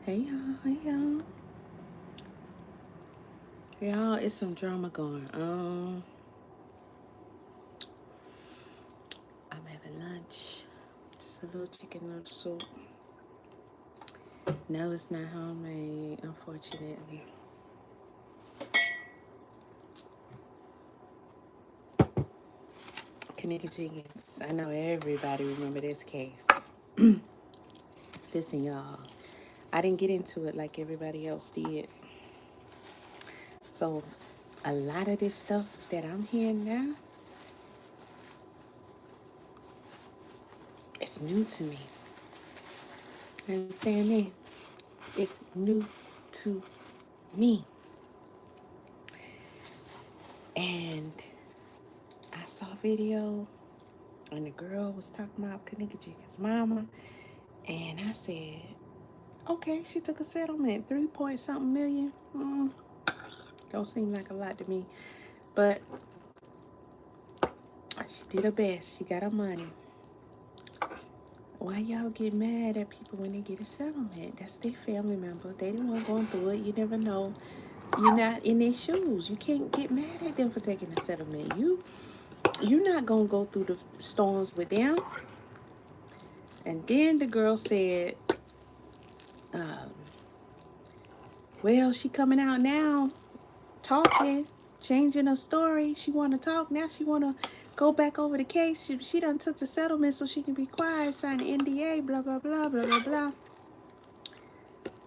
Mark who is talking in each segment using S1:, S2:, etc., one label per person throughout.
S1: Hey y'all, hey y'all. Y'all, it's some drama going on. I'm having lunch. Just a little chicken noodle soup. No, it's not homemade, unfortunately. Kennika Jenkins. I know everybody remember this case. Listen, y'all. I didn't get into it like everybody else did. So, a lot of this stuff that I'm hearing now, it's new to me. You understand me? It's new to me. And I saw a video and the girl was talking about Kennika Jenkins' mama. And I said, okay, she took a settlement, 3 point something million. Don't seem like a lot to me. But she did her best. She got her money. Why y'all get mad at people when they get a settlement? That's their family member. They the one going through it. You never know. You're not in their shoes. You can't get mad at them for taking a settlement. You're not gonna go through the storms with them. And then the girl said, well, she coming out now, talking, changing her story. She want to talk now. She want to go back over the case. She done took the settlement so she can be quiet, sign the NDA, blah blah blah blah blah blah.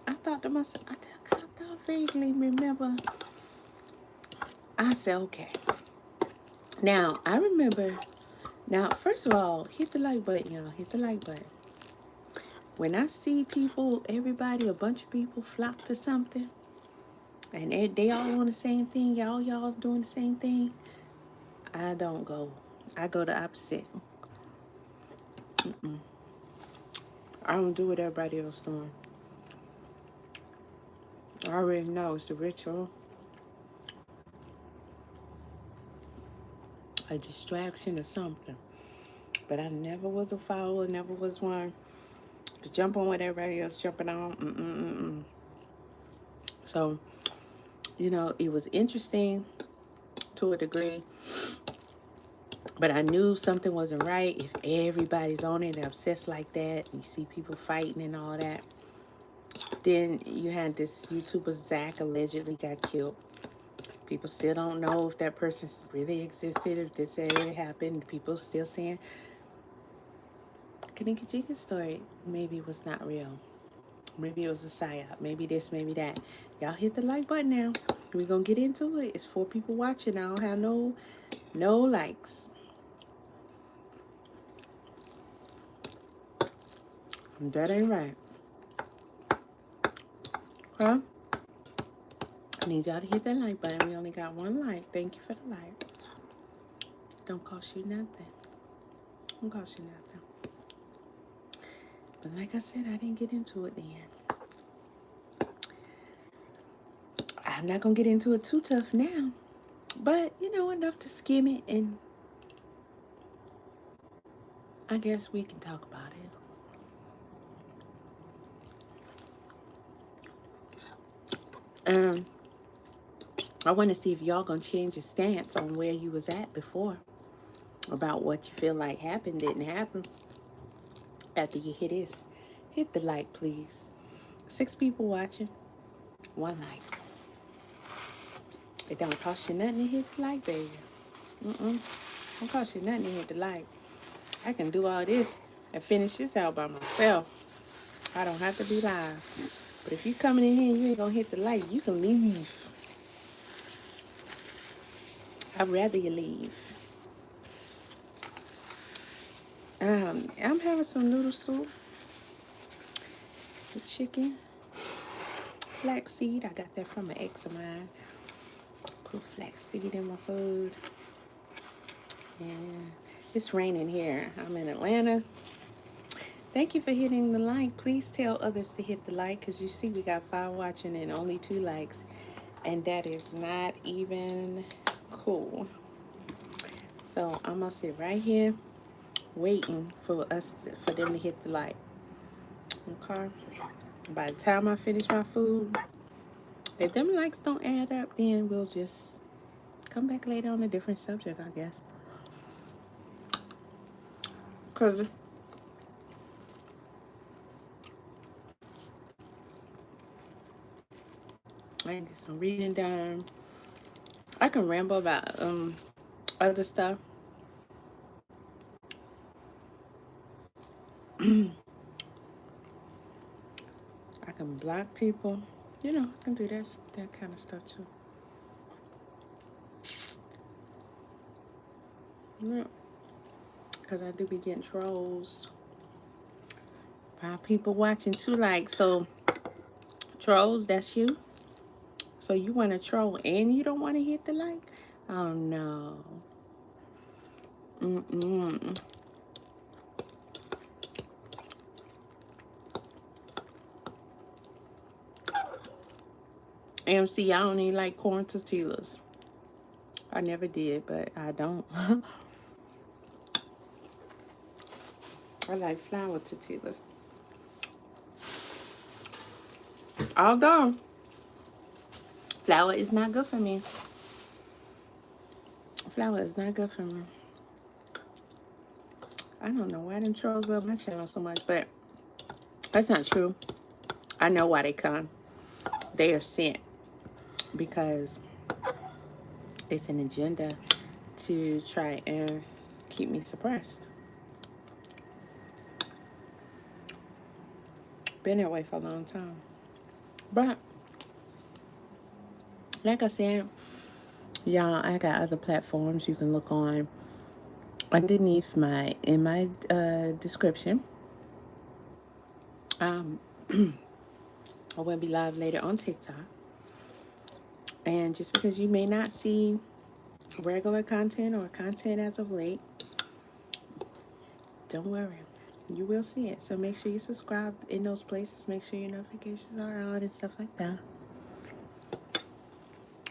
S1: I thought to myself, I vaguely remember. I said, okay. Now I remember. Now, first of all, hit the like button, y'all. Hit the like button. When I see people, everybody, a bunch of people flock to something, and they all on the same thing, y'all doing the same thing, I don't go. I go the opposite. I don't do what everybody else doing. I already know it's a ritual, a distraction or something. But I never was a follower, never was one to jump on what everybody else jumping on. So, it was interesting to a degree, but I knew something wasn't right if everybody's on it and obsessed like that. You see people fighting and all that. Then you had this YouTuber, Zach, allegedly got killed. People still don't know if that person really existed, if this ever happened. People still saying Kennika Jenkins' story maybe was not real. Maybe it was a psyop. Maybe this, maybe that. Y'all hit the like button now. We're going to get into it. It's 4 people watching. I don't have no likes. That ain't right. Huh? I need y'all to hit that like button. We only got 1 like. Thank you for the like. Don't cost you nothing. Don't cost you nothing. But like I said, I didn't get into it then. I'm not going to get into it too tough now. But, enough to skim it, and I guess we can talk about it. I want to see if y'all going to change your stance on where you was at before. About what you feel like happened, didn't happen. After you hit this. Hit the like, please. 6 people watching. 1 like. It don't cost you nothing to hit the like, baby. Don't cost you nothing to hit the like. I can do all this and finish this out by myself. I don't have to be live. But if you coming in here and you ain't gonna hit the like, you can leave. I'd rather you leave. I'm having some noodle soup with chicken, flaxseed. I got that from an ex of mine. Put flaxseed in my food. And it's raining here. I'm in Atlanta. Thank you for hitting the like. Please tell others to hit the like, because you see we got 5 watching and only 2 likes. And that is not even cool. So I'm going to sit right here waiting for them to hit the like. Okay? By the time I finish my food, if them likes don't add up, then we'll just come back later on a different subject, I guess. Because I can get some reading done. I can ramble about other stuff. I can block people. You know, I can do that kind of stuff too. Yeah. Because I do be getting trolls. 5 people watching, 2 likes. So, trolls, that's you? So you want to troll and you don't want to hit the like? Oh, no. Mm-mm. MC, I don't even like corn tortillas. I never did, but I don't. I like flour tortillas. Although, flour is not good for me. Flour is not good for me. I don't know why them trolls love my channel so much, but that's not true. I know why they come. They are sent because it's an agenda to try and keep me suppressed. Been that way for a long time. But, like I said, y'all, I got other platforms you can look on underneath in my description. I will be live later on TikTok. And just because you may not see regular content or content as of late, don't worry. You will see it. So make sure you subscribe in those places. Make sure your notifications are on and stuff like that.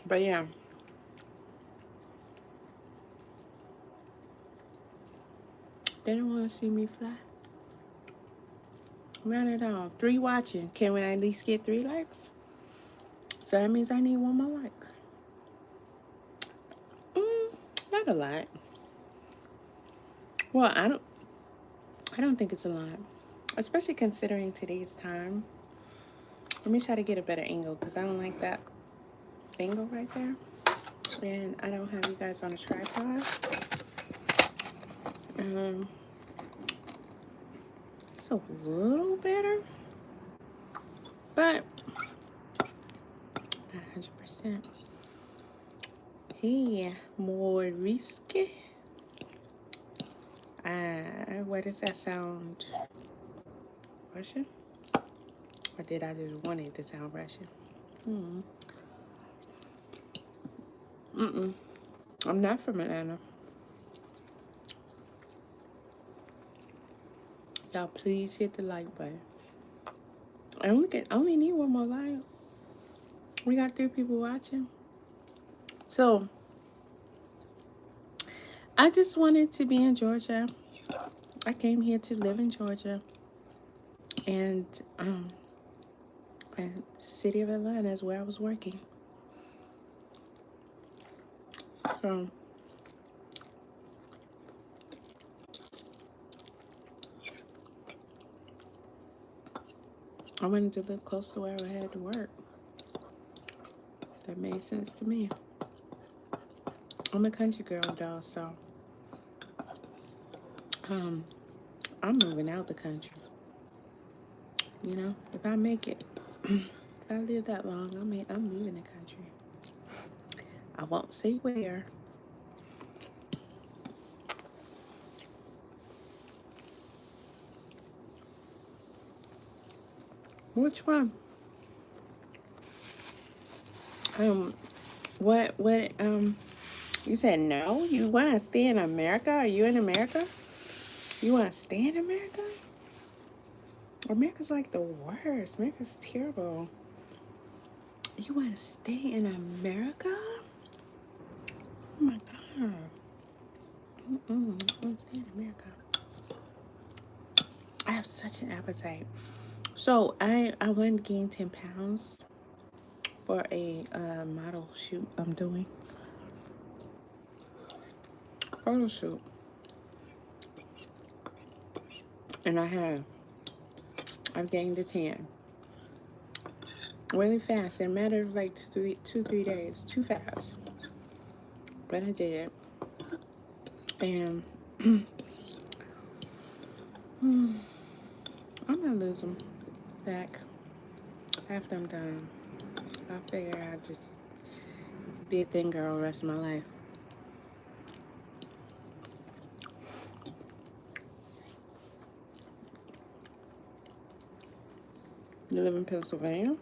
S1: But yeah. They don't want to see me fly. Not at all. 3 watching. Can we at least get 3 likes? So that means I need 1 more like. Not a lot. Well, I don't think it's a lot. Especially considering today's time. Let me try to get a better angle because I don't like that angle right there. And I don't have you guys on a tripod. So it's a little better. But not 100%. Hey, more risky. What does that sound? Russian? Or did I just want it to sound Russian? I'm not from Atlanta. Y'all please hit the like button. I only need 1 more like. We got 3 people watching. So I just wanted to be in Georgia. I came here to live in Georgia. And the city of Atlanta is where I was working. So I wanted to live close to where I had to work. That made sense to me. I'm a country girl, though, so I'm moving out the country. You know, if I make it, if I live that long, I'm leaving the country. I won't say where. Which one? What, you said no? You want to stay in America? Are you in America? You want to stay in America? America's like the worst. America's terrible. You want to stay in America? Oh my God. I want to stay in America. I have such an appetite. So I went and gained 10 pounds for a model shoot I'm doing. Photo shoot. And I've gained the 10. Really fast. In a matter of like 3 days. Too fast. But I did. And I'm gonna lose them back after I'm done. I figure I'll just be a thin girl the rest of my life. You live in Pennsylvania?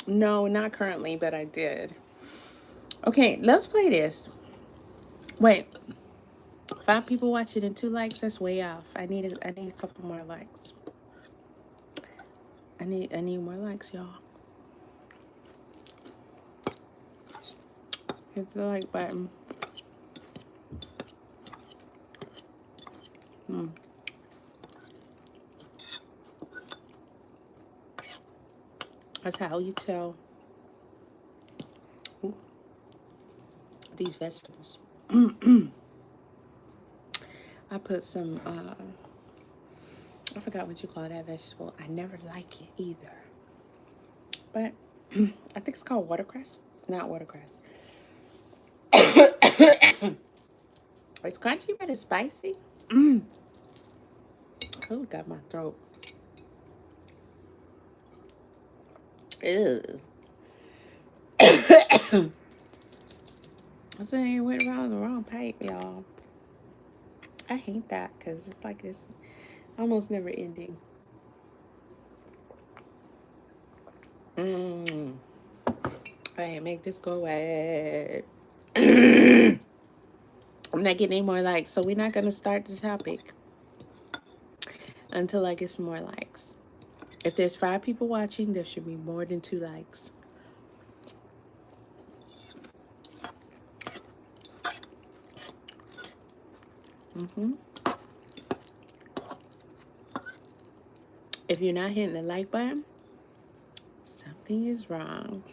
S1: No, not currently, but I did. Okay, let's play this. Wait. 5 people watching and 2 likes, that's way off. I need a couple more likes. I need more likes, y'all. Hit the like button. That's how you tell these vegetables. I put some, I forgot what you call that vegetable. I never like it either. But I think it's called watercress. Not watercress. It's crunchy, but it's spicy. Oh, got my throat. Ew. I said I went around the wrong pipe, y'all. I hate that because it's like it's almost never ending. Alright, make this go away. I'm not getting any more likes, so we're not gonna start the topic until I get some more likes. If there's 5 people watching, there should be more than 2 likes. If you're not hitting the like button, something is wrong.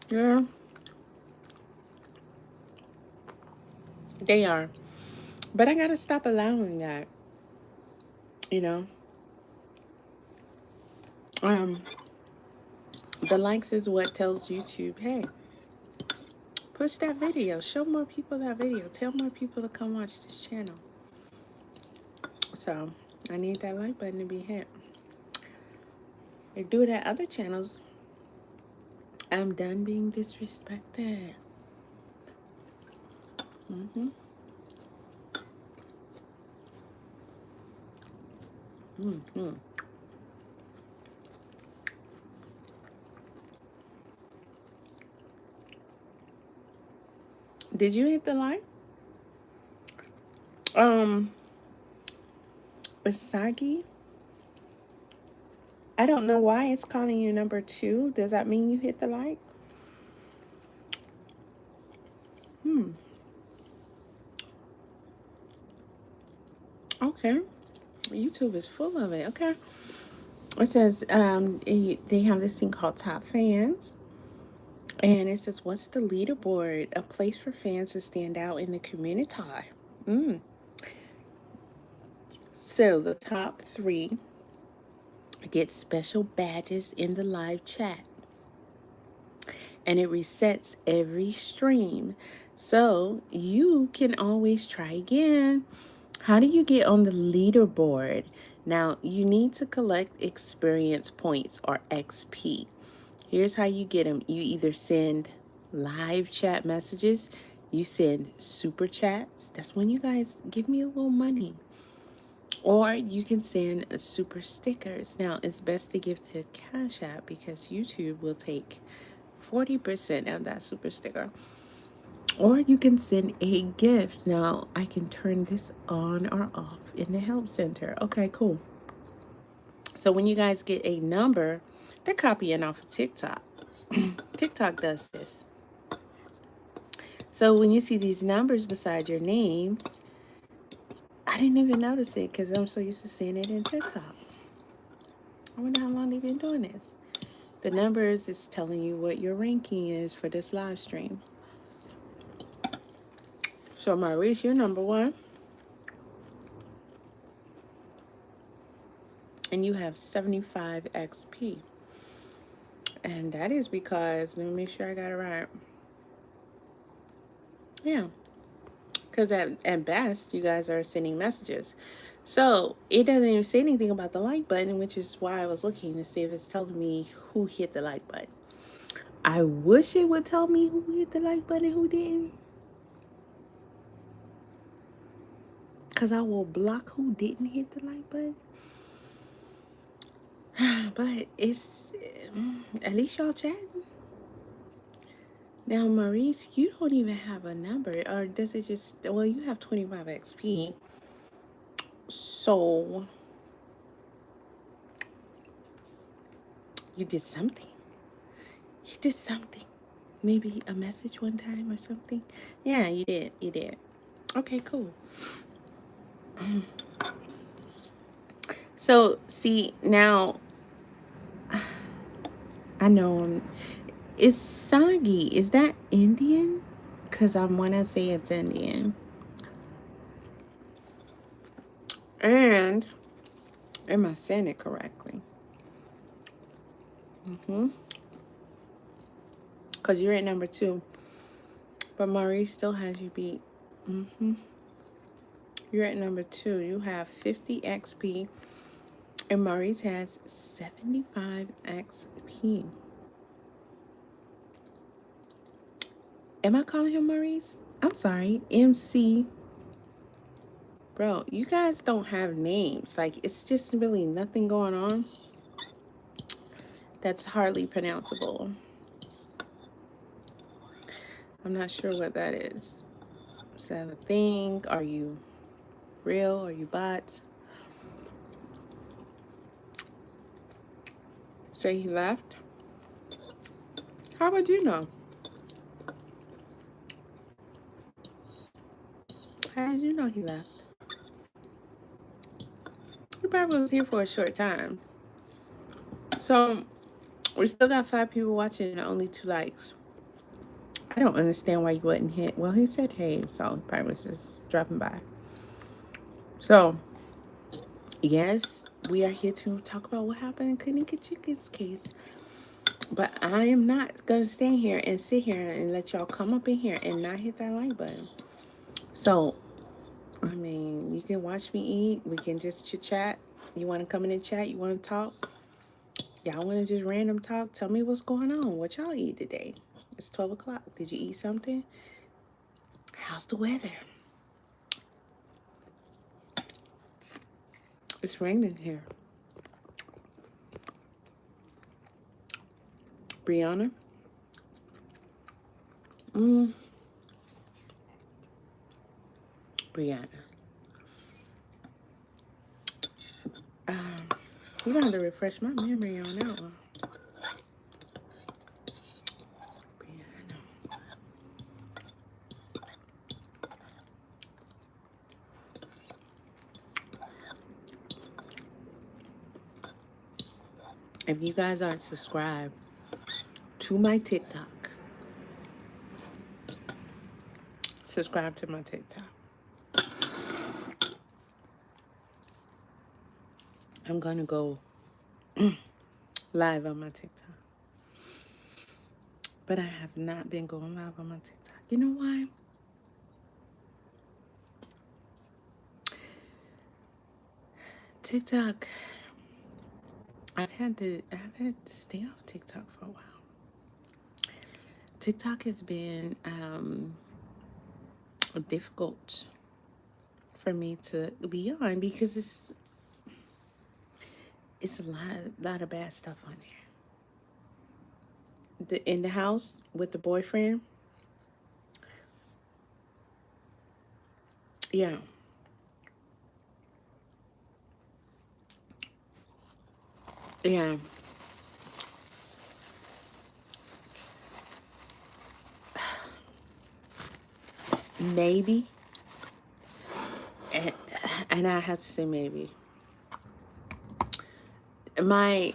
S1: Yeah. They are. But I gotta stop allowing that. You know? The likes is what tells YouTube, hey, push that video. Show more people that video. Tell more people to come watch this channel. So, I need that like button to be hit. They do it at other channels. I'm done being disrespected. Did you hit the like? Isagi? I don't know why it's calling you number 2. Does that mean you hit the like? Okay. YouTube is full of it. Okay. It says they have this thing called Top Fans. And it says, what's the leaderboard? A place for fans to stand out in the community. So the top 3 get special badges in the live chat. And it resets every stream. So you can always try again. How do you get on the leaderboard? Now, you need to collect experience points or XP. Here's how you get them. You either send live chat messages, you send super chats. That's when you guys give me a little money. Or you can send super stickers. Now, it's best to give to Cash App because YouTube will take 40% of that super sticker. Or you can send a gift. Now, I can turn this on or off in the help center. Okay, cool. So when you guys get a number, they're copying off of TikTok. TikTok does this. So when you see these numbers beside your names, I didn't even notice it because I'm so used to seeing it in TikTok. I wonder how long they've been doing this. The numbers is telling you what your ranking is for this live stream. So Maurice, you're number 1. And you have 75 XP. And that is because, let me make sure I got it right. Yeah. Because at best, you guys are sending messages. So it doesn't even say anything about the like button, which is why I was looking to see if it's telling me who hit the like button. I wish it would tell me who hit the like button and who didn't. Because I will block who didn't hit the like button. But it's, at least y'all chatting. Now, Maurice, you don't even have a number. Or does it just, well, you have 25 XP. So, you did something. You did something. Maybe a message one time or something. Yeah, you did. You did. Okay, cool. So, see, now, I know, is Sagi, is that Indian? Because I want to say it's Indian. And, am I saying it correctly? Because you're at number 2. But Maurice still has you beat. You're at number 2. You have 50 XP. And Maurice has 75 XP. Am I calling him Maurice? I'm sorry. MC. Bro, you guys don't have names. Like, it's just really nothing going on that's hardly pronounceable. I'm not sure what that is. Is that a thing? Are you real? Are you bots? Say he left? How would you know? How did you know he left? He probably was here for a short time. So, we still got 5 people watching and only 2 likes. I don't understand why you wouldn't hit. Well, he said hey, so he probably was just dropping by. So, yes, we are here to talk about what happened in Kennika Chicken's case. But I am not going to stand here and sit here and let y'all come up in here and not hit that like button. So, I mean, you can watch me eat. We can just chit-chat. You want to come in and chat? You want to talk? Y'all want to just random talk? Tell me what's going on. What y'all eat today? It's 12 o'clock. Did you eat something? How's the weather? It's raining here. Brianna? Brianna. You're going to have to refresh my memory on that one. Brianna. If you guys aren't subscribed to my TikTok, subscribe to my TikTok. I'm going to go live on my TikTok. But I have not been going live on my TikTok. You know why? TikTok, I've had to stay off TikTok for a while. TikTok has been difficult for me to be on because it's a lot of bad stuff on there. In the house with the boyfriend. Yeah. Yeah. maybe, and, I have to say maybe. I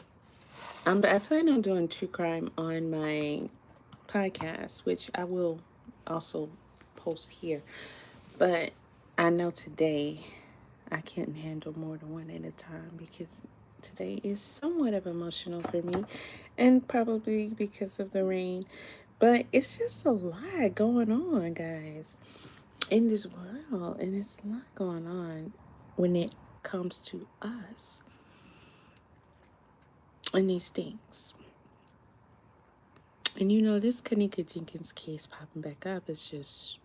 S1: plan on doing true crime on my podcast, which I will also post here. But I know today I can't handle more than one at a time because today is somewhat of emotional for me, and probably because of the rain. But it's just a lot going on, guys, in this world, and it's a lot going on when it comes to us and these things. And you know, this Kennika Jenkins case popping back up is just,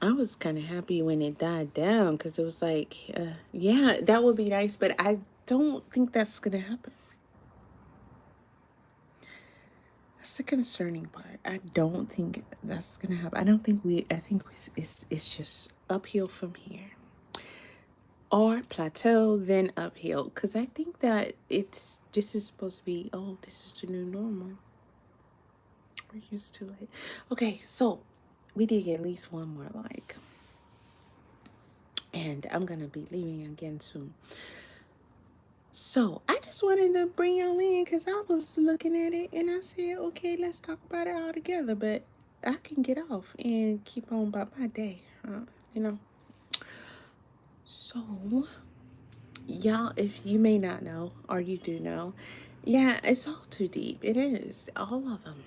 S1: I was kind of happy when it died down because it was like, yeah, that would be nice, but I don't think that's going to happen. That's the concerning part. I don't think that's going to happen. I think it's just uphill from here. Or plateau, then uphill. Because I think that this is supposed to be, oh, this is the new normal. We're used to it. Okay, so we did get at least one more like. And I'm going to be leaving again soon. So I just wanted to bring y'all in because I was looking at it and I said, okay, let's talk about it all together. But I can get off and keep on about my day, you know. So, y'all, if you may not know or you do know, yeah, it's all too deep. It is. All of them.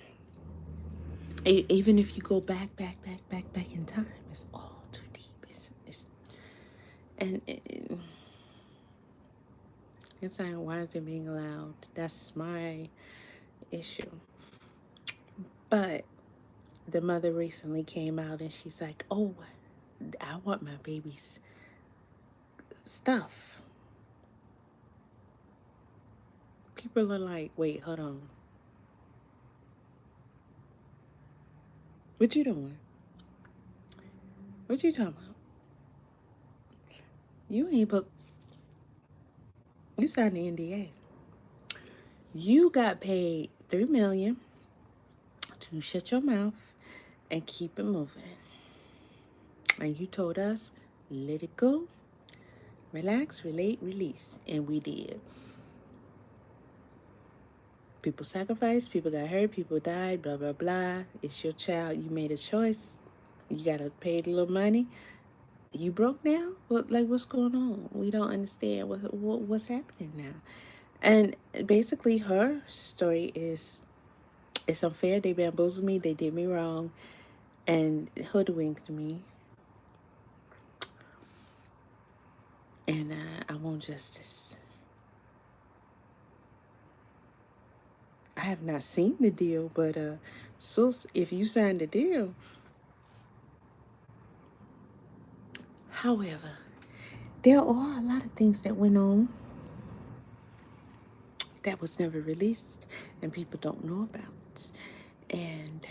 S1: Even if you go back in time, it's all too deep. It's like, why is it being allowed? That's my issue. But the mother recently came out and she's like, oh, I want my baby's stuff. People are like, wait, hold on. What you doing? What you talking about? You ain't but you signed the NDA. You got paid $3 million to shut your mouth and keep it moving. And you told us, let it go, relax, relate, release. And we did. People sacrificed, people got hurt, people died, blah, blah, blah. It's your child. You made a choice. You got to pay a little money. You broke now? What's going on? We don't understand what's happening now. And basically her story is, it's unfair. They bamboozled me. They did me wrong and hoodwinked me. And I want justice. I have not seen the deal, but so if you signed the deal. However, there are a lot of things that went on that was never released and people don't know about. And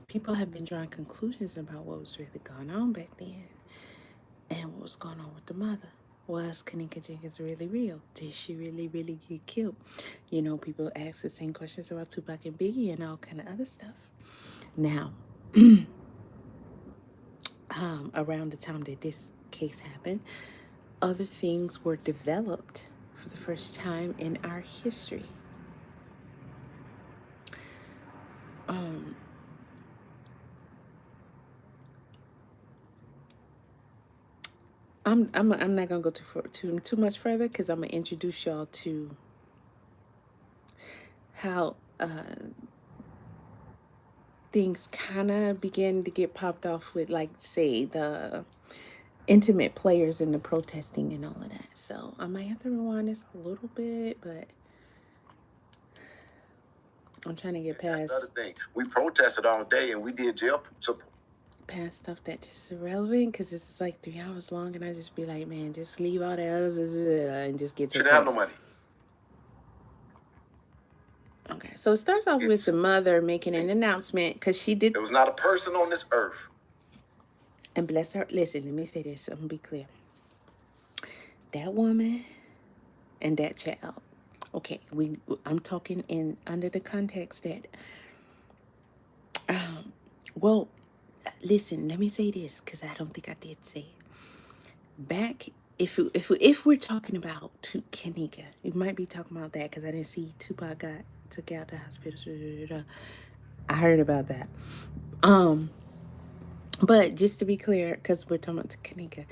S1: people have been drawing conclusions about what was really going on back then and what was going on with the mother. Was Kennika Jenkins really real? Did she really get killed? You know, people ask the same questions about Tupac and Biggie and all kind of other stuff. Now, around the time that this case happened, other things were developed for the first time in our history. I'm not gonna go too much further because I'm gonna introduce y'all to how things kind of begin to get popped off with, like, say, the intimate players and the protesting and all of that. So I might have to rewind this a little bit, but I'm trying to get past.
S2: That's the other thing. We protested all day and we did jail support.
S1: Past stuff that just irrelevant because this is like 3 hours long, and I just be like, man, just leave all the others and just get to
S2: Shouldn't have no money.
S1: Okay, so it starts off with the mother making an announcement because she did.
S2: There was not a person on this earth.
S1: And bless her. Listen, let me say this. I'm gonna be clear. That woman and that child Okay, I'm talking in under the context that, well, listen, let me say this because I don't think I did say it. Back, if we're talking about Kennika, it might be talking about that because I didn't see Tupac got took out the hospital. I heard about that. But just to be clear, because we're talking about Kennika,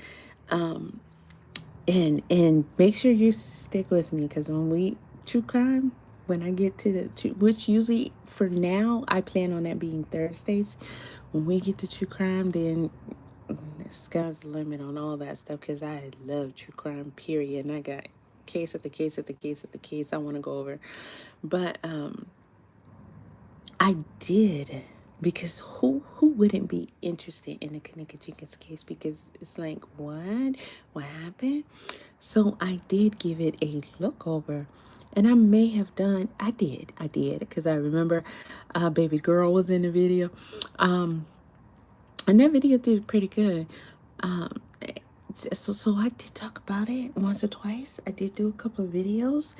S1: and make sure you stick with me because when we true crime, when I get to which usually for now I plan on that being Thursdays. When we get to true crime, then the sky's the limit on all that stuff because I love true crime. Period, and I got case after case after case after case I want to go over, but I did because who wouldn't be interested in the Kennika Jenkins case? Because it's like, what happened? So I did give it a look over, and I may have done. I did because I remember, baby girl was in the video, and that video did pretty good. So I did talk about it once or twice. I did do a couple of videos,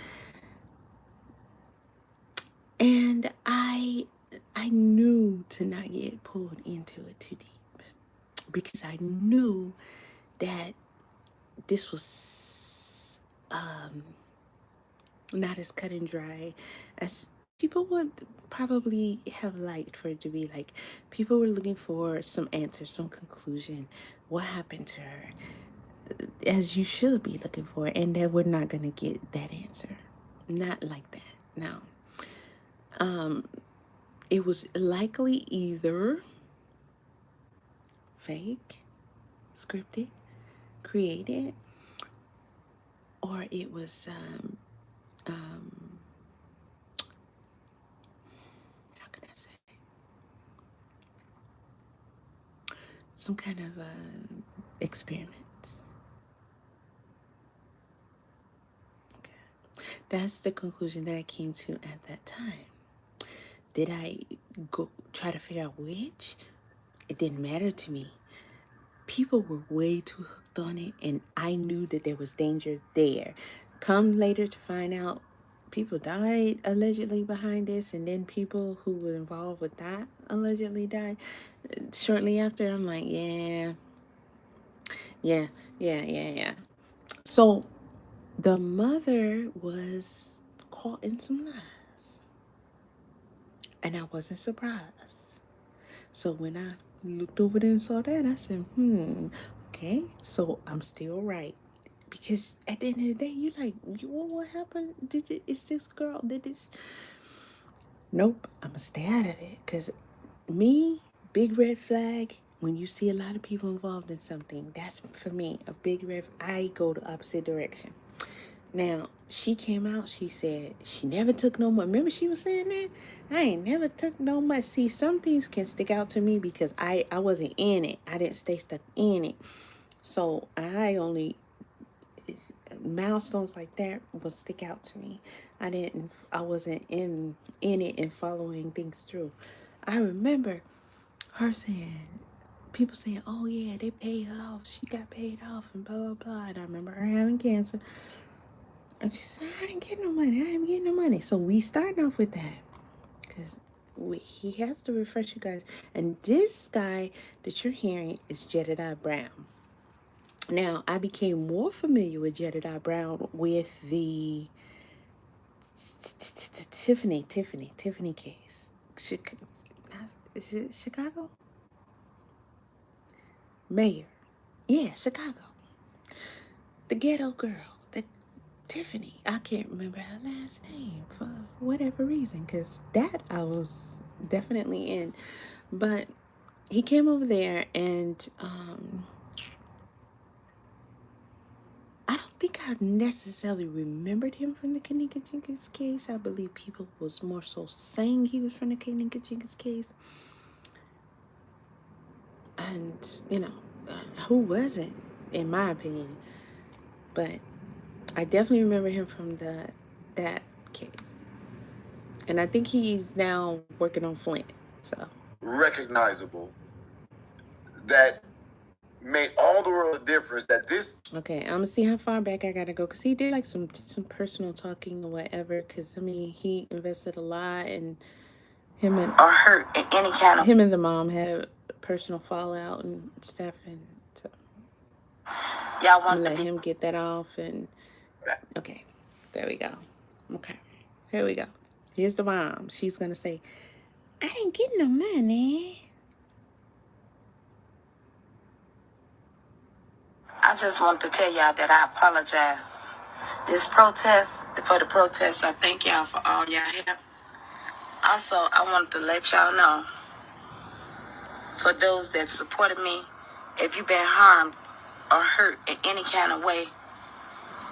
S1: and I knew to not get pulled into it too deep because I knew that this was not as cut and dry as people would probably have liked for it to be. Like, people were looking for some answer, some conclusion. What happened to her? As you should be looking for, and that we're not gonna get that answer. Not like that. No. It was likely either fake, scripted, created, or it was how can I say, some kind of experiment. Okay, that's the conclusion that I came to at that time. Did I go try to figure out which? It didn't matter to me. People were way too hooked on it, and I knew that there was danger there. Come later to find out, people died allegedly behind this, and then people who were involved with that allegedly died shortly after. I'm like, yeah. So the mother was caught in some lies, and I wasn't surprised. So when I looked over there and saw that, I said, okay, so I'm still right. Because at the end of the day, you're like, what happened? Is this girl, did this? Nope, I'm going to stay out of it. Because me, big red flag, when you see a lot of people involved in something, that's for me, a big red, I go the opposite direction. Now, she came out, she said she never took no money. Remember she was saying that? I ain't never took no money. See, some things can stick out to me because I wasn't in it. I didn't stay stuck in it. So I only, milestones like that will stick out to me. I wasn't in it and following things through. I remember her saying, people saying, oh yeah, they paid her off. She got paid off and blah, blah, blah. And I remember her having cancer. And she said, I didn't get no money. I didn't get no money. So we starting off with that. Because he has to refresh you guys. And this guy that you're hearing is Jedediah Brown. Now, I became more familiar with Jedediah Brown with the Tiffany case. Is it Chicago? Mayor. Yeah, Chicago. The ghetto girl. The Tiffany. I can't remember her last name for whatever reason, because that I was definitely in. But he came over there, and I don't think I necessarily remembered him from the Kennika Jenkins case. I believe people was more so saying he was from the Kennika Jenkins case. And, who wasn't, in my opinion. But I definitely remember him from that case. And I think he's now working on Flint. So
S2: recognizable that made all the world of difference that this.
S1: Okay, I'm gonna see how far back I gotta go, because he did like some personal talking or whatever, because I mean he invested a lot, and him and
S2: Or hurt in any kind of.
S1: him and the mom had a personal fallout and stuff, and so
S2: Y'all
S1: I'm
S2: want
S1: gonna
S2: to
S1: let
S2: be.
S1: him get that off. And okay, there we go. Okay, here we go. Here's the mom. She's gonna say, I didn't get no money.
S2: I just want to tell y'all that I apologize. For the protest, I thank y'all for all y'all help. Also, I wanted to let y'all know, for those that supported me, if you've been harmed or hurt in any kind of way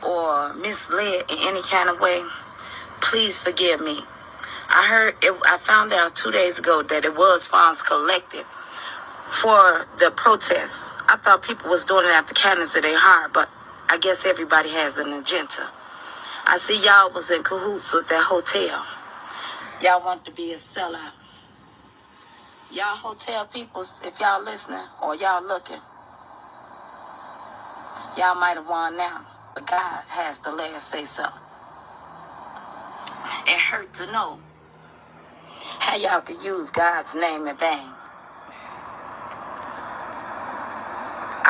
S2: or misled in any kind of way, please forgive me. I found out 2 days ago that it was funds collected for the protest. I thought people was doing it at the kindness of their heart, but I guess everybody has an agenda. I see y'all was in cahoots with that hotel. Y'all want to be a sellout. Y'all hotel people, if y'all listening or y'all looking, y'all might have won now, but God has the last say so. It hurts to know how y'all can use God's name in vain.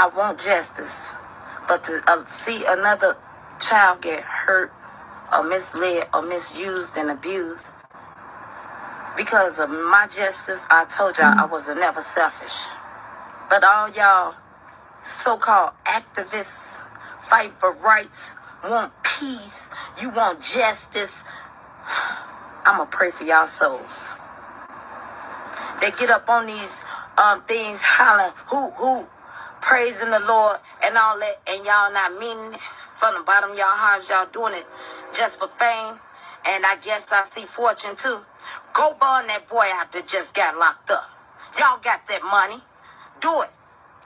S2: I want justice, but to see another child get hurt or misled or misused and abused because of my justice, I told y'all I was never selfish. But all y'all so-called activists fight for rights, want peace, you want justice, I'ma pray for y'all souls. They get up on these things hollering, who, praising the Lord and all that, and y'all not meaning it from the bottom of y'all hearts. Y'all doing it just for fame, and I guess I see fortune too. Go burn that boy out that just got locked up. Y'all got that money. Do it.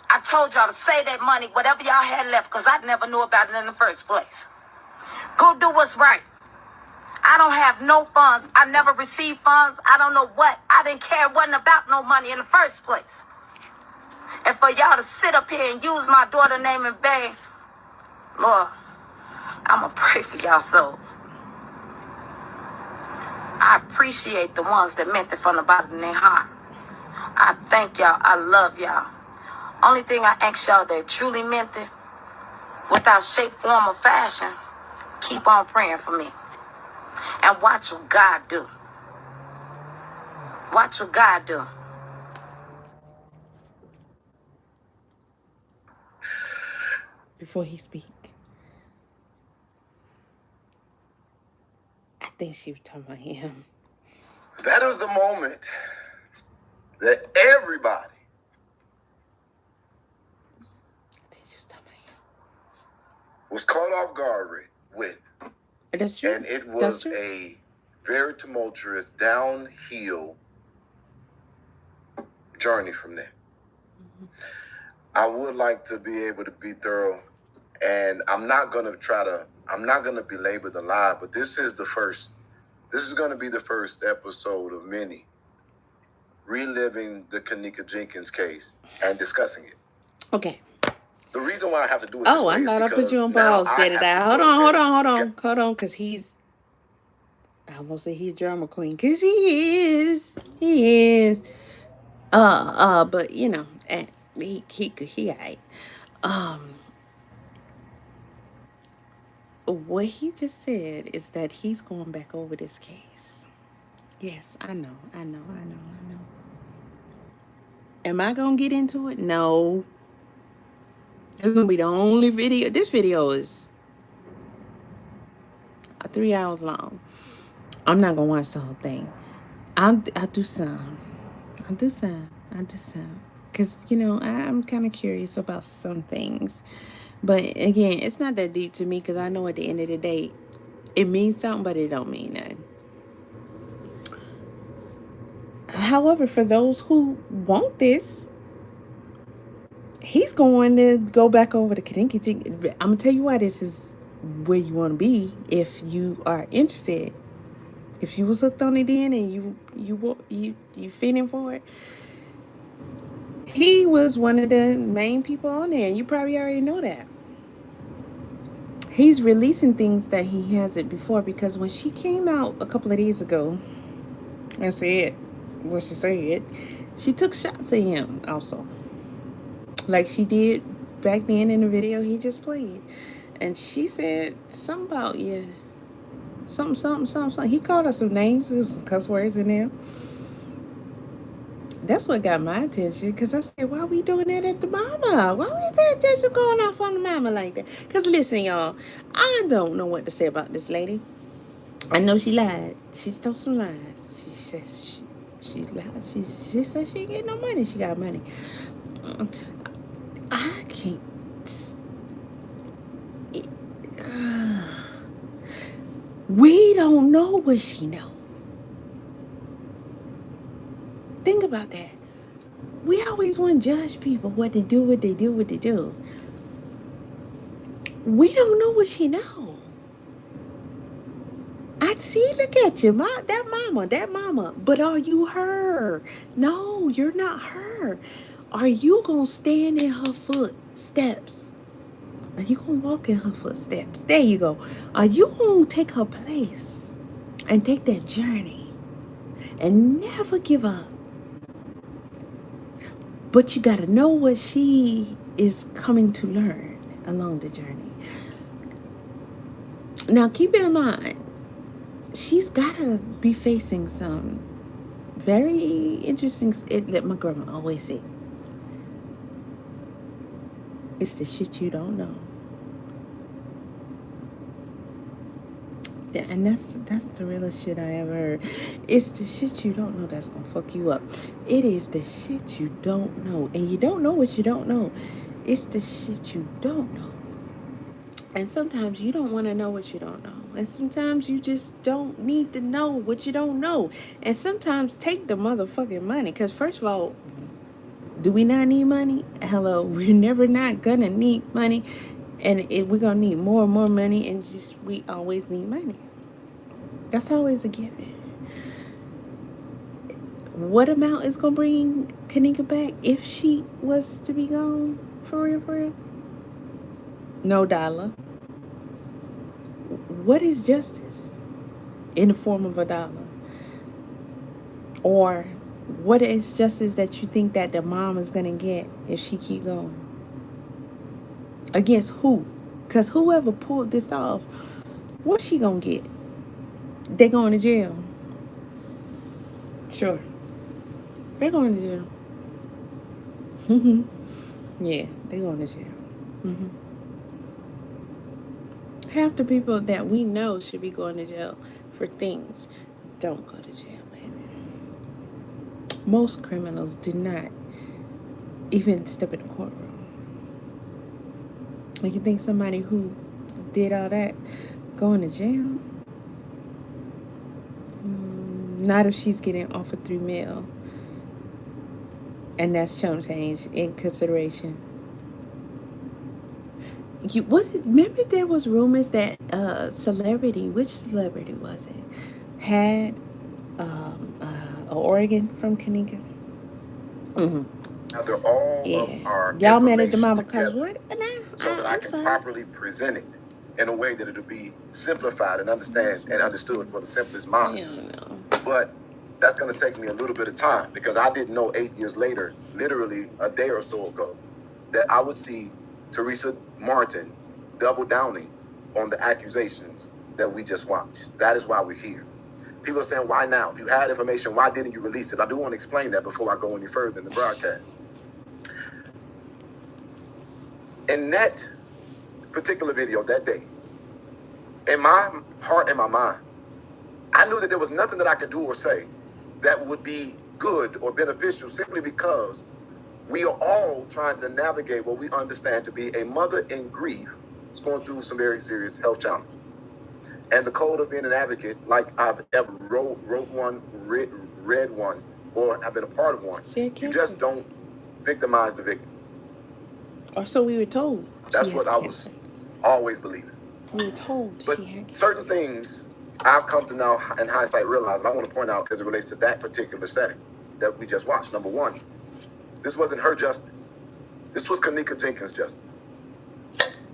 S2: I told y'all to save that money, whatever y'all had left, because I never knew about it in the first place. Go do what's right. I don't have no funds. I never received funds. I don't know what. I didn't care. It wasn't about no money in the first place. And for y'all to sit up here and use my daughter's name in vain, Lord, I'm going to pray for y'all souls. I appreciate the ones that meant it from the bottom of their heart. I thank y'all. I love y'all. Only thing I ask y'all that truly meant it, without shape, form, or fashion, keep on praying for me. And watch what God do. Watch what God do.
S1: Before he speak, I think she was talking about him.
S2: That was the moment that everybody was caught off guard with.
S1: That's true.
S2: And it was a very tumultuous downhill journey from there. Mm-hmm. I would like to be able to be thorough, and I'm not going to belabor the lie, but this is going to be the first episode of many reliving the Kennika Jenkins case and discussing it.
S1: Okay.
S2: The reason why I have to do it this way
S1: I thought I put you on
S2: now
S1: pause, Jedediah. Hold on, because I almost say he's drama queen, because he is. But you know, he alright. What he just said is that he's going back over this case. Yes, I know. Am I gonna get into it? No. It's gonna be the only video. This video is 3 hours long. I'm not gonna watch the whole thing. I'll do some. Because, you know, I'm kind of curious about some things. But again, it's not that deep to me, because I know at the end of the day, it means something, but it don't mean nothing. However, for those who want this, he's going to go back over to Kennika. I'm going to tell you why this is where you want to be if you are interested. If you was hooked on it then and you feeling for it, He was one of the main people on there. You probably already know that. He's releasing things that he hasn't before because when she came out a couple of days ago and said what she said, she took shots at him also. Like she did back then in the video he just played. And she said something about, yeah, something. He called her some names, there was some cuss words in there. That's what got my attention because I said, why are we doing that at the mama? Why we paying attention going off on the mama like that? Because listen, y'all, I don't know what to say about this lady. I know she lied. She told some lies. She says she lied. She said she ain't get no money. She got money. I can't. We don't know what she know. Think about that. We always want to judge people, what they do. We don't know what she know. I see, look at you, that mama. But are you her? No, you're not her. Are you gonna stand in her footsteps? Are you gonna walk in her footsteps? There you go. Are you gonna take her place and take that journey and never give up? But you gotta know what she is coming to learn along the journey. Now, keep in mind, she's gotta be facing some very interesting. Let my grandma always say, it's the shit you don't know. And that's the realest shit I ever heard. It's the shit you don't know that's gonna fuck you up. It is the shit you don't know. And you don't know what you don't know. It's the shit you don't know. And sometimes you don't want to know what you don't know. And sometimes you just don't need to know what you don't know. And sometimes take the motherfucking money. Because first of all, do we not need money? Hello, we're never not gonna need money. And we're gonna need more and more money, and just we always need money. That's always a given. What amount is gonna bring Kennika back if she was to be gone? For real? No dollar. What is justice in the form of a dollar? Or what is justice that you think that the mom is gonna get if she keep going? Against who? Because whoever pulled this off, what's she gonna get? They going to jail. Sure. They're going to jail. Yeah, they're going to jail. Half the people that we know should be going to jail for things don't go to jail, baby. Most criminals do not even step in the courtroom. Like, you think somebody who did all that going to jail? Not if she's getting offered $3 million. And that's chump change in consideration. Remember there was rumors that celebrity, which celebrity was it, had an organ from Kennika?
S3: Now they're all of our
S1: y'all met at the mama
S3: together,
S1: what?
S3: so that I can properly present it in a way that it'll be simplified and understood for the simplest mind. But that's going to take me a little bit of time, because I didn't know 8 years later, literally a day or so ago, that I would see Teresa Martin double downing on the accusations that we just watched. That is why we're here. People are saying, why now? If you had information, why didn't you release it? I do want to explain that before I go any further in the broadcast. In that particular video that day, in my heart and my mind, I knew that there was nothing that I could do or say that would be good or beneficial, simply because we are all trying to navigate what we understand to be a mother in grief is going through some very serious health challenges. And the code of being an advocate, like I've ever wrote one, read one, or have been a part of one, you just don't victimize the victim.
S1: Or so we were told.
S3: That's what I was always believing.
S1: We were told.
S3: But certain things I've come to now in hindsight realize, and I want to point out as it relates to that particular setting that we just watched. Number one, This wasn't her justice. This was Kennika Jenkins' justice.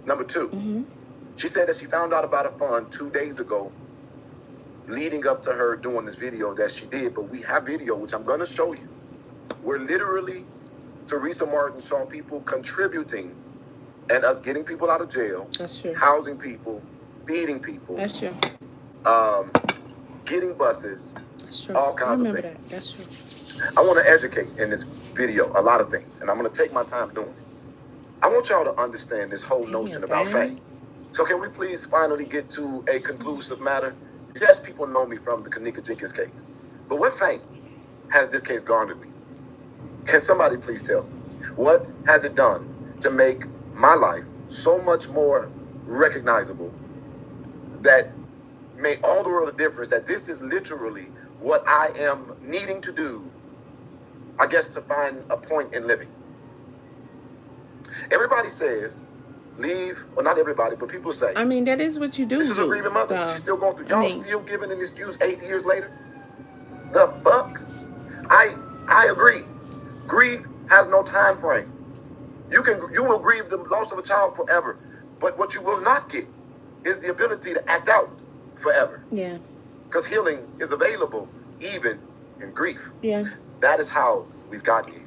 S3: Number 2, she said that she found out about a fund 2 days ago leading up to her doing this video that she did. But we have video, which I'm going to show you, where literally Teresa Martin saw people contributing and us getting people out of jail.
S1: That's true.
S3: Housing people, feeding people.
S1: That's true.
S3: Getting buses.
S1: That's true.
S3: All kinds of
S1: I remember
S3: things.
S1: that. That's true.
S3: I want to educate in this video a lot of things, and I'm going to take my time doing it. I want y'all to understand this whole notion about fame. So can we please finally get to a conclusive matter? Yes, people know me from the Kennika Jenkins case. But what fame has this case garnered me? Can somebody please tell me? What has it done to make my life so much more recognizable that made all the world of difference, that this is literally what I am needing to do, I guess, to find a point in living? Everybody says, leave, well, not everybody, but people say,
S1: I mean, that is what you do.
S3: this is a grieving mother.
S1: though.
S3: She's still going through. Y'all
S1: I mean,
S3: still giving an excuse 8 years later? The fuck? I agree. Grief has no time frame. You will grieve the loss of a child forever, but what you will not get is the ability to act out forever.
S1: Yeah.
S3: Because healing is available even in grief.
S1: Yeah.
S3: That is how we've gotten here.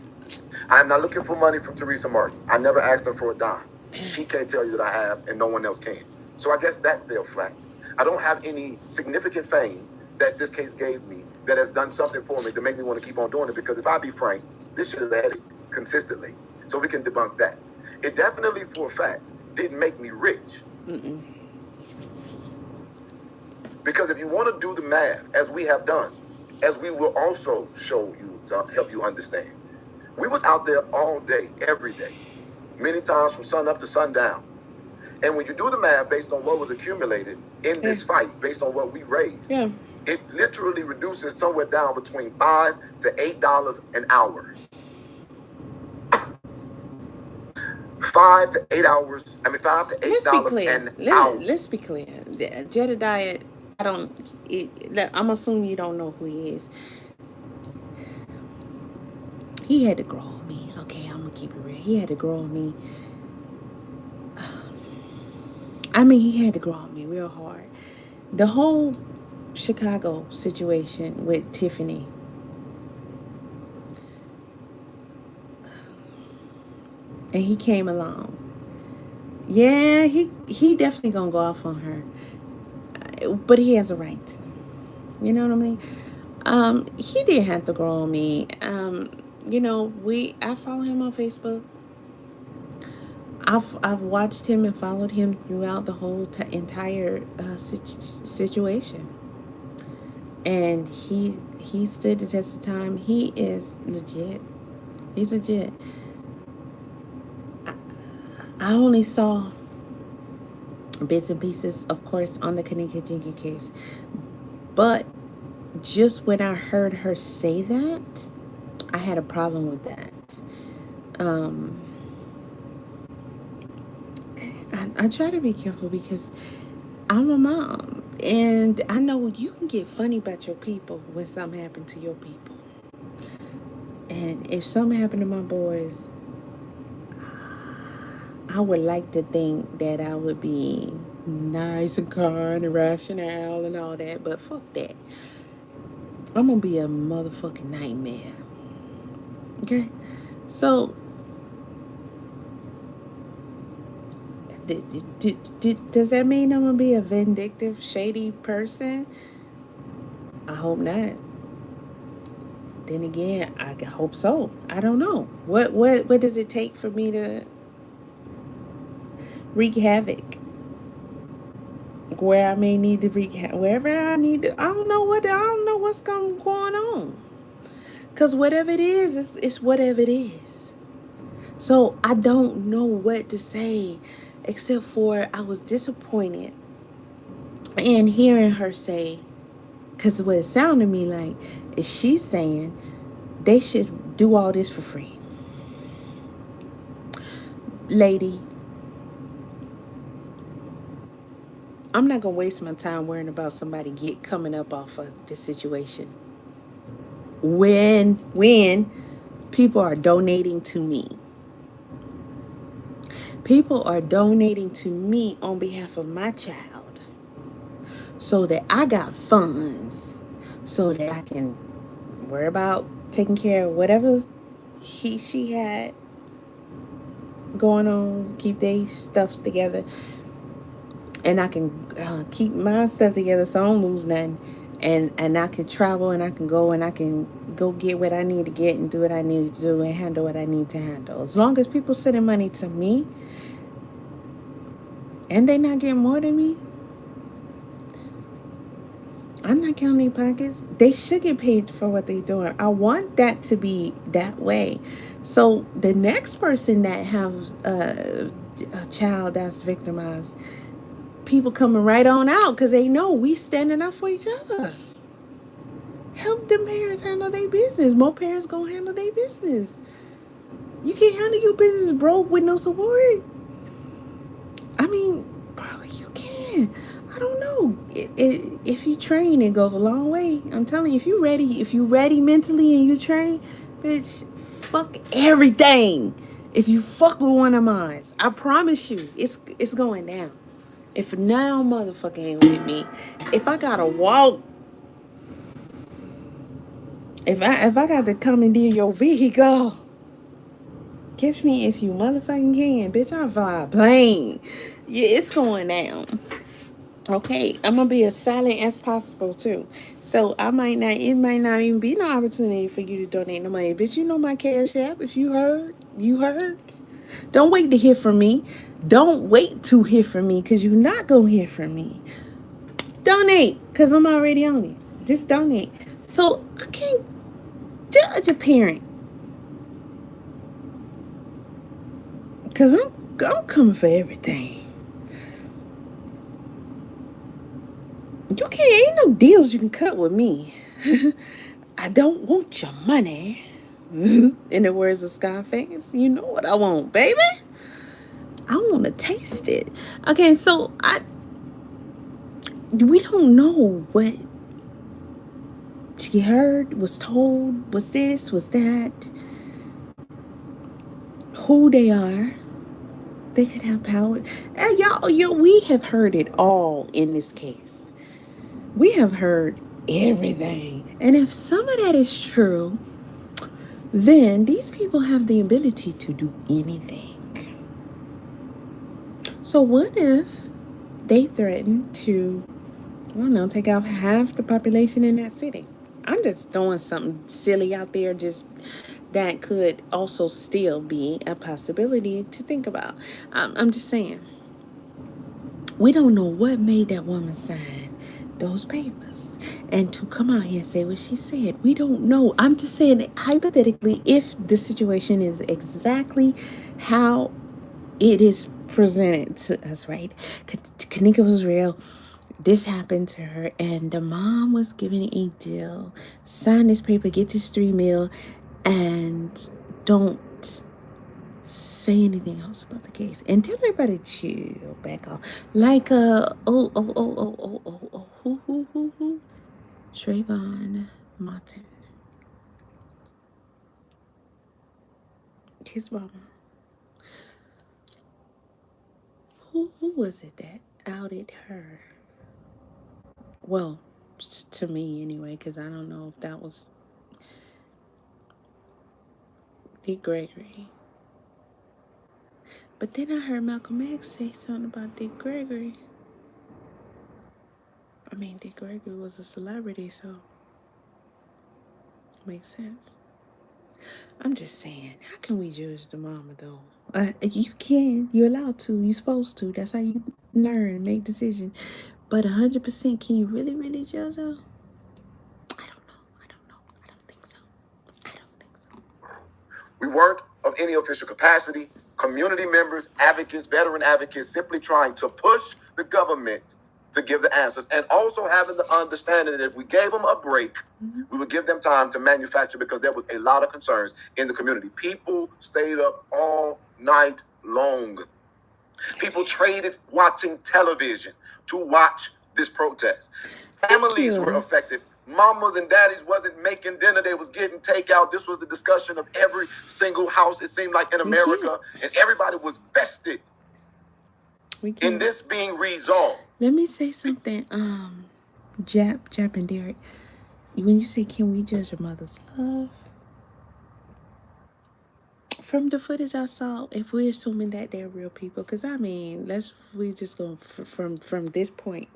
S3: I'm not looking for money from Teresa Martin. I never asked her for a dime. She can't tell you that I have, and no one else can. So I guess that fell flat. I don't have any significant fame that this case gave me that has done something for me to make me want to keep on doing it, because if I be frank, this shit is a headache consistently. So we can debunk that. It definitely, for a fact, didn't make me rich. Because if you want to do the math, as we have done, as we will also show you to help you understand, we was out there all day, every day, many times from sun up to sundown. And when you do the math based on what was accumulated in this fight, based on what we raised, it literally reduces somewhere down between $5 to $8 an hour. 5 to 8 hours. I mean, $5 to $8 an hour.
S1: Let's be clear. Jedediah, I'm assuming you don't know who he is. He had to grow on me. Okay, I'm gonna keep it real. He had to grow on me. I mean, he had to grow on me real hard. The whole Chicago situation with Tiffany. And he came along. Yeah, he definitely gonna go off on her. But he has a right. You know what I mean? He didn't have to grow on me. You know, I follow him on Facebook. I've watched him and followed him throughout the whole entire situation. And he stood the test of time. He is legit. He's legit. I only saw bits and pieces, of course, on the Kennika Jenkins case. But just when I heard her say that, I had a problem with that. I try to be careful because I'm a mom. And I know you can get funny about your people when something happened to your people. And if something happened to my boys, I would like to think that I would be nice and kind and rational and all that, but fuck that. I'm gonna be a motherfucking nightmare. Okay? So, does that mean I'm gonna be a vindictive, shady person? I hope not. Then again, I hope so. I don't know. What does it take for me to wreak havoc where I may need to wreak wherever I need to? I don't know what's going on, because whatever it is, it's whatever it is. So I don't know what to say, except for I was disappointed in hearing her say, because what it sounded to me like is she's saying they should do all this for free. Lady, I'm not going to waste my time worrying about somebody coming up off of this situation. When People are donating to me. People are donating to me on behalf of my child so that I got funds so that I can worry about taking care of whatever she had going on, keep their stuff together, and I can keep my stuff together so I don't lose nothing, and I can travel and I can go get what I need to get and do what I need to do and handle what I need to handle. As long as people sending money to me and they not getting more than me, I'm not counting their pockets. They should get paid for what they're doing. I want that to be that way. So the next person that has a child that's victimized, people coming right on out because they know we standing up for each other. Help them parents handle their business. More parents gonna handle their business. You can't handle your business broke with no support. I mean, probably you can. I don't know. If you train, it goes a long way. I'm telling you, if you ready mentally and you train, bitch, fuck everything. If you fuck with one of mine, I promise you, it's going down. If now motherfucker ain't with me, if I gotta walk, if I got to commandeer your vehicle, catch me if you motherfucking can, bitch. I fly a plane. Yeah, it's going down. Okay, I'm gonna be as silent as possible too. So it might not even be no opportunity for you to donate no money. Bitch, you know my Cash App. If you heard, you heard. Don't wait to hear from me. Don't wait to hear from me, because you're not gonna hear from me. Donate, because I'm already on it. Just donate. So I can't judge a parent, because I'm coming for everything. You can't, ain't no deals you can cut with me. I don't want your money. In the words of Scarface, you know what I want, baby. I want to taste it. Okay, so we don't know what she heard, was told, was this, was that, who they are. They could have power. And y'all, we have heard it all in this case. We have heard everything. And if some of that is true, then these people have the ability to do anything. So what if they threaten to, I don't know, take out half the population in that city? I'm just throwing something silly out there, just that could also still be a possibility to think about. I'm just saying, we don't know what made that woman sign those papers and to come out here and say what she said. We don't know. I'm just saying that hypothetically, if the situation is exactly how it is presented to us, right? Kennika was real. This happened to her, and the mom was given a deal. Sign this paper, get this $3 million, and don't say anything else about the case. And tell everybody to chill, back off. Like who Trayvon Martin, his mama. Who was it that outed her? Well, to me anyway, because I don't know if that was Dick Gregory. But then I heard Malcolm X say something about Dick Gregory. I mean, Dick Gregory was a celebrity, so makes sense. I'm just saying, how can we judge the mama though? You can, you're allowed to, you're supposed to. That's how you learn and make decisions. But 100%, can you really judge her? I don't know. I don't think so.
S3: We weren't of any official capacity. Community members, advocates, veteran advocates, simply trying to push the government to give the answers, and also having the understanding that if we gave them a break, we would give them time to manufacture, because there was a lot of concerns in the community. People stayed up all night long. People traded watching television to watch this protest. Families were affected Mamas and daddies wasn't making dinner. They was getting takeout. This was the discussion of every single house, it seemed like, in America. And everybody was vested in this being resolved.
S1: Let me say something. Jap and Derek, when you say, can we judge a mother's love? From the footage I saw, if we're assuming that they're real people, because I mean, we just going from this point,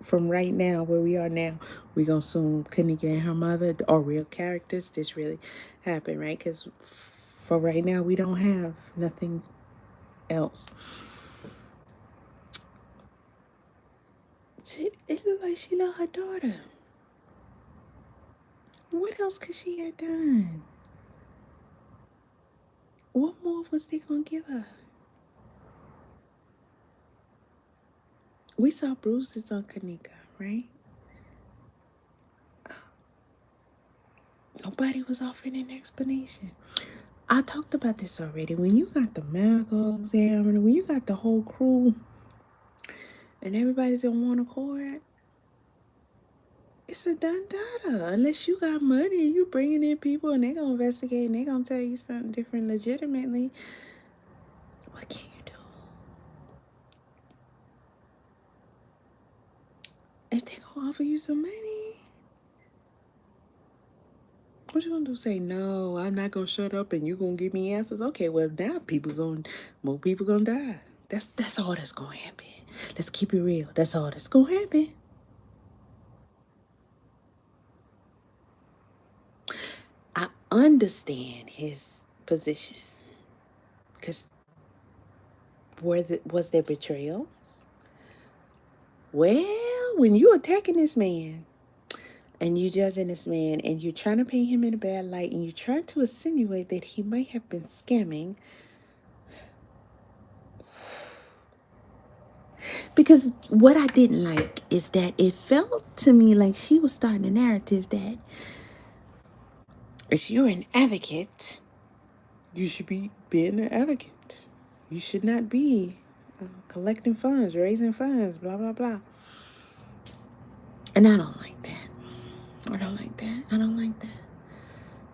S1: from right now where we are now, we gonna assume Kennika and her mother are real characters. This really happened, right? Because for right now, we don't have nothing else. It looked like she loved her daughter. What else could she have done? What more was they gonna give her? We saw bruises on Kennika, right? Nobody was offering an explanation. I talked about this already. When you got the medical examiner, when you got the whole crew, and everybody's in one accord, it's a done data. Unless you got money and you bringing in people and they're going to investigate and they're going to tell you something different legitimately, what can you do? If they're going to offer you some money, what you going to do? Say, no, I'm not going to shut up and you're going to give me answers? Okay, well, now more people going to die. That's all that's going to happen. Let's keep it real. That's all that's going to happen. I understand his position. Because was there betrayals? Well, when you attacking this man and you judging this man and you're trying to paint him in a bad light and you're trying to insinuate that he might have been scamming, because what I didn't like is that it felt to me like she was starting a narrative that if you're an advocate, you should be being an advocate. You should not be collecting funds, raising funds, blah, blah, blah. And I don't like that. I don't like that. I don't like that.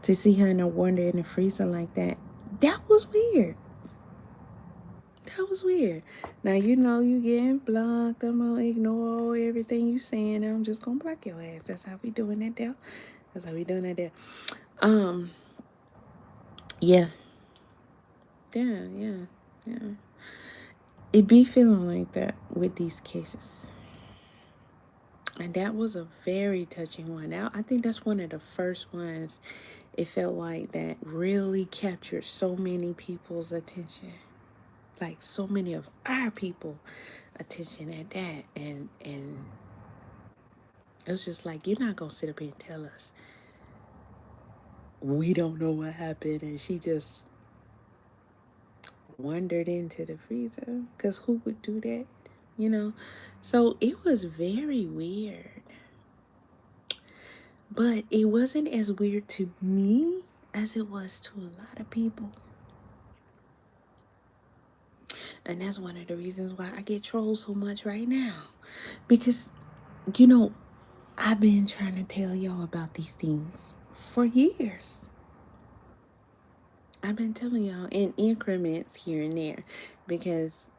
S1: To see her in a wonder in the freezer like that, that was weird. That was weird. Now, you know you getting blocked. I'm going to ignore everything you saying. I'm just going to block your ass. That's how we doing that there. That's how we doing that there. Yeah. Yeah. It be feeling like that with these cases. And that was a very touching one. Now, I think that's one of the first ones it felt like that really captured so many people's attention. Like so many of our people attention at that. And it was just like, you're not going to sit up here and tell us we don't know what happened. And she just wandered into the freezer. Because who would do that? You know? So it was very weird. But it wasn't as weird to me as it was to a lot of people. And that's one of the reasons why I get trolled so much right now. Because, you know, I've been trying to tell y'all about these things for years. I've been telling y'all in increments here and there. Because,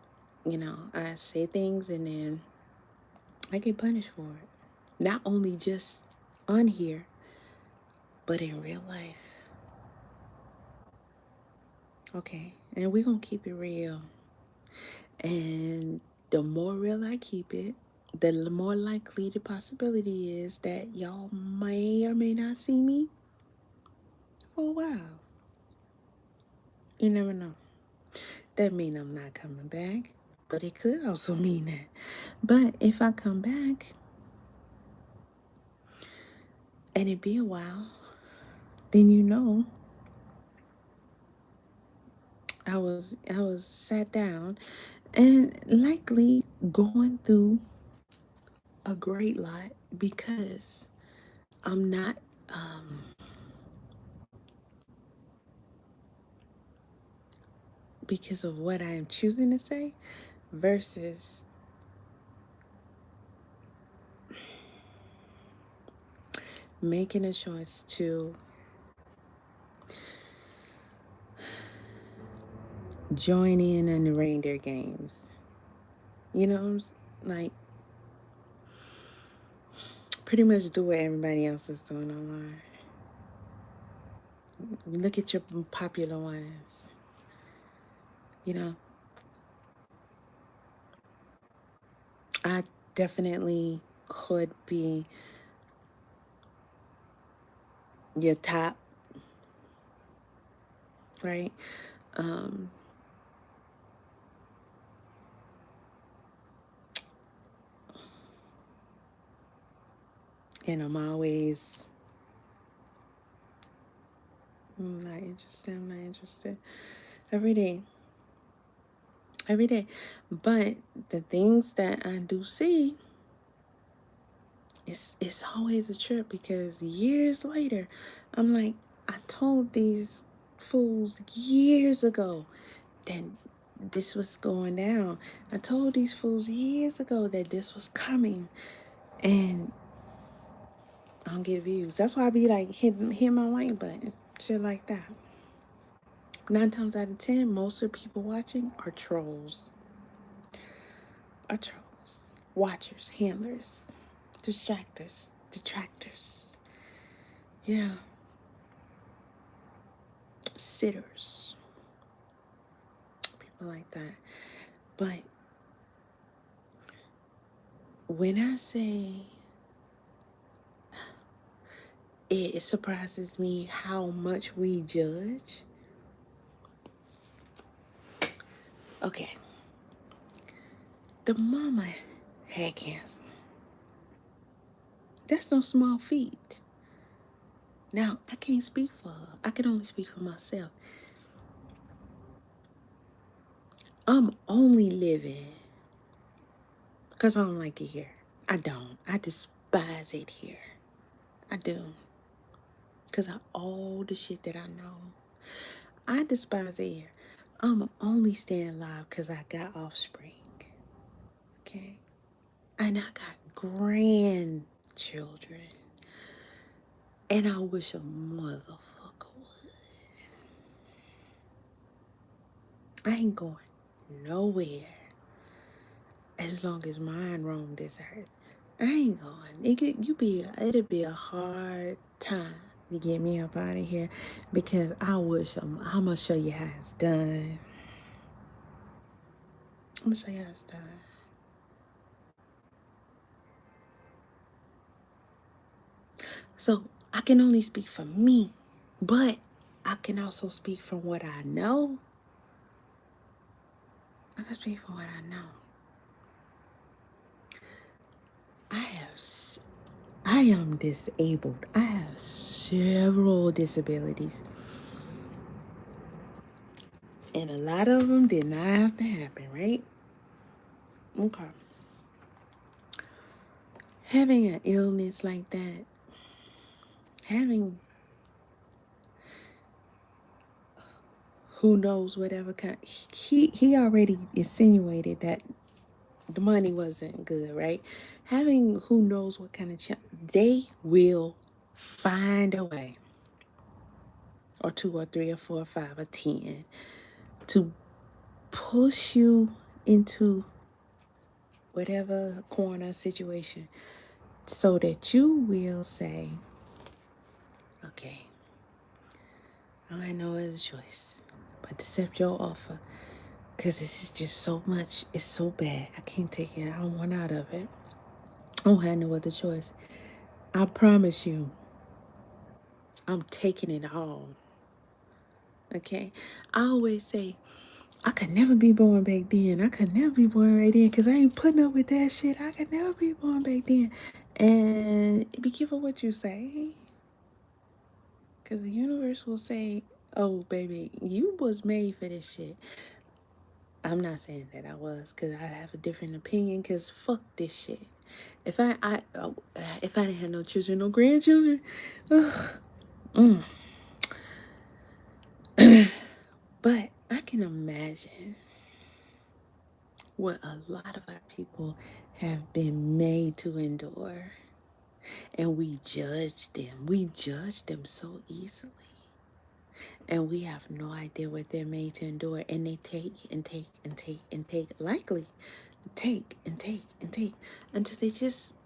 S1: you know, I say things and then I get punished for it. Not only just on here, but in real life. Okay, and we're going to keep it real. And the more real I keep it, the more likely the possibility is that y'all may or may not see me for a while. You never know. That means I'm not coming back, but it could also mean that. But if I come back and it be a while, then you know I was sat down and likely going through a great lot because I'm not because of what I am choosing to say versus making a choice to join in the reindeer games. You know, like pretty much do what everybody else is doing online. Look at your popular ones. You know, I definitely could be your top, right? Um, and I'm always not interested. I'm not interested. Every day. Every day. But the things that I do see, it's always a trip because years later, I'm like, I told these fools years ago that this was going down. I told these fools years ago that this was coming, and I don't get views. That's why I be like hit my like button, shit like that. 9 times out of 10, most of the people watching are trolls. Are trolls, watchers, handlers, distractors, detractors. Yeah, sitters, people like that. But when I say it surprises me how much we judge. Okay, the mama had cancer. That's no small feat. Now, I can't speak for her. I can only speak for myself. I'm only living because I don't like it here. I don't. I despise it here. I do. Because of all the shit that I know. I despise it here. I'm only staying alive because I got offspring. Okay? And I got grandchildren. And I wish a motherfucker would. I ain't going nowhere as long as mine roam this earth. I ain't going. It'd be a hard time to get me up out of here because I'm gonna show you how it's done. I'm gonna show you how it's done. So I can only speak for me, but I can also speak from what I know. I can speak from what I know. I am disabled. I have several disabilities. And a lot of them did not have to happen, right? Okay. Having an illness like that, having who knows whatever kind, he already insinuated that the money wasn't good, right? Having who knows what kind of they will find a way, or 2 or 3 or 4 or 5 or 10, to push you into whatever corner situation so that you will say, okay, I ain't no other choice but to accept your offer because this is just so much. It's so bad. I can't take it. I don't want out of it. I don't have no other choice. I promise you, I'm taking it all. Okay? I always say, I could never be born back then. I could never be born right then because I ain't putting up with that shit. I could never be born back then. And be careful what you say. Because the universe will say, oh, baby, you was made for this shit. I'm not saying that I was because I have a different opinion because fuck this shit. If I didn't have no children, no grandchildren, ugh, but I can imagine what a lot of our people have been made to endure. and we judge them. We judge them so easily. And we have no idea what they're made to endure. And they take and take and take and take. Likely take and take and take until they just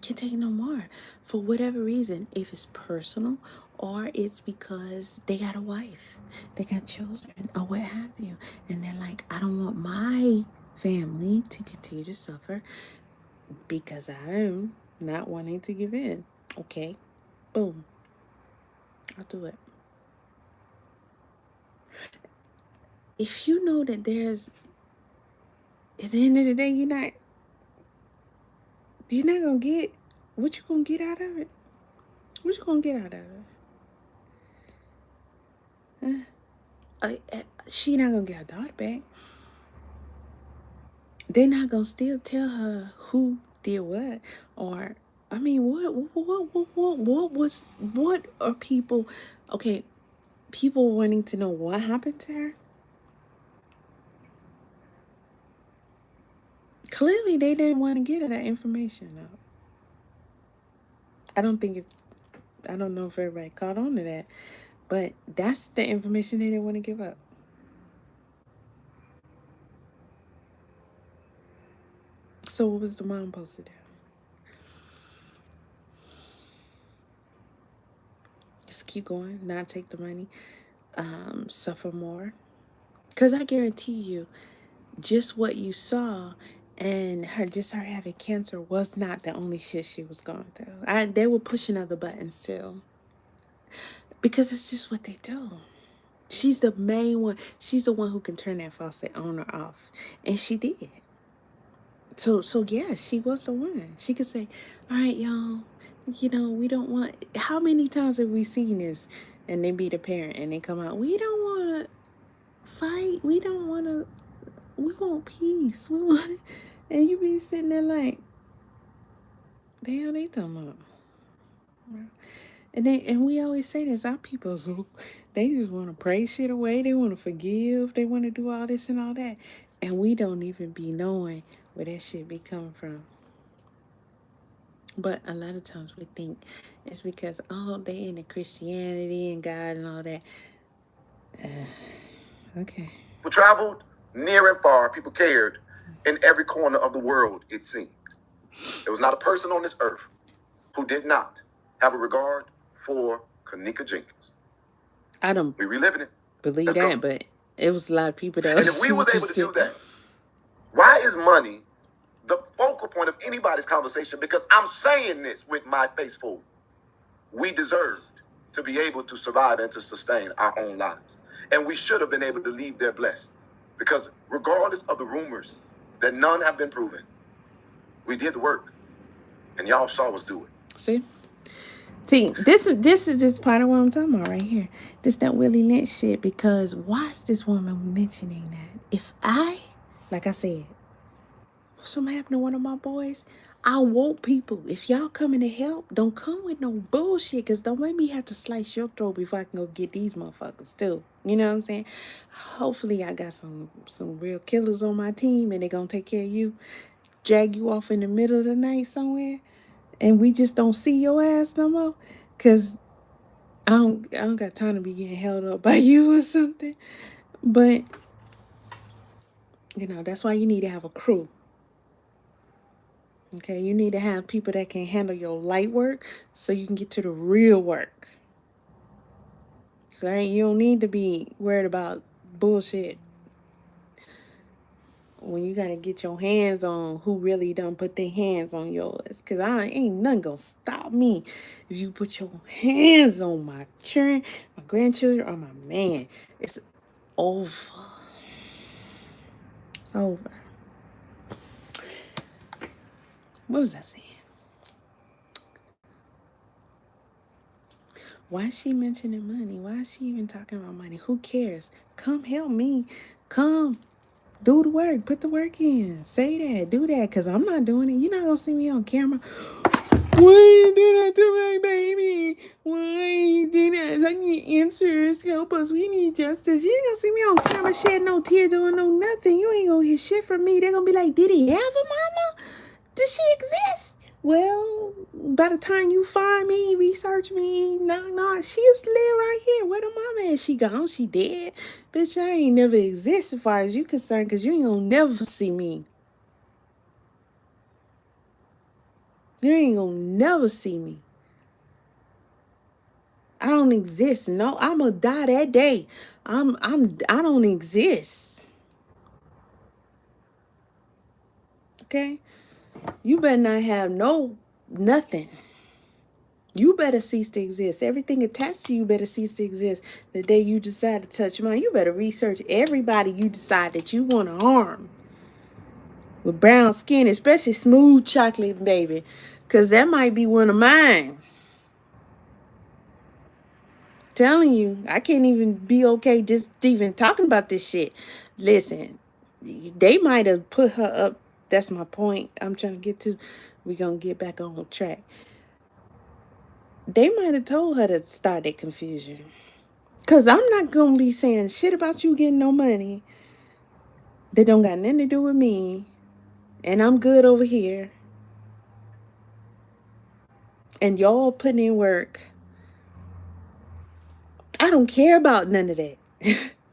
S1: can't take no more. For whatever reason. If it's personal or it's because they got a wife, they got children, or what have you. And they're like, I don't want my family to continue to suffer because I'm not wanting to give in. Okay. Boom. I'll do it. If you know that there's, at the end of the day, you're not gonna get what you gonna get out of it. What you gonna get out of it? She not gonna get her daughter back. They're not gonna still tell her who did what, or I mean, what are people? Okay, people wanting to know what happened to her. Clearly, they didn't want to get her that information out. I don't know if everybody caught on to that, but that's the information they didn't want to give up. So what was the mom supposed to do? Just keep going, not take the money, suffer more. Because I guarantee you, just what you saw and her having cancer was not the only shit she was going through. They were pushing other buttons too. Because it's just what they do. She's the main one. She's the one who can turn that faucet on or off. And she did. So yeah, she was the one. She could say, all right, y'all, we don't want... How many times have we seen this? And they be the parent and they come out, we don't want fight. We don't want to... We want peace. We want... And you be sitting there like, the hell they talking about? And we always say this, our people, so they just want to pray shit away. They want to forgive. They want to do all this and all that. And we don't even be knowing where that shit be coming from. But a lot of times we think it's because, they into Christianity and God and all that. Okay.
S3: People traveled near and far. People cared in every corner of the world, it seemed. There was not a person on this earth who did not have a regard for Kennika Jenkins.
S1: I don't
S3: We reliving it.
S1: believe
S3: Let's
S1: that,
S3: go.
S1: but it was a lot of people that
S3: And
S1: was
S3: if we was able to
S1: interested.
S3: do that, why is money the focal point of anybody's conversation? Because I'm saying this with my face forward. We deserved to be able to survive and to sustain our own lives. And we should have been able to leave there blessed. Because regardless of the rumors that none have been proven, we did the work. And y'all saw us do it.
S1: See, this is just part of what I'm talking about right here. This that Willie Lynch shit. Because why is this woman mentioning that? If like I said, something happened to one of my boys, I want people. If y'all coming to help, don't come with no bullshit. Because don't make me have to slice your throat before I can go get these motherfuckers too. You know what I'm saying? Hopefully I got some real killers on my team and they gonna take care of you. Drag you off in the middle of the night somewhere. And we just don't see your ass no more. Because I don't got time to be getting held up by you or something. But, that's why you need to have a crew. Okay, you need to have people that can handle your light work so you can get to the real work. Right? You don't need to be worried about bullshit when you gotta get your hands on who really done put their hands on yours. Because ain't nothing gonna stop me if you put your hands on my children, my grandchildren, or my man. It's over. It's over. What was I saying? Why is she mentioning money? Why is she even talking about money? Who cares? Come help me. Come. Do the work. Put the work in. Say that. Do that. Because I'm not doing it. You're not going to see me on camera. Why you do that to my baby? Why you do that? I need answers. Help us. We need justice. You ain't going to see me on camera shed no tear doing no nothing. You ain't going to hear shit from me. They're going to be like, did he have a mama? Does she exist? Well, by the time you find me, research me, no, she used to live right here. Where the mama at? She gone, she dead. Bitch, I ain't never exist as far as you concerned, because you ain't gonna never see me. You ain't gonna never see me. I don't exist. No, I'm gonna die that day. I don't exist. Okay? You better not have nothing. You better cease to exist. Everything attached to you better cease to exist. The day you decide to touch mine, you better research everybody you decide that you want to harm. With brown skin, especially smooth chocolate, baby. Because that might be one of mine. Telling you, I can't even be okay just even talking about this shit. Listen, they might have put her up. That's my point I'm trying to get to. We're going to get back on track. They might have told her to start that confusion. Because I'm not going to be saying shit about you getting no money that don't got nothing to do with me. And I'm good over here. And y'all putting in work. I don't care about none of that,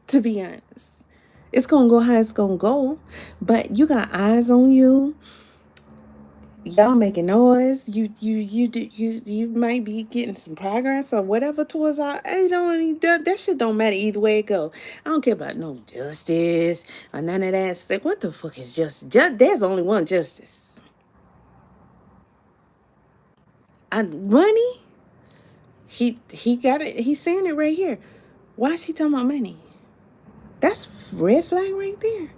S1: to be honest. It's going to go how it's going to go. But you got eyes on you. Y'all making noise. You might be getting some progress or whatever towards our. That shit don't matter either way it go. I don't care about no justice or none of that stuff. What the fuck is justice? There's only one justice. Money. He got it. He's saying it right here. Why is she talking about money? That's red flag right there.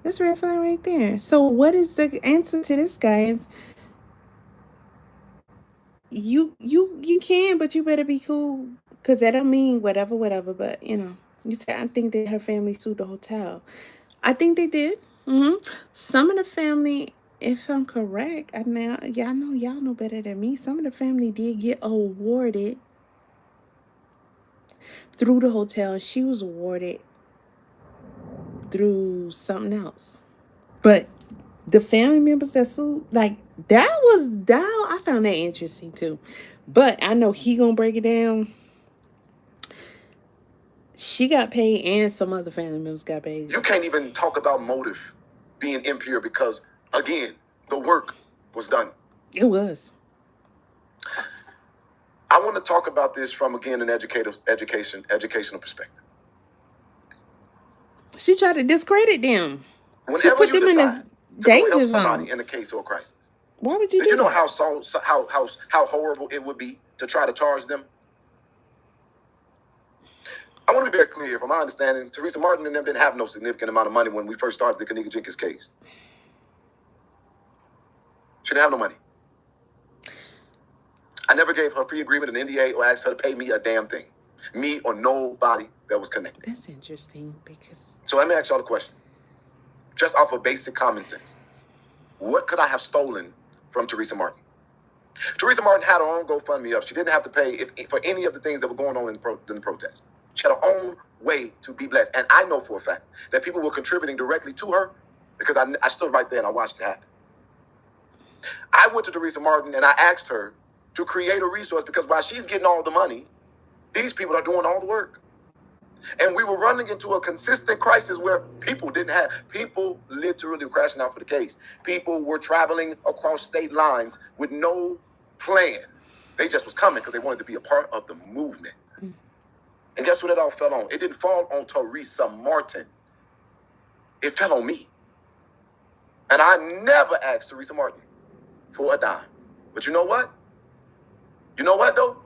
S1: That's red flag right there. So what is the answer to this, guys? You can, but you better be cool, because that don't mean whatever, but you said, I think that her family sued the hotel. I think they did. Some of the family, if I'm correct, I know y'all know better than me, some of the family did get awarded through the hotel. She was awarded through something else, but the family members that sued, like, I found that interesting too. But I know he gonna break it down. She got paid and some other family members got paid.
S3: You can't even talk about motive being impure because, again, the work was done.
S1: It was.
S3: I want to talk about this from, again, an educational perspective.
S1: She tried to discredit them.
S3: Whenever
S1: she put
S3: you
S1: them in a danger
S3: help
S1: zone.
S3: Somebody in a case or a crisis.
S1: Why would you
S3: do you know
S1: that?
S3: how horrible it would be to try to charge them? I want to be very clear. From my understanding, Teresa Martin and them didn't have no significant amount of money when we first started the Kennika Jenkins case. She didn't have no money. I never gave her free agreement, an NDA, or asked her to pay me a damn thing. Me or nobody that was connected.
S1: That's interesting because...
S3: So let me ask y'all the question. Just off of basic common sense. What could I have stolen from Teresa Martin? Teresa Martin had her own GoFundMe up. She didn't have to pay for any of the things that were going on in the protest. She had her own way to be blessed. And I know for a fact that people were contributing directly to her because I stood right there and I watched it happen. I went to Teresa Martin and I asked her to create a resource because while she's getting all the money, these people are doing all the work. And we were running into a consistent crisis where people literally were crashing out for the case. People were traveling across state lines with no plan. They just was coming because they wanted to be a part of the movement. And guess what it all fell on? It didn't fall on Teresa Martin. It fell on me. And I never asked Teresa Martin for a dime. But you know what? You know what, though?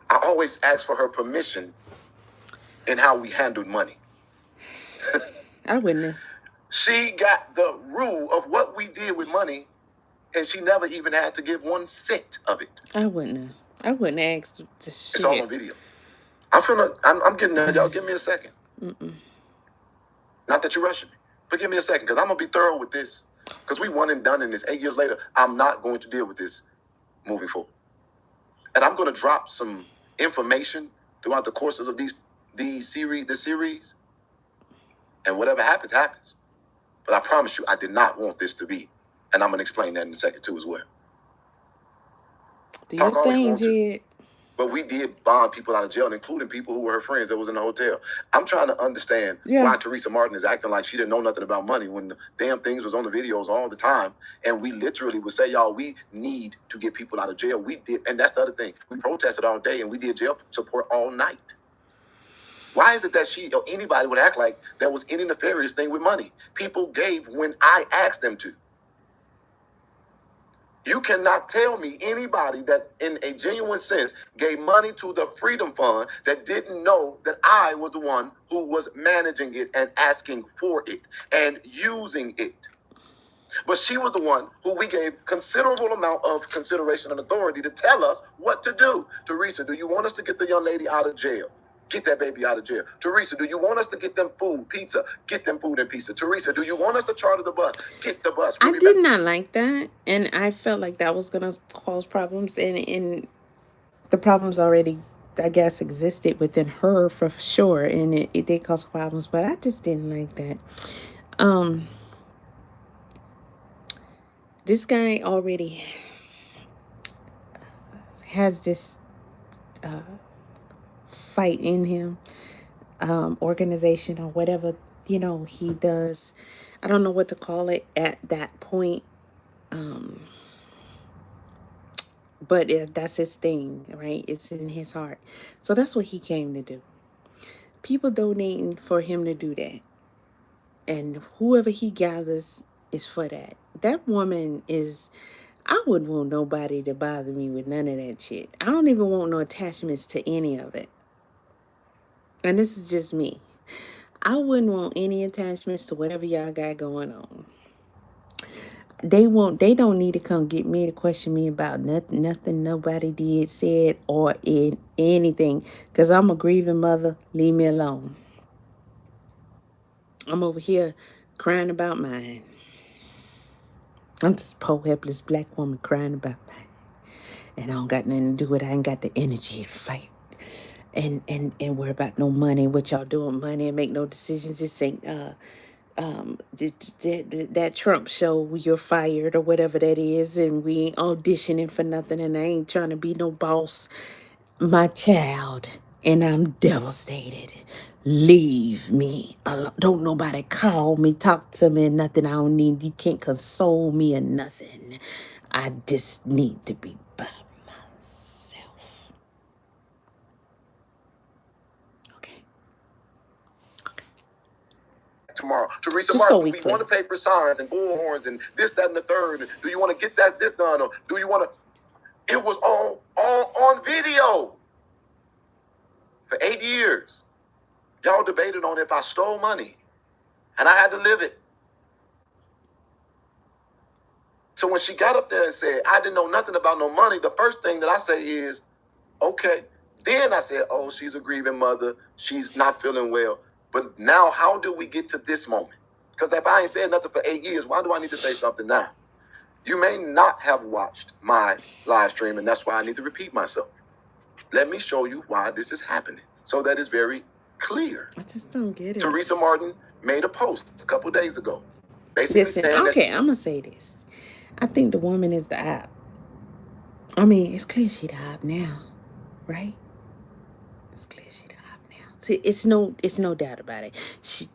S3: I always ask for her permission in how we handled money.
S1: I wouldn't have.
S3: She got the rule of what we did with money, and she never even had to give 1 cent of it.
S1: I wouldn't have. I wouldn't have asked to share.
S3: It's all on video. I'm getting there. Y'all give me a second. Not that you're rushing me, but give me a second, because I'm going to be thorough with this. Because we won and done in this. 8 years later, I'm not going to deal with this moving forward. And I'm going to drop some information throughout the courses of the series, and whatever happens, happens. But I promise you, I did not want this to be. And I'm going to explain that in a second, too, as well.
S1: Do
S3: Talk
S1: your
S3: all you
S1: thing,
S3: want to.
S1: Jed.
S3: But we did bond people out of jail, including people who were her friends that was in the hotel. I'm trying to understand why Teresa Martin is acting like she didn't know nothing about money when the damn things was on the videos all the time. And we literally would say, y'all, we need to get people out of jail. We did. And that's the other thing. We protested all day and we did jail support all night. Why is it that she or anybody would act like there was any nefarious thing with money? People gave when I asked them to. You cannot tell me anybody that in a genuine sense gave money to the Freedom Fund that didn't know that I was the one who was managing it and asking for it and using it. But she was the one who we gave considerable amount of consideration and authority to tell us what to do. Teresa, do you want us to get the young lady out of jail? Get that baby out of jail. Teresa, do you want us to get them food, pizza? Get them food and pizza. Teresa, do you want us to charter the bus? Get the bus.
S1: I did not like that, and I felt like that was gonna cause problems, and the problems already, I guess, existed within her for sure, and it did cause problems, but I just didn't like that. This guy already has this fight in him, organization or whatever, he does. I don't know what to call it at that point. But that's his thing, right? It's in his heart. So that's what he came to do. People donating for him to do that. And whoever he gathers is for that. That woman is... I wouldn't want nobody to bother me with none of that shit. I don't even want no attachments to any of it. And this is just me. I wouldn't want any attachments to whatever y'all got going on. They don't need to come get me to question me about nothing nobody did, said, or in anything. Because I'm a grieving mother. Leave me alone. I'm over here crying about mine. I'm just a poor, helpless black woman crying about mine. And I don't got nothing to do with it. I ain't got the energy to fight. And worry about no money, what y'all doing money, and make no decisions. This ain't that Trump show, you're fired or whatever that is, and we ain't auditioning for nothing, and I ain't trying to be no boss. My child, and I'm devastated. Leave me alone. Don't nobody call me, talk to me, nothing. I don't need, you can't console me or nothing. I just need to be by myself. Okay.
S3: Tomorrow, Teresa
S1: Just
S3: Martin,
S1: so we
S3: do you
S1: clear.
S3: want to pay for signs and bullhorns and this, that, and the third? Do you want to get this done? Or do you want to? It was all on video for 8 years. Y'all debated on if I stole money, and I had to live it. So when she got up there and said, I didn't know nothing about no money, the first thing that I say is, okay. Then I said, oh, she's a grieving mother. She's not feeling well. But now how do we get to this moment? Because if I ain't said nothing for 8 years, why do I need to say something now? You may not have watched my live stream, and that's why I need to repeat myself. Let me show you why this is happening so that it's very clear.
S1: I just don't get it.
S3: Teresa Martin made a post a couple days ago, basically
S1: Listen,
S3: saying
S1: okay, I'm going to say this. I think the woman is the app. I mean, it's clear she the app now, right? It's clear she the app now. See, it's no doubt about it. She.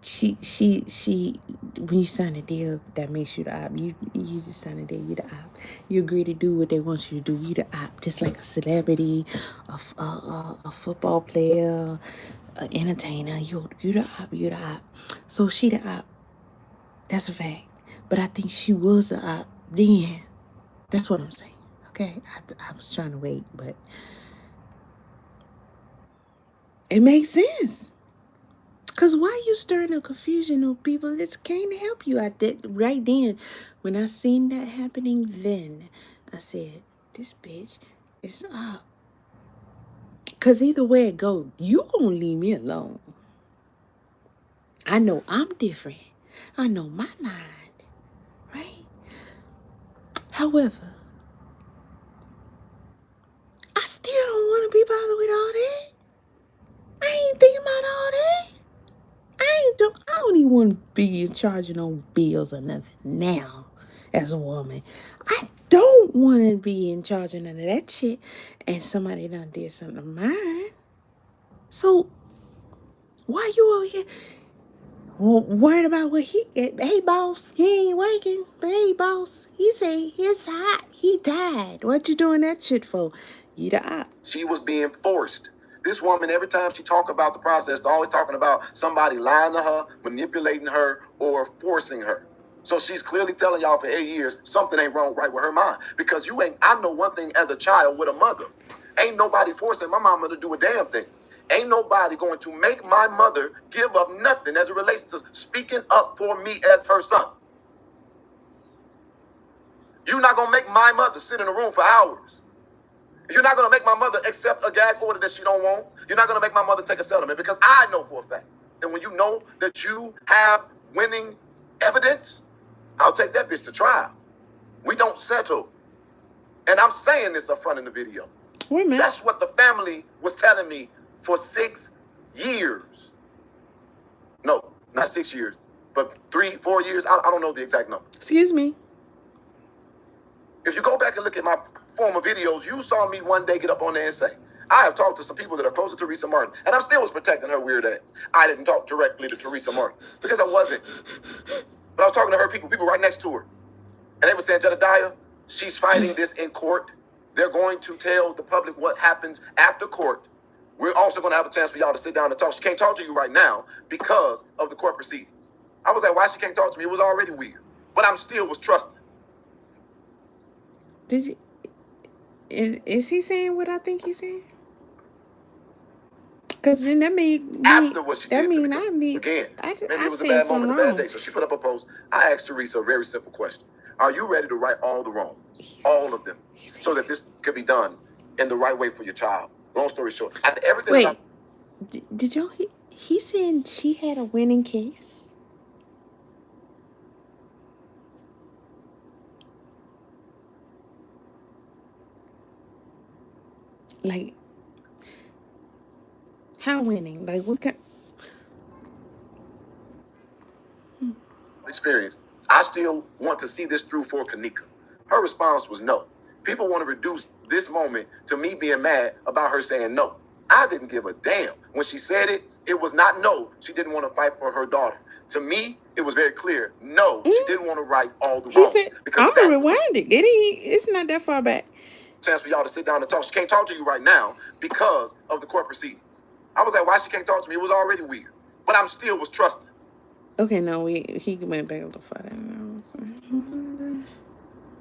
S1: When you sign a deal that makes you the app, you just sign a deal. You the app. You agree to do what they want you to do. You the app, just like a celebrity, a football player, an entertainer. You the app. You the app. So she the app. That's a fact. But I think she was the app then. That's what I'm saying. Okay, I was trying to wait, but it makes sense. Because why you stirring up confusion of people that can't help you? I did right then. When I seen that happening, then I said, this bitch is up. Because either way it go, you gonna leave me alone. I know I'm different. I know my mind, right? However, I still don't want to be bothered with all that. I ain't thinking about all that. I don't even want to be in charge of no bills or nothing now as a woman. I don't want to be in charge of none of that shit. And somebody done did something to mine. So why you over here worried about what he... Hey, boss, he ain't working. But hey, boss, he say his hot. He died. What you doing that shit for? You the op.
S3: She was being forced. This woman, every time she talk about the process, always talking about somebody lying to her, manipulating her, or forcing her. So she's clearly telling y'all for 8 years, something ain't wrong right with her mind. Because I know one thing as a child with a mother. Ain't nobody forcing my mama to do a damn thing. Ain't nobody going to make my mother give up nothing as it relates to speaking up for me as her son. You're not going to make my mother sit in a room for hours. You're not going to make my mother accept a gag order that she don't want. You're not going to make my mother take a settlement, because I know for a fact that when you know that you have winning evidence, I'll take that bitch to trial. We don't settle. And I'm saying this up front in the video.
S1: Wait a minute.
S3: That's what the family was telling me for 6 years. No, not 6 years, but 3, 4 years. I don't know the exact number.
S1: Excuse me.
S3: If you go back and look at my former videos, you saw me one day get up on there and say, I have talked to some people that are close to Teresa Martin, and I still was protecting her weird ass. I didn't talk directly to Teresa Martin because I wasn't. But I was talking to her people right next to her. And they were saying, Jedediah, she's fighting this in court. They're going to tell the public what happens after court. We're also going to have a chance for y'all to sit down and talk. She can't talk to you right now because of the court proceeding. I was like, why she can't talk to me? It was already weird. But I'm still was trusting.
S1: Is he saying what I think he's saying? Because then that mean
S3: After what she
S1: that
S3: did
S1: mean
S3: to me,
S1: I need
S3: again,
S1: I
S3: maybe it was a
S1: said
S3: bad
S1: something
S3: moment, a bad
S1: wrong.
S3: day. So she put up a post. I asked Teresa a very simple question. Are you ready to right all the wrongs? All of them. So that this could be done in the right way for your child. Long story short. After everything.
S1: Wait, did y'all he saying she had a winning case? Like, how winning? Like, what kind?
S3: Experience. I still want to see this through for Kennika. Her response was no. People want to reduce this moment to me being mad about her saying no. I didn't give a damn. When she said it, it was not no. She didn't want to fight for her daughter. To me, it was very clear. No, she didn't want to right all the wrongs.
S1: He said, I'm going to rewind it. It's not that far back.
S3: Chance for y'all to sit down and talk. She can't talk to you right now because of the court proceeding. I was like, why she can't talk to me? It was already weird. But I'm still was trusting.
S1: Okay, no, he went back to fight.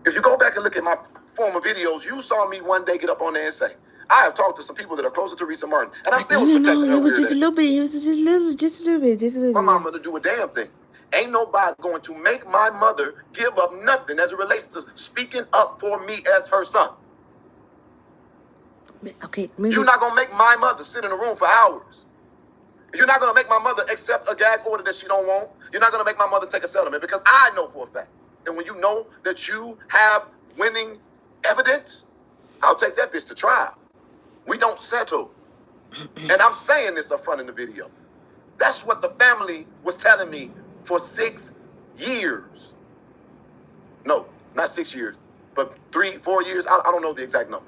S3: If you go back and look at my former videos, you saw me one day get up on there and say, I have talked to some people that are closer to Teresa Martin, and I'm still protecting her.
S1: It was just a little bit. It was just a little bit.
S3: My mama to do a damn thing. Ain't nobody going to make my mother give up nothing as it relates to speaking up for me as her son.
S1: Okay,
S3: you're not going to make my mother sit in a room for hours. You're not going to make my mother accept a gag order that she don't want. You're not going to make my mother take a settlement, because I know for a fact. And when you know that you have winning evidence, I'll take that bitch to trial. We don't settle. And I'm saying this up front in the video. That's what the family was telling me for 6 years. No, not 6 years, but 3, 4 years. I don't know the exact number.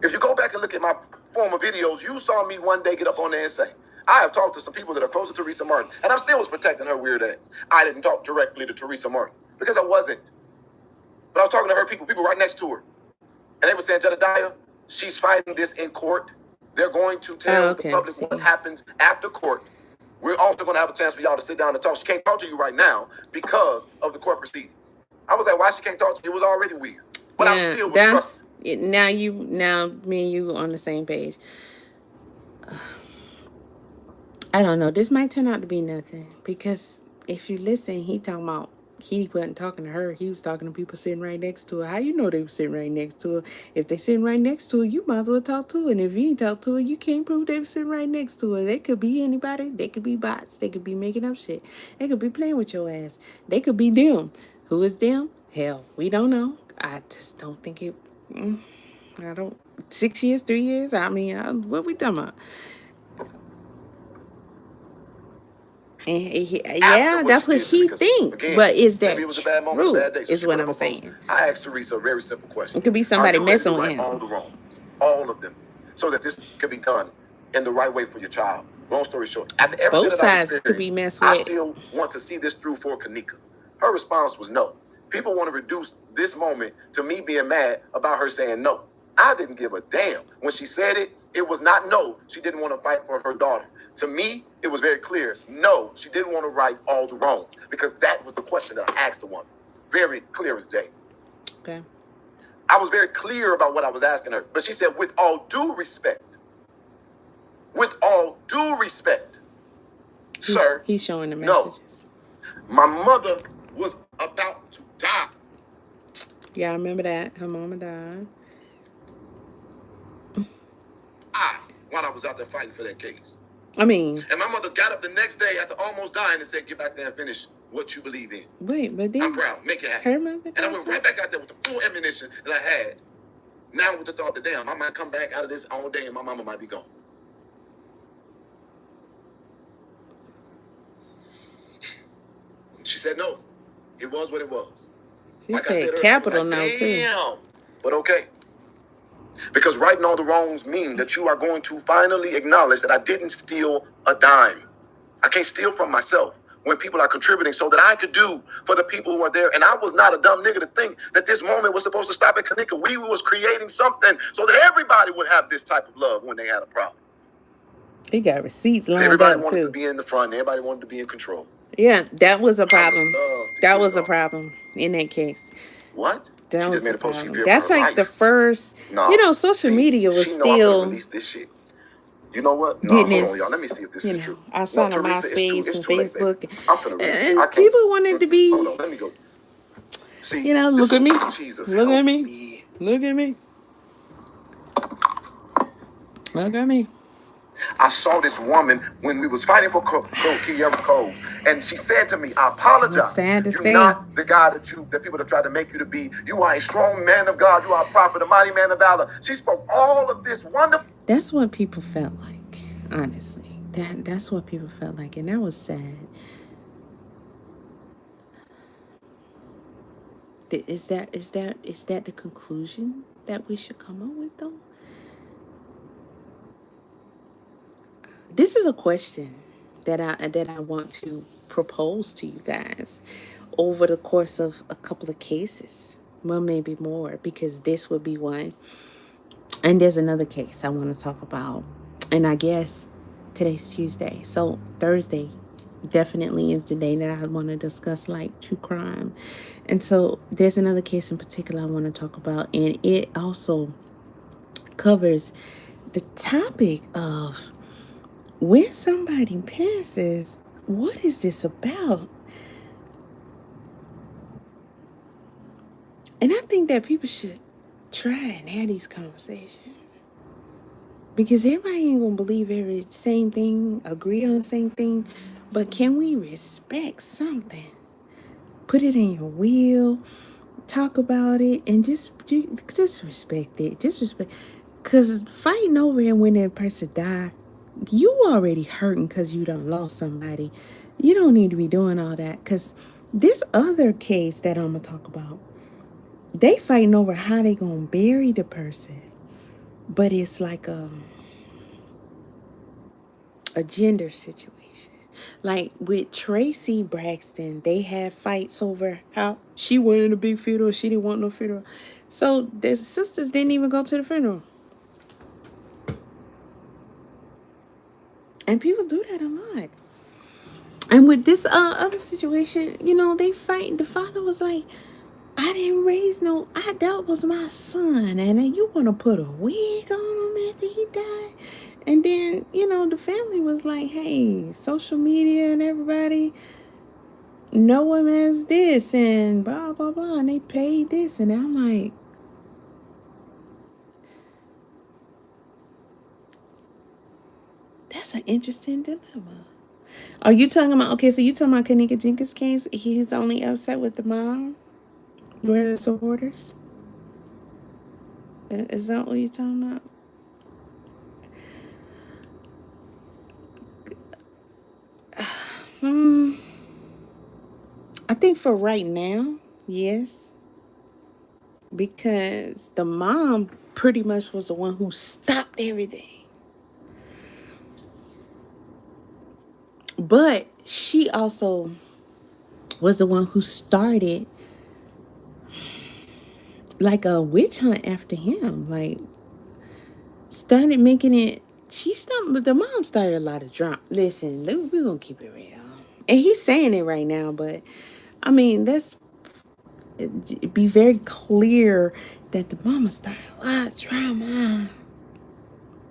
S3: If you go back and look at my former videos, you saw me one day get up on there and say, I have talked to some people that are closer to Teresa Martin, and I'm still was protecting her weird ass. I didn't talk directly to Teresa Martin because I wasn't. But I was talking to her people right next to her. And they were saying, Jedediah, she's fighting this in court. They're going to tell the public what happens after court. We're also going to have a chance for y'all to sit down and talk. She can't talk to you right now because of the court proceeding. I was like, why she can't talk to me? It was already weird. But I'm still trusting.
S1: Now me and you on the same page. I don't know. This might turn out to be nothing, because if you listen, he talking about he wasn't talking to her. He was talking to people sitting right next to her. How you know they were sitting right next to her? If they sitting right next to her, you might as well talk to her. And if you ain't talk to her, you can't prove they were sitting right next to her. They could be anybody. They could be bots. They could be making up shit. They could be playing with your ass. They could be them. Who is them? Hell, we don't know. I just don't think it... I don't 6 years, 3 years? I mean, what we talking about? And yeah, that's what he think.
S3: Again,
S1: But is
S3: maybe
S1: that
S3: it was a bad moment, a
S1: true?
S3: bad day. So
S1: Is
S3: she
S1: what
S3: put up
S1: I'm
S3: a post.
S1: saying.
S3: I asked Teresa a very simple question.
S1: It could be somebody
S3: Are you ready
S1: messing
S3: to
S1: with
S3: right
S1: him.
S3: all the wrongs, all of them, so that this could be done in the right way for your child? Long story short, after everything
S1: Both
S3: that I've
S1: sides could be
S3: experienced,
S1: messed
S3: I
S1: with.
S3: still want to see this through for Kennika. Her response was no. People want to reduce this moment to me being mad about her saying no. I didn't give a damn. When she said it, it was not no. She didn't want to fight for her daughter. To me, it was very clear. No, she didn't want to right all the wrong, because that was the question that I asked the woman. Very clear as day.
S1: Okay.
S3: I was very clear about what I was asking her. But she said, with all due respect, sir,
S1: He's showing the
S3: no.
S1: messages.
S3: My mother was about to die.
S1: Yeah, I remember that. Her mama died.
S3: While I was out there fighting for that case.
S1: I mean,
S3: and my mother got up the next day after almost dying and said, get back there and finish what you believe in.
S1: Wait, but then
S3: I'm proud. Make it happen.
S1: Her mother
S3: and I went right back out there with the full ammunition that I had. Now with the thought that, damn, I might come back out of this all day and my mama might be gone. She said no. It was what it was.
S1: She said capital no too.
S3: But okay. Because righting all the wrongs mean that you are going to finally acknowledge that I didn't steal a dime. I can't steal from myself when people are contributing so that I could do for the people who are there. And I was not a dumb nigga to think that this moment was supposed to stop at Kennika. We was creating something so that everybody would have this type of love when they had a problem.
S1: He got receipts lined
S3: everybody
S1: up
S3: wanted
S1: too.
S3: To be in the front. Everybody wanted to be in control.
S1: Yeah, that was a problem. That was a problem in that case.
S3: What?
S1: That
S3: she
S1: was
S3: just made a post.
S1: That's like the first, social media was still.
S3: Release this shit. You know what?
S1: No, hold
S3: on, y'all. Let me see if this is true.
S1: I saw on MySpace and Facebook,
S3: I'm finna
S1: and people wanted to be.
S3: Hold on, let me go. See,
S1: look at me.
S3: Jesus,
S1: look at me. Look at me. Look at me.
S3: I saw this woman when we was fighting for Kiera Coles, and she said to me, I apologize.
S1: Sad to
S3: You're
S1: say.
S3: not the guy that people have tried to make you to be. You are a strong man of God. You are a prophet, a mighty man of valor. She spoke all of this wonderful.
S1: That's what people felt like, honestly. That's what people felt like, and that was sad. Is that the conclusion that we should come up with, though? This is a question that I want to propose to you guys over the course of a couple of cases. Well, maybe more, because this would be one. And there's another case I want to talk about. And I guess today's Tuesday. So Thursday definitely is the day that I want to discuss like true crime. And so there's another case in particular I want to talk about. And it also covers the topic of when somebody passes, what is this about? And I think that people should try and have these conversations. Because everybody ain't going to believe every same thing, agree on the same thing. But can we respect something? Put it in your will, talk about it, and just respect it. Just respect. Because fighting over and when that person died, you already hurting because you done lost somebody. You don't need to be doing all that. Because this other case that I'm going to talk about, they fighting over how they going to bury the person. But it's like a gender situation. Like with Tracy Braxton, they had fights over how she wanted a big funeral, she didn't want no funeral. So the sisters didn't even go to the funeral. And people do that a lot. And with this other situation, they fight. The father was like, I didn't raise that was my son. And then you want to put a wig on him after he died? And then, the family was like, hey, social media and everybody know him as this and blah, blah, blah. And they paid this. And I'm like, that's an interesting dilemma. Are you talking about, okay, so you talking about Kennika Jenkins' case? He's only upset with the mom? Where are the supporters? Is that what you're talking about? I think for right now, yes. Because the mom pretty much was the one who stopped everything. But she also was the one who started like a witch hunt after him. Like, started making it. The mom started a lot of drama. Listen, we're going to keep it real. And he's saying it right now, but I mean, let's be very clear that the mama started a lot of drama.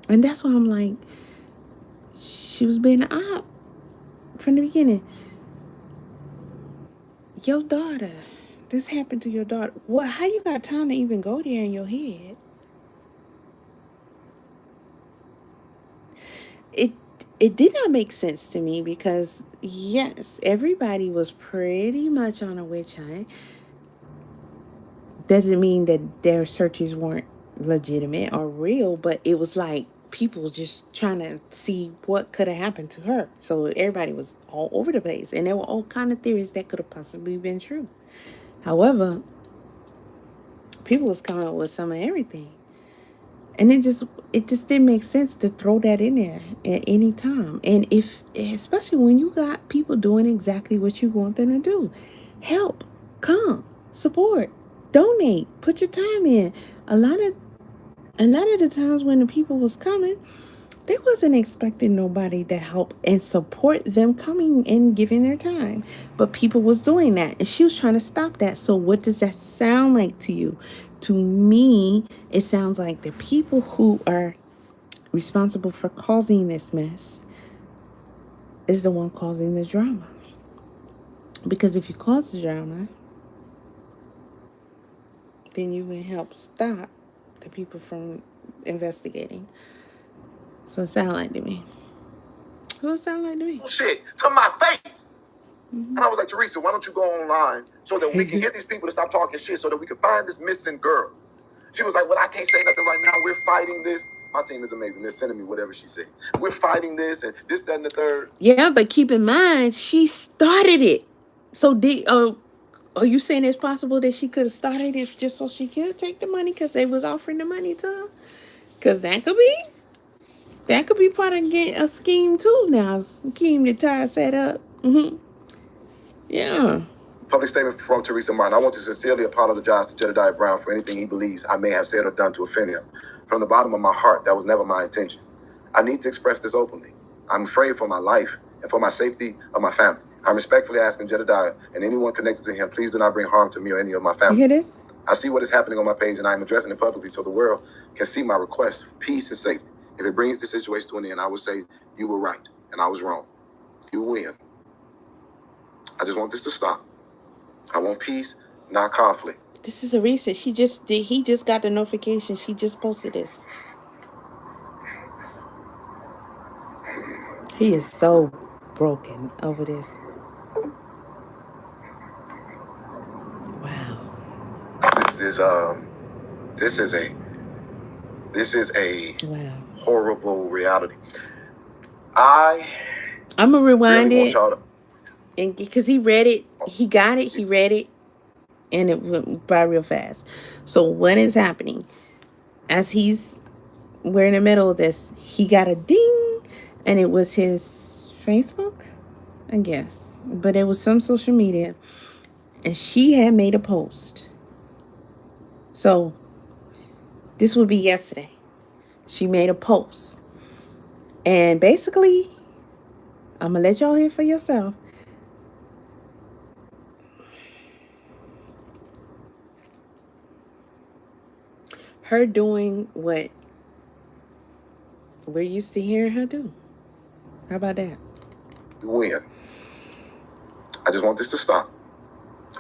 S1: And that's why I'm like, she was being an op from the beginning. Your daughter, this happened to your daughter. What? How you got time to even go there in your head? It did not make sense to me because yes, everybody was pretty much on a witch hunt. Doesn't mean that their searches weren't legitimate or real, but it was like people just trying to see what could have happened to her. So everybody was all over the place, and there were all kind of theories that could have possibly been true. However, people was coming up with some of everything. And it just didn't make sense to throw that in there at any time. And especially when you got people doing exactly what you want them to do. Help, come, support, donate, put your time in. A lot of the times when the people was coming, they wasn't expecting nobody to help and support them coming and giving their time. But people was doing that. And she was trying to stop that. So what does that sound like to you? To me, it sounds like the people who are responsible for causing this mess is the one causing the drama. Because if you cause the drama, then you can help stop the people from investigating. So it sounds like to me. What it sound like to me?
S3: Shit to my face. And I was like, Teresa, why don't you go online so that we can get these people to stop talking shit so that we can find this missing girl? She was like, well, I can't say nothing right now. We're fighting this. My team is amazing. They're sending me whatever she said. We're fighting this and this, that, and the third.
S1: Yeah, but keep in mind, she started it. So are you saying it's possible that she could have started it just so she could take the money because they was offering the money to her? Because that could be part of a scheme too now. Scheme that Ty set up. Yeah.
S3: Public statement from Teresa Martin. I want to sincerely apologize to Jedediah Brown for anything he believes I may have said or done to offend him. From the bottom of my heart, that was never my intention. I need to express this openly. I'm afraid for my life and for my safety of my family. I'm respectfully asking Jedediah and anyone connected to him, please do not bring harm to me or any of my family.
S1: You hear this?
S3: I see what is happening on my page and I'm addressing it publicly so the world can see my request for peace and safety. If it brings the situation to an end, I would say you were right and I was wrong. You win. I just want this to stop. I want peace, not conflict.
S1: This is a reset. He just got the notification. She just posted this. He is so broken over this. Wow.
S3: This is a
S1: wow.
S3: horrible reality.
S1: I'm gonna rewind
S3: really
S1: it, and because he read it, he got it, he read it, and it went by real fast. So what is happening? As we're in the middle of this, he got a ding, and it was his Facebook, I guess, but it was some social media, and she had made a post. So this would be yesterday. She made a post, and basically, I'm gonna let y'all hear for yourself. Her doing what we're used to hearing her do. How about that?
S3: Win. I just want this to stop.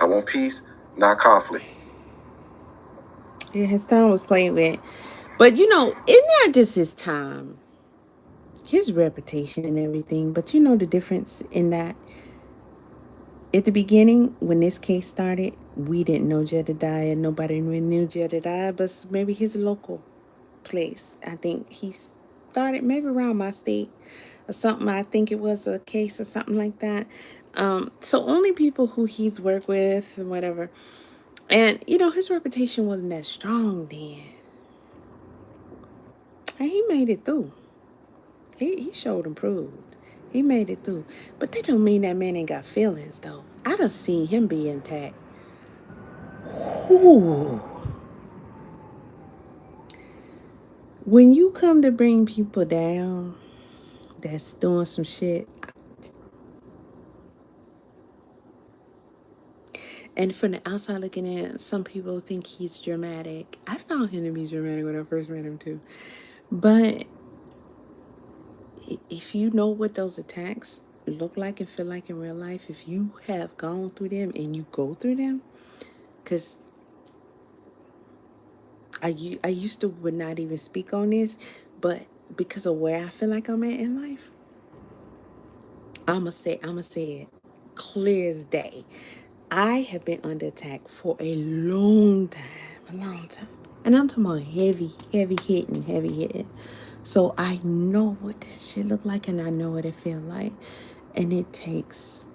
S3: I want peace, not conflict.
S1: Yeah, his time was played with. But it's not just his time. His reputation and everything. But the difference in that at the beginning, when this case started, we didn't know Jedediah. Nobody really knew Jedediah, but maybe his local place. I think he started maybe around my state or something. I think it was a case or something like that. So only people who he's worked with and whatever. And, you know, his reputation wasn't that strong then. And he made it through. He showed and proved. He made it through. But that don't mean that man ain't got feelings, though. I done seen him be intact. Ooh. When you come to bring people down that's doing some shit, and from the outside looking in, some people think he's dramatic. I found him to be dramatic when I first met him too. But if you know what those attacks look like and feel like in real life, if you have gone through them and you go through them, because I used to would not even speak on this, but because of where I feel like I'm at in life, I'ma say it clear as day. I have been under attack for a long time. And I'm talking about heavy hitting. So I know what that shit look like and I know what it feel like. And it takes...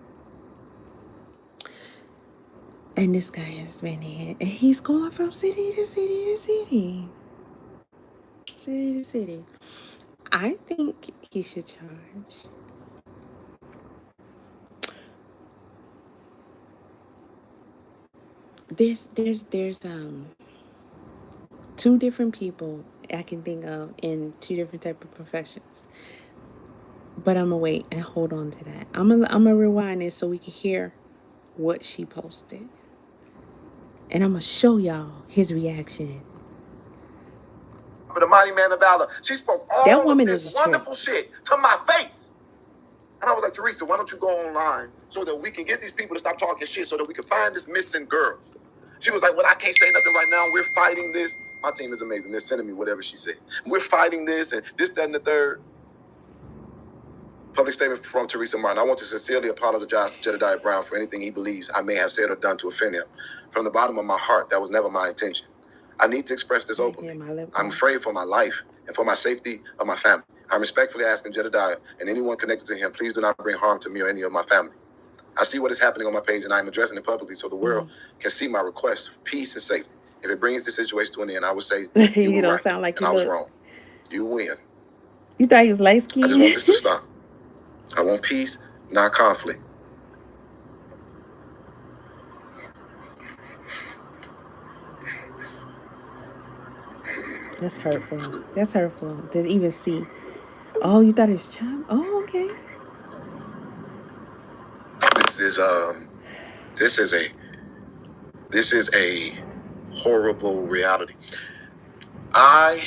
S1: And this guy has been here. And he's going from city to city to city. City to city. I think he should charge. There's two different people I can think of in two different type of professions. But I'm gonna wait and hold on to that. I'm gonna rewind it so we can hear what she posted. And I'm gonna show y'all his reaction.
S3: But a mighty man of valor. She spoke all
S1: That woman
S3: of
S1: is
S3: this
S1: a trip.
S3: wonderful shit to my face. And I was like, Teresa, why don't you go online so that we can get these people to stop talking shit so that we can find this missing girl? She was like, well, I can't say nothing right now. We're fighting this. My team is amazing. They're sending me whatever she said. We're fighting this and this, that, and the third. Public statement from Teresa Martin. I want to sincerely apologize to Jedediah Brown for anything he believes I may have said or done to offend him. From the bottom of my heart, that was never my intention. I need to express this openly. I'm afraid for my life and for my safety of my family. I'm respectfully asking Jedediah and anyone connected to him, please do not bring harm to me or any of my family. I see what is happening on my page and I'm addressing it publicly so the world can see my request for peace and safety. If it brings the situation to an end, I would say you don't right,
S1: sound like
S3: and I was wrong. You win.
S1: You thought he was light skinned?
S3: I just want this to stop. I want peace, not conflict.
S1: That's hurtful. That's hurtful to even see. Oh, you thought it was child? Oh, okay.
S3: This is a horrible reality. I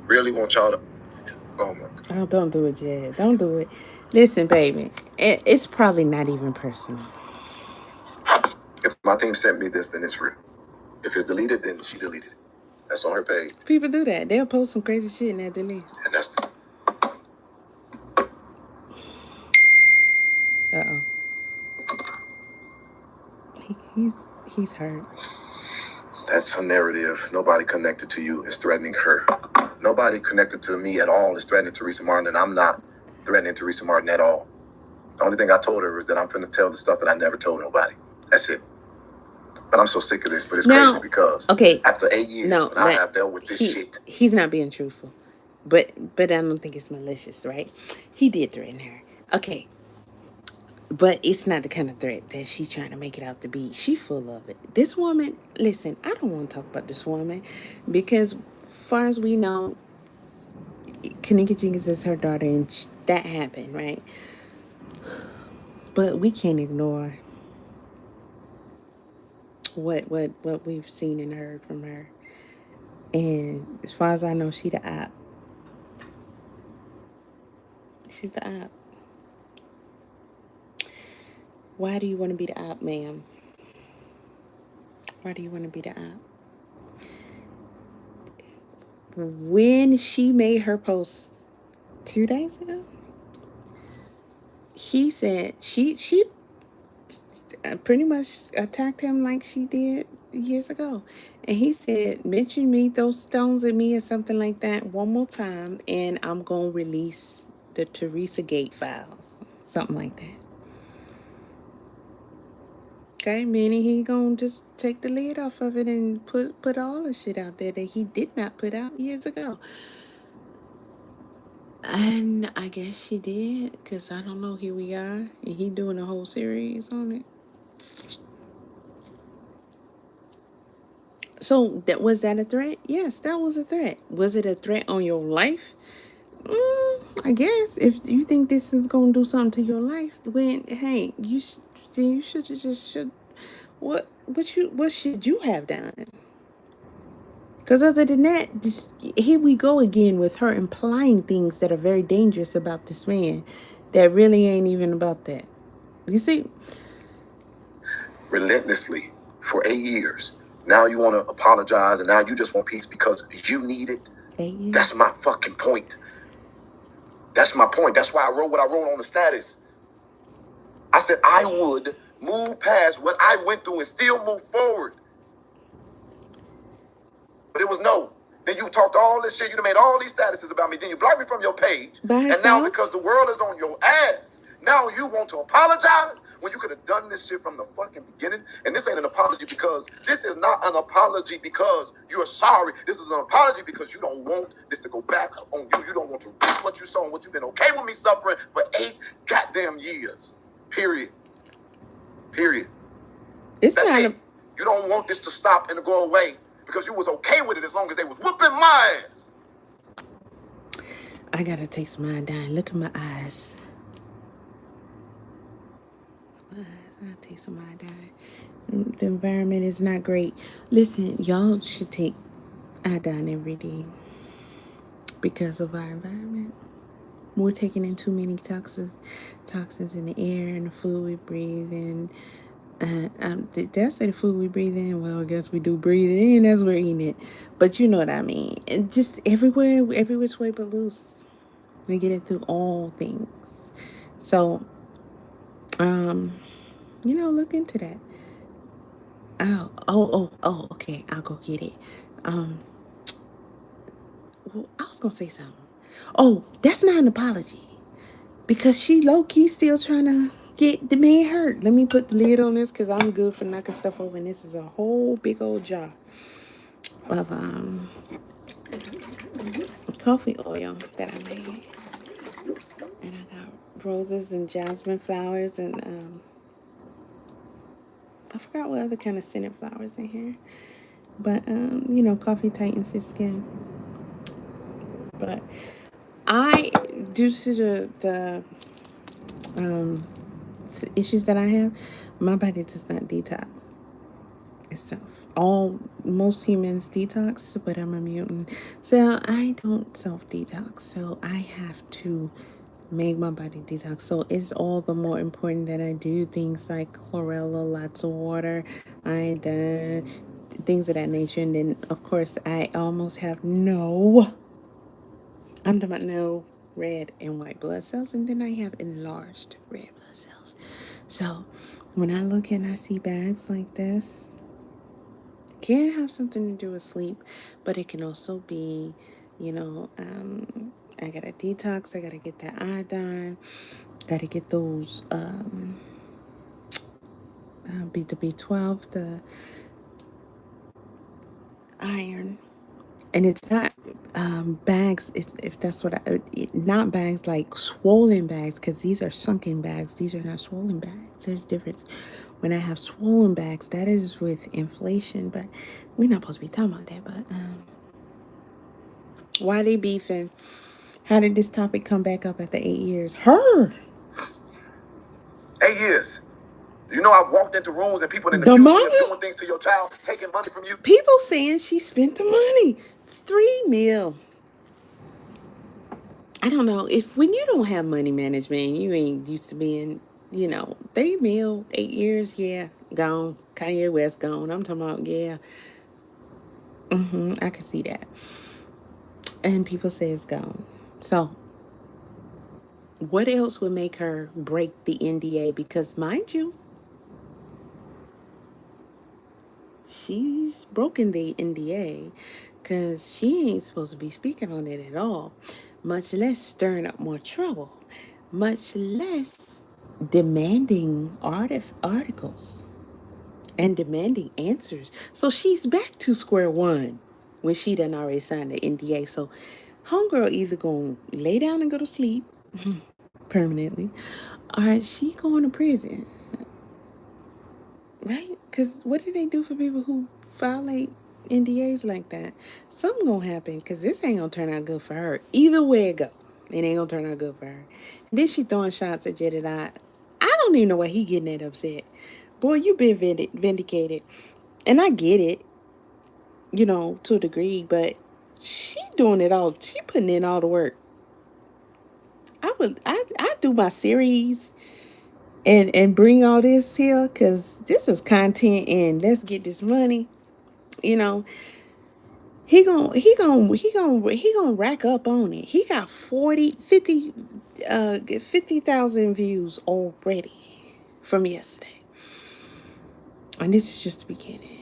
S3: really want y'all to... Oh, my God.
S1: Oh, don't do it, Jed. Don't do it. Listen, baby. It's probably not even personal.
S3: If my team sent me this, then it's real. If it's deleted, then she deleted it. That's on her page.
S1: People do that. They'll post some crazy shit and they'll delete.
S3: And that's the...
S1: Uh-oh. He's hurt.
S3: That's a narrative. Nobody connected to you is threatening her. Nobody connected to me at all is threatening Teresa Martin, and I'm not threatening Teresa Martin at all. The only thing I told her is that I'm going to tell the stuff that I never told nobody. That's it. But I'm so sick of this. But it's crazy because after 8 years, I have dealt with this shit.
S1: He's not being truthful. But I don't think it's malicious, right? He did threaten her. Okay. But it's not the kind of threat that she's trying to make it out to be. She full of it. This woman, listen, I don't want to talk about this woman because as far as we know, Kennika Jenkins is her daughter and that happened, right? But we can't ignore what we've seen and heard from her. And as far as I know, she the op. She's the op. Why do you want to be the op, ma'am? Why do you want to be the op? When she made her post 2 days ago, he said she pretty much attacked him like she did years ago. And he said, mention me, those stones at me or something like that one more time, and I'm going to release the Teresa Gate files. Something like that. Okay, meaning he gonna just take the lid off of it and put all the shit out there that he did not put out years ago. And I guess she did, because I don't know, here we are, and he doing a whole series on it. So was that a threat? Yes, that was a threat. Was it a threat on your life? I guess if you think this is gonna do something to your life, when hey, you should have just should what should you have done? Because other than that, here we go again with her implying things that are very dangerous about this man, that really ain't even about that. You see,
S3: relentlessly for 8 years. Now you want to apologize, and now you just want peace because you need it.
S1: 8 years.
S3: That's my fucking point. That's my point. That's why I wrote what I wrote on the status. I said I would move past what I went through and still move forward. But it was no. Then you talked all this shit. You done made all these statuses about me. Then you blocked me from your page. And now because the world is on your ass, now you want to apologize when you could have done this shit from the fucking beginning. And this ain't an apology because this is not an apology because you're sorry. This is an apology because you don't want this to go back on you. You don't want to reap what you sow and what you've been okay with me suffering for 8 goddamn years. Period.
S1: It's
S3: That's
S1: not
S3: it. You don't want this to stop and to go away because you was okay with it as long as they was whooping my ass.
S1: I gotta take some iodine. Look at my eyes. I take some iodine. The environment is not great. Listen, y'all should take iodine every day because of our environment. We're taking in too many toxins in the air and the food we breathe in. Did I say the food we breathe in? Well, I guess we do breathe it in as we're eating it. But you know what I mean. And just everywhere, every which way but loose. We get it through all things. So, look into that. Okay. I'll go get it. Well, I was gonna say something. Oh, that's not an apology. Because she low-key still trying to get the man hurt. Let me put the lid on this because I'm good for knocking stuff over. And this is a whole big old jar of coffee oil that I made. And I got roses and jasmine flowers and I forgot what other kind of scented flowers in here. But coffee tightens your skin. But due to the issues that I have, my body does not detox itself. Most humans detox, but I'm a mutant, so I don't self-detox. So I have to make my body detox. So it's all the more important that I do things like chlorella, lots of water, iodine, things of that nature. And then, of course, I almost have no red and white blood cells, and then I have enlarged red blood cells. So when I look and I see bags like this, can have something to do with sleep, but it can also be, I gotta detox, I gotta get that iodine, gotta get those the B12, the iron. And it's not bags, if that's what not bags like swollen bags, because these are sunken bags. These are not swollen bags. There's a difference. When I have swollen bags, that is with inflation, but we're not supposed to be talking about that. But why they beefing? How did this topic come back up after 8 years? Her!
S3: 8 years. You know, I walked into rooms and people in the doing things to your child, taking money from you.
S1: People saying she spent the money. $3 million. I don't know. When you don't have money management, you ain't used to being, $3 million, 8 years, yeah, gone. Kanye West gone. I'm talking about, yeah. I can see that. And people say it's gone. So, what else would make her break the NDA? Because, mind you, she's broken the NDA because she ain't supposed to be speaking on it at all, much less stirring up more trouble, much less demanding articles and demanding answers. So she's back to square one when she done already signed the NDA. So homegirl either gonna lay down and go to sleep permanently, or she going to prison, right? Because what do they do for people who violate NDAs like that? Something gonna happen, because this ain't gonna turn out good for her. Either way it go, it ain't gonna turn out good for her. And then she throwing shots at Jedediah. I don't even know why he getting that upset. Boy, you been vindicated. And I get it, you know, to a degree, but she doing it all. She putting in all the work. I do my series and bring all this here because this is content and let's get this money. You know, he gonna rack up on it. He got 50,000 views already from yesterday. And this is just the beginning.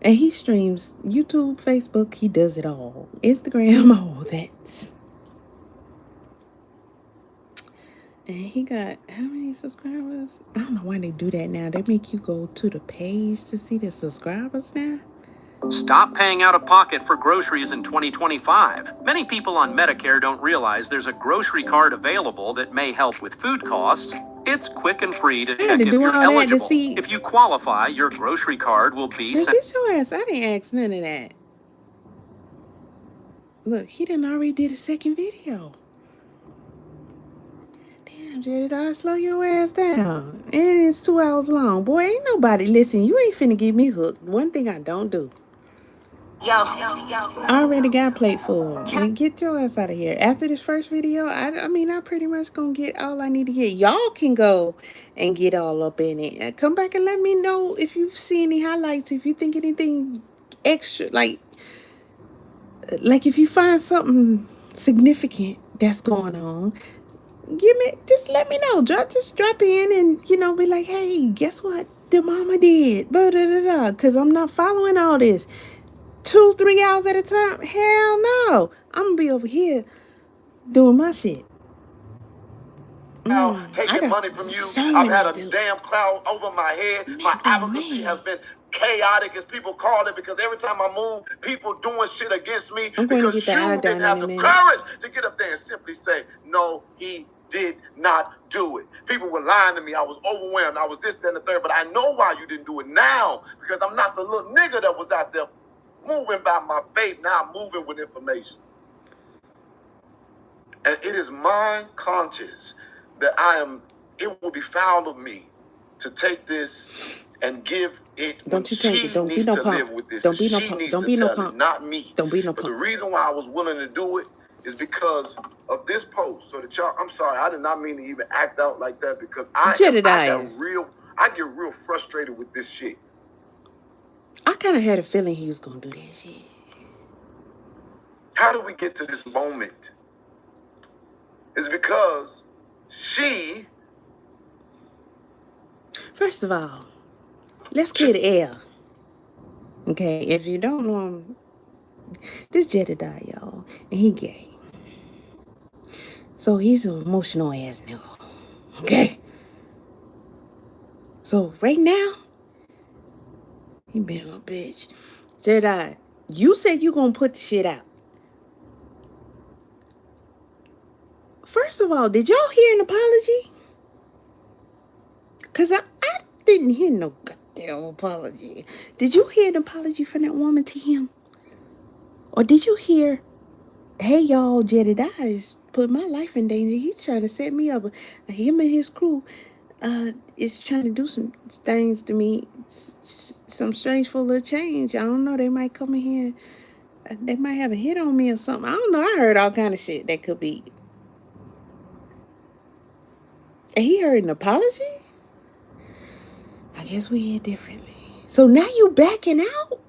S1: And he streams YouTube, Facebook, he does it all. Instagram, all that. And he got how many subscribers? I don't know why they do that now. They make you go to the page to see the subscribers now.
S4: Stop paying out of pocket for groceries in 2025. Many people on Medicare don't realize there's a grocery card available that may help with food costs. It's quick and free to check if you're eligible. If you qualify, your grocery card will be
S1: sent. Get your ass. I didn't ask none of that. Look, he done already did a second video. Damn, Jedediah, slow your ass down. And it's 2 hours long. Boy, ain't nobody, listen, you ain't finna get me hooked. One thing I don't do. I already got played for. And get your ass out of here. After this first video, I mean, I pretty much gonna get all I need to get. Y'all can go and get all up in it. Come back and let me know if you see any highlights, if you think anything extra, like if you find something significant that's going on, just let me know. Just drop in and, you know, be like, hey, guess what the mama did? Because I'm not following all this 2-3 hours at a time. Hell no. I'm gonna be over here doing my shit.
S3: Taking money from you. I've had a damn cloud over my head. My advocacy has been chaotic, as people call it, because every time I move, people doing shit against me because you didn't have the courage to get up there and simply say, no, he did not do it. People were lying to me. I was overwhelmed. I was this, that, and the third. But I know why you didn't do it now, because I'm not the little nigga that was out there moving by my faith. Now I'm moving with information. And it is my conscience that it will be foul of me to take this and give it.
S1: Don't you take it. Don't be no punk. Don't be no punk. Don't be no punk.
S3: Not me.
S1: Don't be no punk.
S3: But the reason why I was willing to do it is because of this post. So that y'all, I'm sorry, I did not mean to even act out like that, because I get real frustrated with this shit.
S1: I kind of had a feeling he was gonna do that shit.
S3: How did we get to this moment? It's because she.
S1: First of all, let's clear the air. Okay, if you don't know him, this Jedediah, y'all, and he gay. So he's an emotional ass nigga. Okay? So right now, he being a little bitch. Jedediah, you said you gonna put the shit out. First of all, did y'all hear an apology? Because I didn't hear no goddamn apology. Did you hear an apology from that woman to him? Or did you hear, hey, y'all, Jedediah is putting my life in danger. He's trying to set me up. Him and his crew is trying to do some things to me. Some strange for a little change. I don't know. They might come in here. They might have a hit on me or something. I don't know. I heard all kind of shit that could be. And he heard an apology? I guess we hear differently. So now you backing out?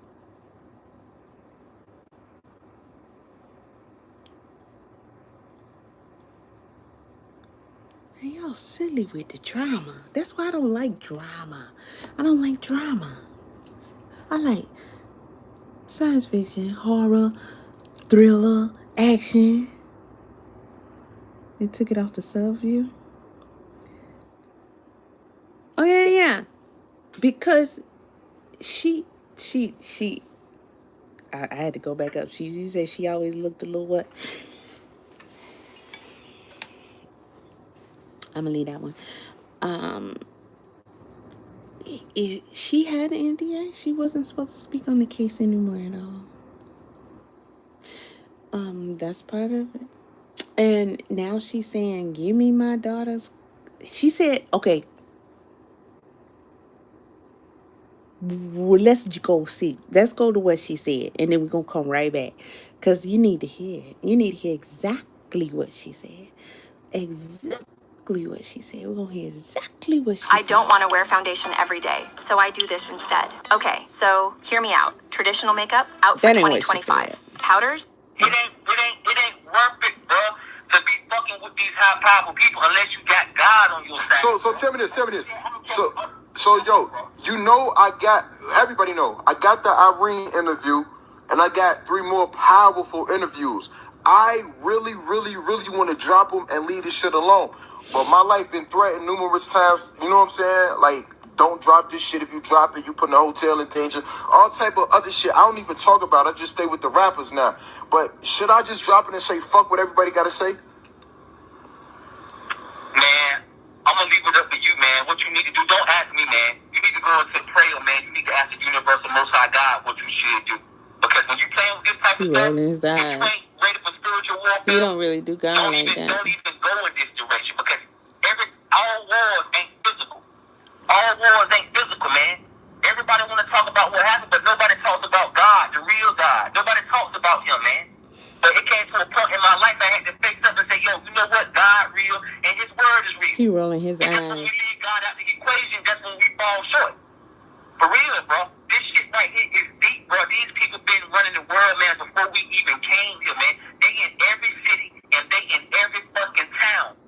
S1: And y'all silly with the drama. That's why I don't like drama. I don't like drama. I like science fiction, horror, thriller, action. They took it off the sub view. Oh yeah. Because I had to go back up. She said she always looked a little what? I'm gonna leave that one. She had an NDA. She wasn't supposed to speak on the case anymore at all. That's part of it. And now she's saying, give me my daughter's. She said, okay. Well, let's go see. Let's go to what she said, and then we're gonna come right back, cause you need to hear it. You need to hear exactly what she said. Exactly what she said. We're gonna hear exactly what she said.
S5: I don't want to wear foundation every day, so I do this instead. Okay, so hear me out. Traditional makeup out for
S1: That ain't what she
S5: 2025.
S1: said.
S5: Powders.
S6: It ain't worth it, bro, to be fucking with these high powerful people unless you got God on your side.
S3: So tell me this. So yo, you know everybody know, I got the Irene interview and I got 3 more powerful interviews. I really want to drop them and leave this shit alone. But my life been threatened numerous times, you know what I'm saying? Like, don't drop this shit. If you drop it, you put the hotel in danger. All type of other shit I don't even talk about. I just stay with the rappers now. But should I just drop it and say fuck what everybody gotta say?
S6: Man, I'm gonna leave it up to you, man. What you need to do, don't ask me, man. You need to go into prayer, man. You need to ask the universal most high God what you should do. Because when you play with this type of stuff,
S1: rolling his
S6: if you
S1: eyes.
S6: ain't ready for spiritual warfare,
S1: He don't really do God
S6: don't
S1: like
S6: even
S1: that.
S6: go in this direction. Because all wars ain't physical. All wars ain't physical, man. Everybody want to talk about what happened, but nobody talks about God, the real God. Nobody talks about him, man. But it came to a point in my life I had to face up and say, yo, you know what? God real and his word is real.
S1: He rolling his
S6: And that's when we
S1: eyes.
S6: leave God out the equation, that's when we fall short. For real, bro. This shit right here is deep, bro. These people been running the world, man, before we even came here, man. They in every city and they in every fucking town.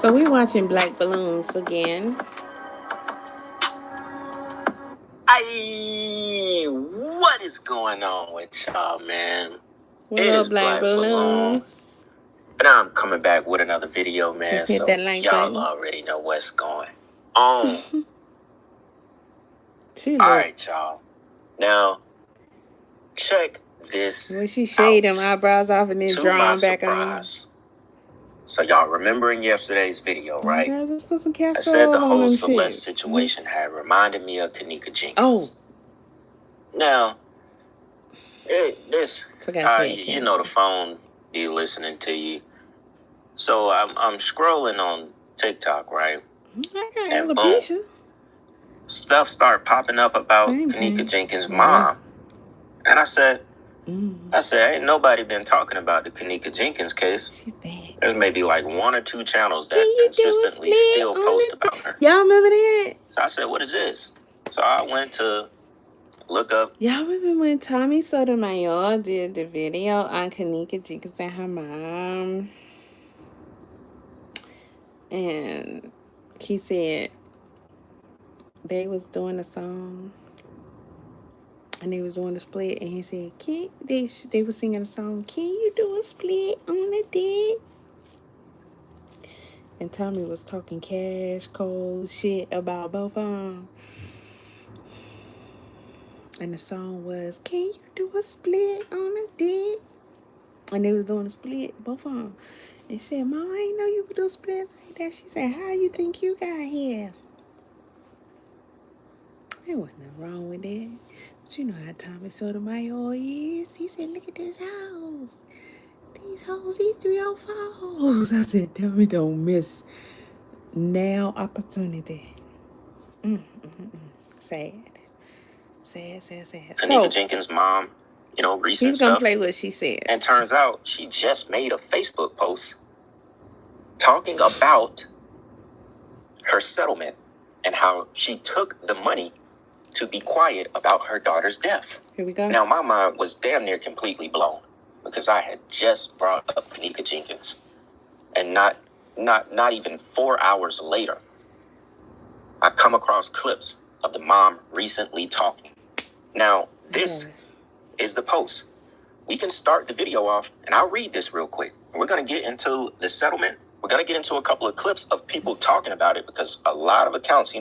S1: So we watching Black Balloons again.
S7: What is going on with y'all, man?
S1: What
S7: It
S1: up,
S7: is
S1: Black
S7: Black Balloon.
S1: Balloons?
S7: And I'm coming back with another video, man.
S1: Just hit
S7: So
S1: that like
S7: y'all
S1: button.
S7: already know what's going on.
S1: She
S7: All
S1: look.
S7: right, y'all. Now, check this
S1: Well, she shade
S7: out.
S1: them eyebrows off and then
S7: To
S1: draw
S7: my
S1: them back on.
S7: surprise. So y'all remembering yesterday's video, right?
S1: Girl, just put some
S7: I
S1: castor
S7: said the
S1: oil on
S7: whole
S1: them
S7: Celeste
S1: shits.
S7: situation had reminded me of Kennika Jenkins.
S1: Oh,
S7: Now,
S1: forgot she had
S7: you know the phone be listening to you. So I'm scrolling on TikTok, right?
S1: I got
S7: And
S1: alopecia.
S7: Stuff started popping up about
S1: Same
S7: Kennika
S1: thing.
S7: Jenkins'
S1: Yes.
S7: mom. And I said, ain't nobody been talking about the Kennika Jenkins case.
S1: She bad.
S7: There's maybe like 1 or 2 channels
S1: Can
S7: that
S1: you do a
S7: consistently
S1: split
S7: still
S1: on
S7: post
S1: it?
S7: about her.
S1: Y'all remember that?
S7: So I said, what is this? So I went to look up.
S1: Y'all remember when Tommy Sotomayor did the video on Kennika Jenkins and her mom? And he said they was doing a song and they was doing a split, and he said, they was singing a song, can you do a split on the dick? And Tommy was talking cash, cold shit about both of them. And the song was, can you do a split on the dick? And they was doing a split, both of them. And said, Mom, I ain't know you could do a split like that. She said, how you think you got here? There wasn't nothing wrong with that. But you know how Tommy Sotomayor is. He said, look at this house. These hoes, these 304s. I said, Tommy, don't miss now opportunity. Sad.
S7: Kennika Jenkins' mom, recent
S1: He's gonna
S7: stuff.
S1: play what she said.
S7: And turns out she just made a Facebook post talking about her settlement and how she took the money to be quiet about her daughter's death.
S1: Here we go.
S7: Now, my mind was damn near completely blown because I had just brought up Kennika Jenkins, and not even 4 hours later, I come across clips of the mom recently talking. Now, this is the post. We can start the video off, and I'll read this real quick. We're going to get into the settlement. We're going to get into a couple of clips of people talking about it, because a lot of accounts,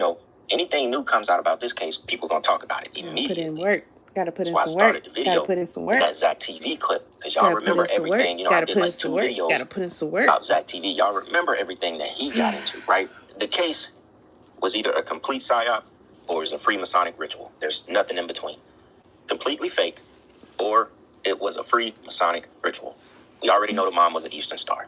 S7: anything new comes out about this case, people are going to talk about it immediately.
S1: Put in work. Gotta put in
S7: That's
S1: some
S7: why I
S1: work.
S7: started the video
S1: Gotta put in some work.
S7: with that Zach TV clip, because y'all remember everything. I did like 2 videos
S1: Gotta put in some work
S7: about Zach TV. Y'all remember everything that he got into, right? The case was either a complete psyop or it was a free Masonic ritual. There's nothing in between. Completely fake, or it was a free Masonic ritual. We already know the mom was an Eastern Star.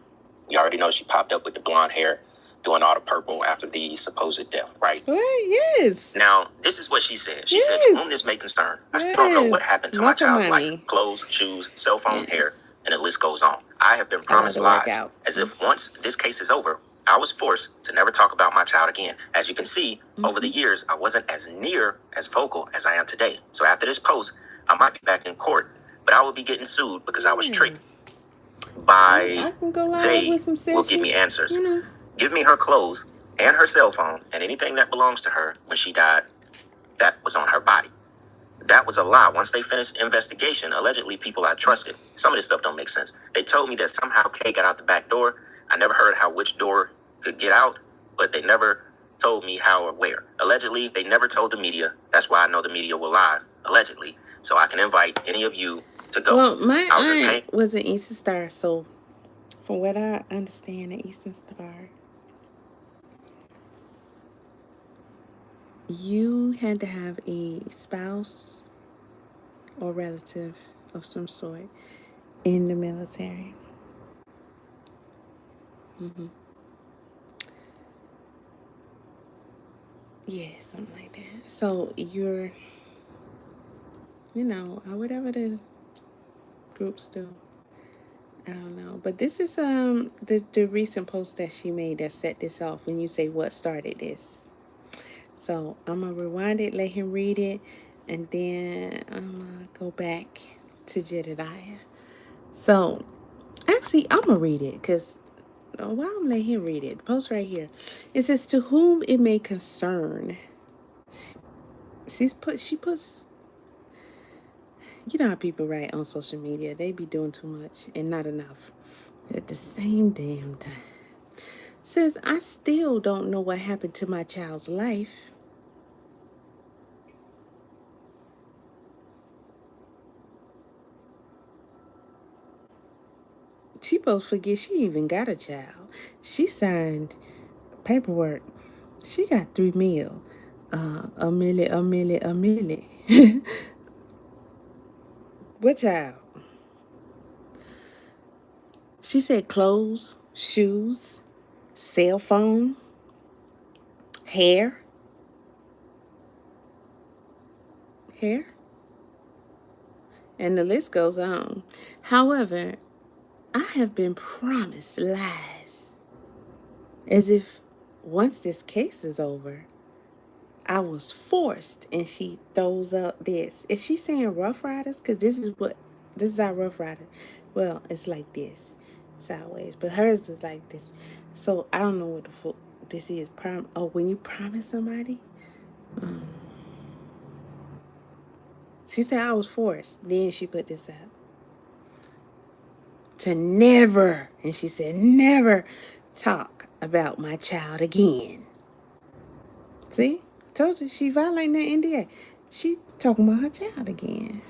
S7: We already know she popped up with the blonde hair, doing all the purple after the supposed death, right?
S1: Yes.
S7: Now, this is what she said. She said, to whom this may concern, I still don't know what happened to my child's life. Clothes, shoes, cell phone, hair, and the list goes on. I have been promised lies, as if once this case is over, I was forced to never talk about my child again. As you can see, over the years, I wasn't as near as vocal as I am today. So after this post, I might be back in court, but I will be getting sued because I was tricked by they will give me answers. Give me her clothes and her cell phone and anything that belongs to her when she died that was on her body. That was a lie. Once they finished investigation, allegedly people I trusted, some of this stuff don't make sense. They told me that somehow Kay got out the back door. I never heard how which door could get out, but they never told me how or where. Allegedly, they never told the media. That's why I know the media will lie, allegedly. So I can invite any of you to go.
S1: Well, my aunt was an Eastern Star, so from what I understand, an Eastern Star, you had to have a spouse or relative of some sort in the military. Yeah, something like that. So you're, whatever the groups do. I don't know. But this is the recent post that she made that set this off when you say what started this. So I'm going to rewind it, let him read it, and then I'm going to go back to Jedediah. So actually, I'm going to read it because why I'm let him read it. The post right here. It says, to whom it may concern. She puts, you know how people write on social media. They be doing too much and not enough at the same damn time. Says, I still don't know what happened to my child's life. She supposed to forget she even got a child. She signed paperwork. She got $3 million. A million. What child? She said clothes, shoes, cell phone, hair. And the list goes on. However, I have been promised lies. As if once this case is over, I was forced, and she throws up this. Is she saying Rough Riders? Because this is our Rough Rider. Well, it's like this, sideways. But hers is like this. So I don't know what the fuck this is. When you promise somebody? She said I was forced. Then she put this out. To never, and she said never talk about my child again. See? Told you, she violating that NDA. She talking about her child again.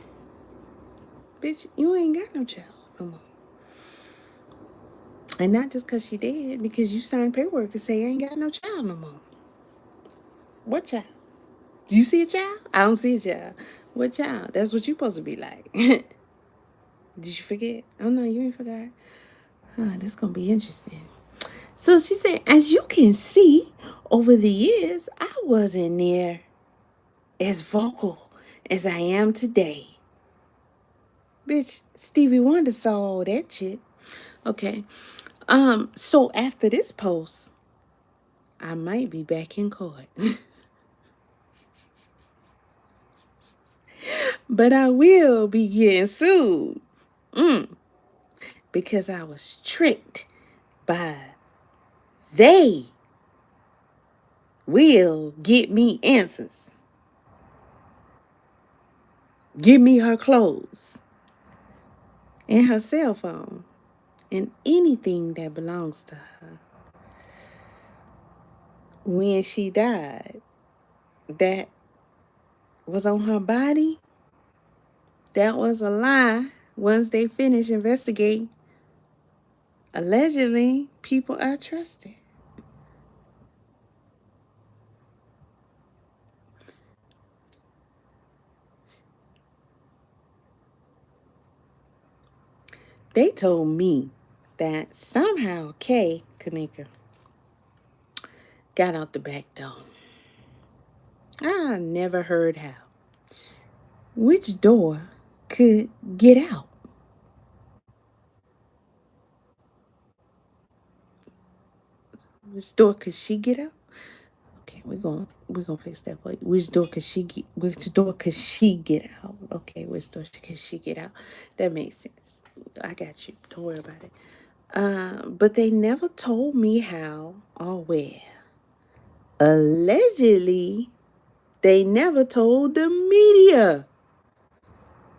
S1: Bitch, you ain't got no child no more. And not just because she did, because you signed paperwork to say you ain't got no child no more. What child? Do you see a child? I don't see a child. What child? That's what you supposed to be like. Did you forget? Oh no, you ain't forgot. This gonna be interesting. So she said, as you can see, over the years, I wasn't near as vocal as I am today. Bitch, Stevie Wonder saw all that shit. Okay. So after this post, I might be back in court. But I will be getting sued. Because I was tricked by they will get me answers. Give me her clothes and her cell phone and anything that belongs to her. When she died, that was on her body. That was a lie. Once they finish investigating, allegedly, people are trusted. They told me that somehow Kennika got out the back door. I never heard how. Which door could get out? Which door could she get out? Okay, we're gonna fix that for you. Which door could she get out? Okay, which door could she get out? That makes sense. I got you. Don't worry about it. But they never told me how or where. Allegedly, they never told the media.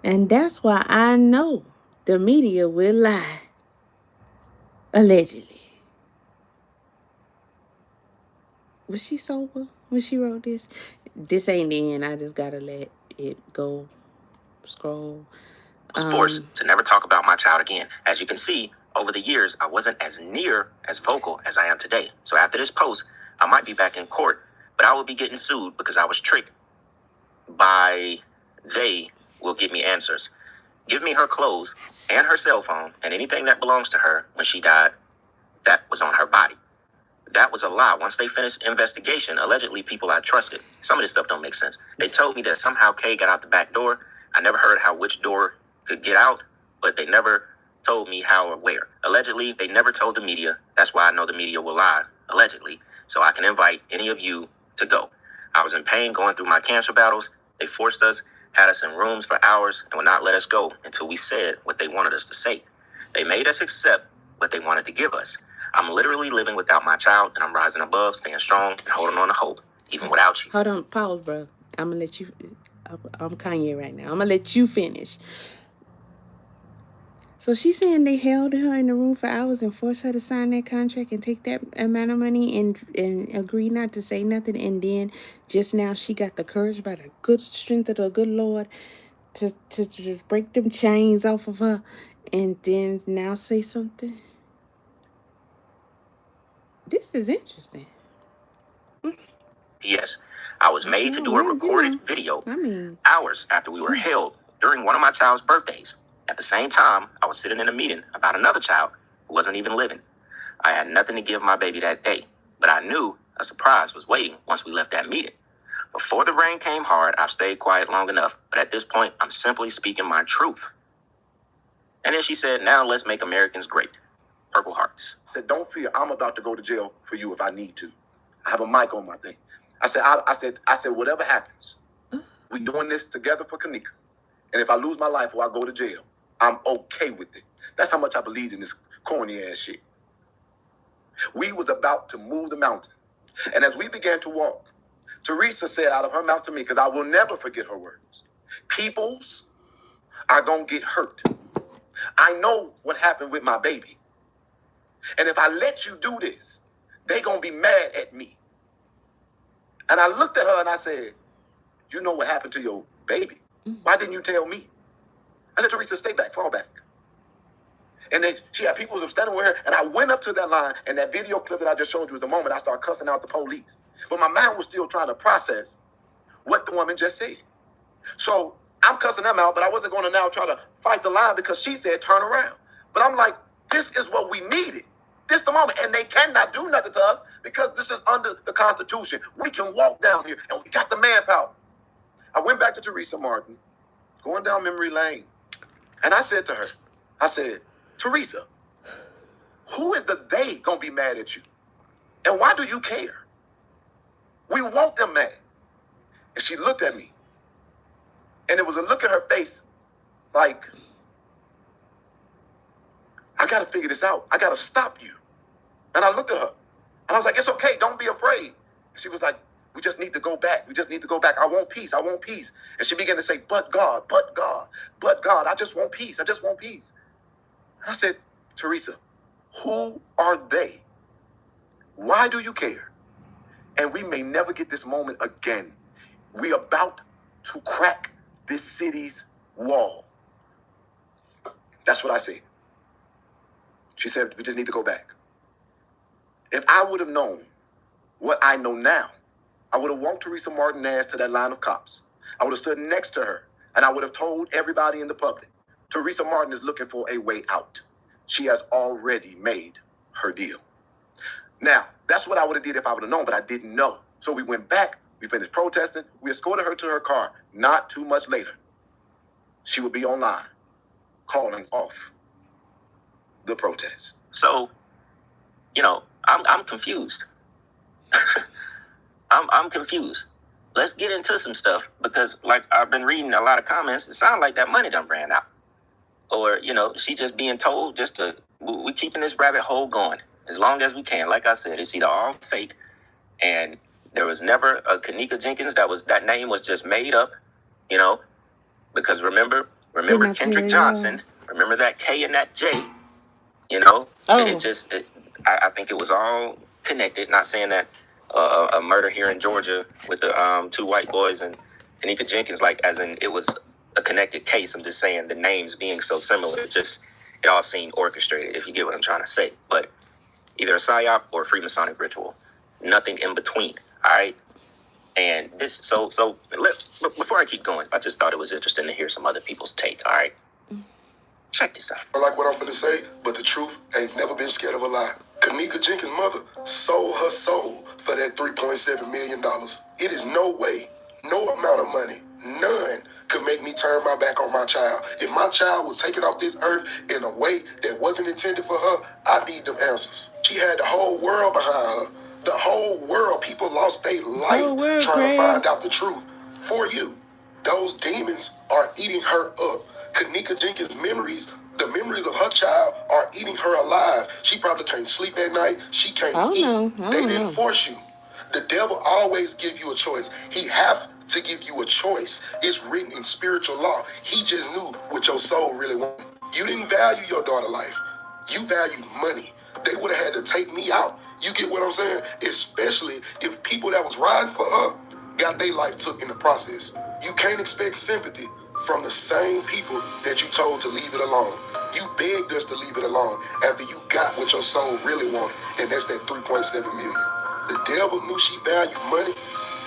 S1: And that's why I know the media will lie. Allegedly. Was she sober when she wrote this? This ain't the end. I just gotta let it go. Scroll.
S7: I was forced to never talk about my child again. As you can see, over the years, I wasn't as near as vocal as I am today. So after this post, I might be back in court, but I will be getting sued because I was tricked by they will get me answers. Give me her clothes and her cell phone and anything that belongs to her when she died that was on her body. That was a lie. Once they finished investigation, allegedly people I trusted. Some of this stuff don't make sense. They told me that somehow Kay got out the back door. I never heard how which door could get out, but they never told me how or where. Allegedly, they never told the media. That's why I know the media will lie, allegedly, so I can invite any of you to go. I was in pain going through my cancer battles. They forced us, had us in rooms for hours, and would not let us go until we said what they wanted us to say. They made us accept what they wanted to give us. I'm literally living without my child, and I'm rising above, staying strong, and holding on to hope, even without you.
S1: Hold on, pause, bro. I'm gonna let you. I'm Kanye right now. I'm gonna let you finish. So she's saying they held her in the room for hours and forced her to sign that contract and take that amount of money and agree not to say nothing. And then just now she got the courage by the good strength of the good Lord to break them chains off of her and then now say something. This is interesting.
S7: Yes, I was made to do a recorded video hours after we were held during one of my child's birthdays. At the same time, I was sitting in a meeting about another child who wasn't even living. I had nothing to give my baby that day, but I knew a surprise was waiting once we left that meeting. Before the rain came hard, I've stayed quiet long enough, but at this point, I'm simply speaking my truth. And then she said, now let's make Americans great. Purple hearts.
S3: I said, don't fear. I'm about to go to jail for you if I need to. I have a mic on my thing. I said, whatever happens, we're doing this together for Kennika. And if I lose my life or I go to jail, I'm okay with it. That's how much I believed in this corny ass shit. We was about to move the mountain. And as we began to walk, Teresa said out of her mouth to me, because I will never forget her words, peoples are going to get hurt. I know what happened with my baby. And if I let you do this, they going to be mad at me. And I looked at her and I said, you know what happened to your baby? Why didn't you tell me? I said, Teresa, stay back, fall back. And then she had people who were standing with her, and I went up to that line, and that video clip that I just showed you was the moment I started cussing out the police. But my mind was still trying to process what the woman just said. So I'm cussing them out, but I wasn't going to now try to fight the line because she said turn around. But I'm like, this is what we needed. This the moment, and they cannot do nothing to us because this is under the Constitution. We can walk down here, and we got the manpower. I went back to Teresa Martin, going down memory lane, and I said to her, I said, Teresa, who is the they gonna be mad at you? And why do you care? We want them mad. And she looked at me. And it was a look in her face like, I got to figure this out. I got to stop you. And I looked at her. And I was like, it's okay. Don't be afraid. And she was like, we just need to go back. We just need to go back. I want peace. I want peace. And she began to say, but God, but God, but God. I just want peace. I just want peace. And I said, Teresa, who are they? Why do you care? And we may never get this moment again. We're about to crack this city's wall. That's what I said. She said, we just need to go back. If I would have known what I know now, I would have walked Teresa Martinez to that line of cops. I would have stood next to her, and I would have told everybody in the public, Teresa Martin is looking for a way out. She has already made her deal. Now, that's what I would have did if I would have known, but I didn't know. So we went back, we finished protesting, we escorted her to her car. Not too much later, she would be online calling off the protest.
S7: So, I'm confused. I'm confused. Let's get into some stuff because, like, I've been reading a lot of comments. It sounds like that money done ran out. Or, she just being told we keeping this rabbit hole going as long as we can. Like I said, it's either all fake and there was never a Kennika Jenkins. That name was just made up, because remember Kendrick Johnson, remember that K and that J, I think it was all connected. Not saying that a murder here in Georgia with the 2 white boys and Kennika Jenkins, like as in it was a connected case. I'm just saying the names being so similar, it all seemed orchestrated, if you get what I'm trying to say. But either a psyop or a Freemasonic ritual, nothing in between. All right. And this, so before I keep going, I just thought it was interesting to hear some other people's take. All right. Check this out.
S8: I like what I'm finna say, but the truth ain't never been scared of a lie. Kennika Jenkins' mother sold her soul for that $3.7 million. It is no way, no amount of money, none could make me turn my back on my child. If my child was taken off this earth in a way that wasn't intended for her, I need them answers. She had the whole world behind her. The whole world. People lost their life trying to find out the truth for you. Those demons are eating her up. Kennika Jenkins' the memories of her child are eating her alive. She probably can't sleep at night. She can't eat. They didn't force you. The devil always gives you a choice. He have to give you a choice. It's written in spiritual law. He just knew what your soul really wanted. You didn't value your daughter's life. You valued money. They would have had to take me out. You get what I'm saying? Especially if people that was riding for her got their life took in the process. You can't expect sympathy from the same people that you told to leave it alone. You begged us to leave it alone after you got what your soul really wanted, and that's that $3.7 million. The devil knew she valued money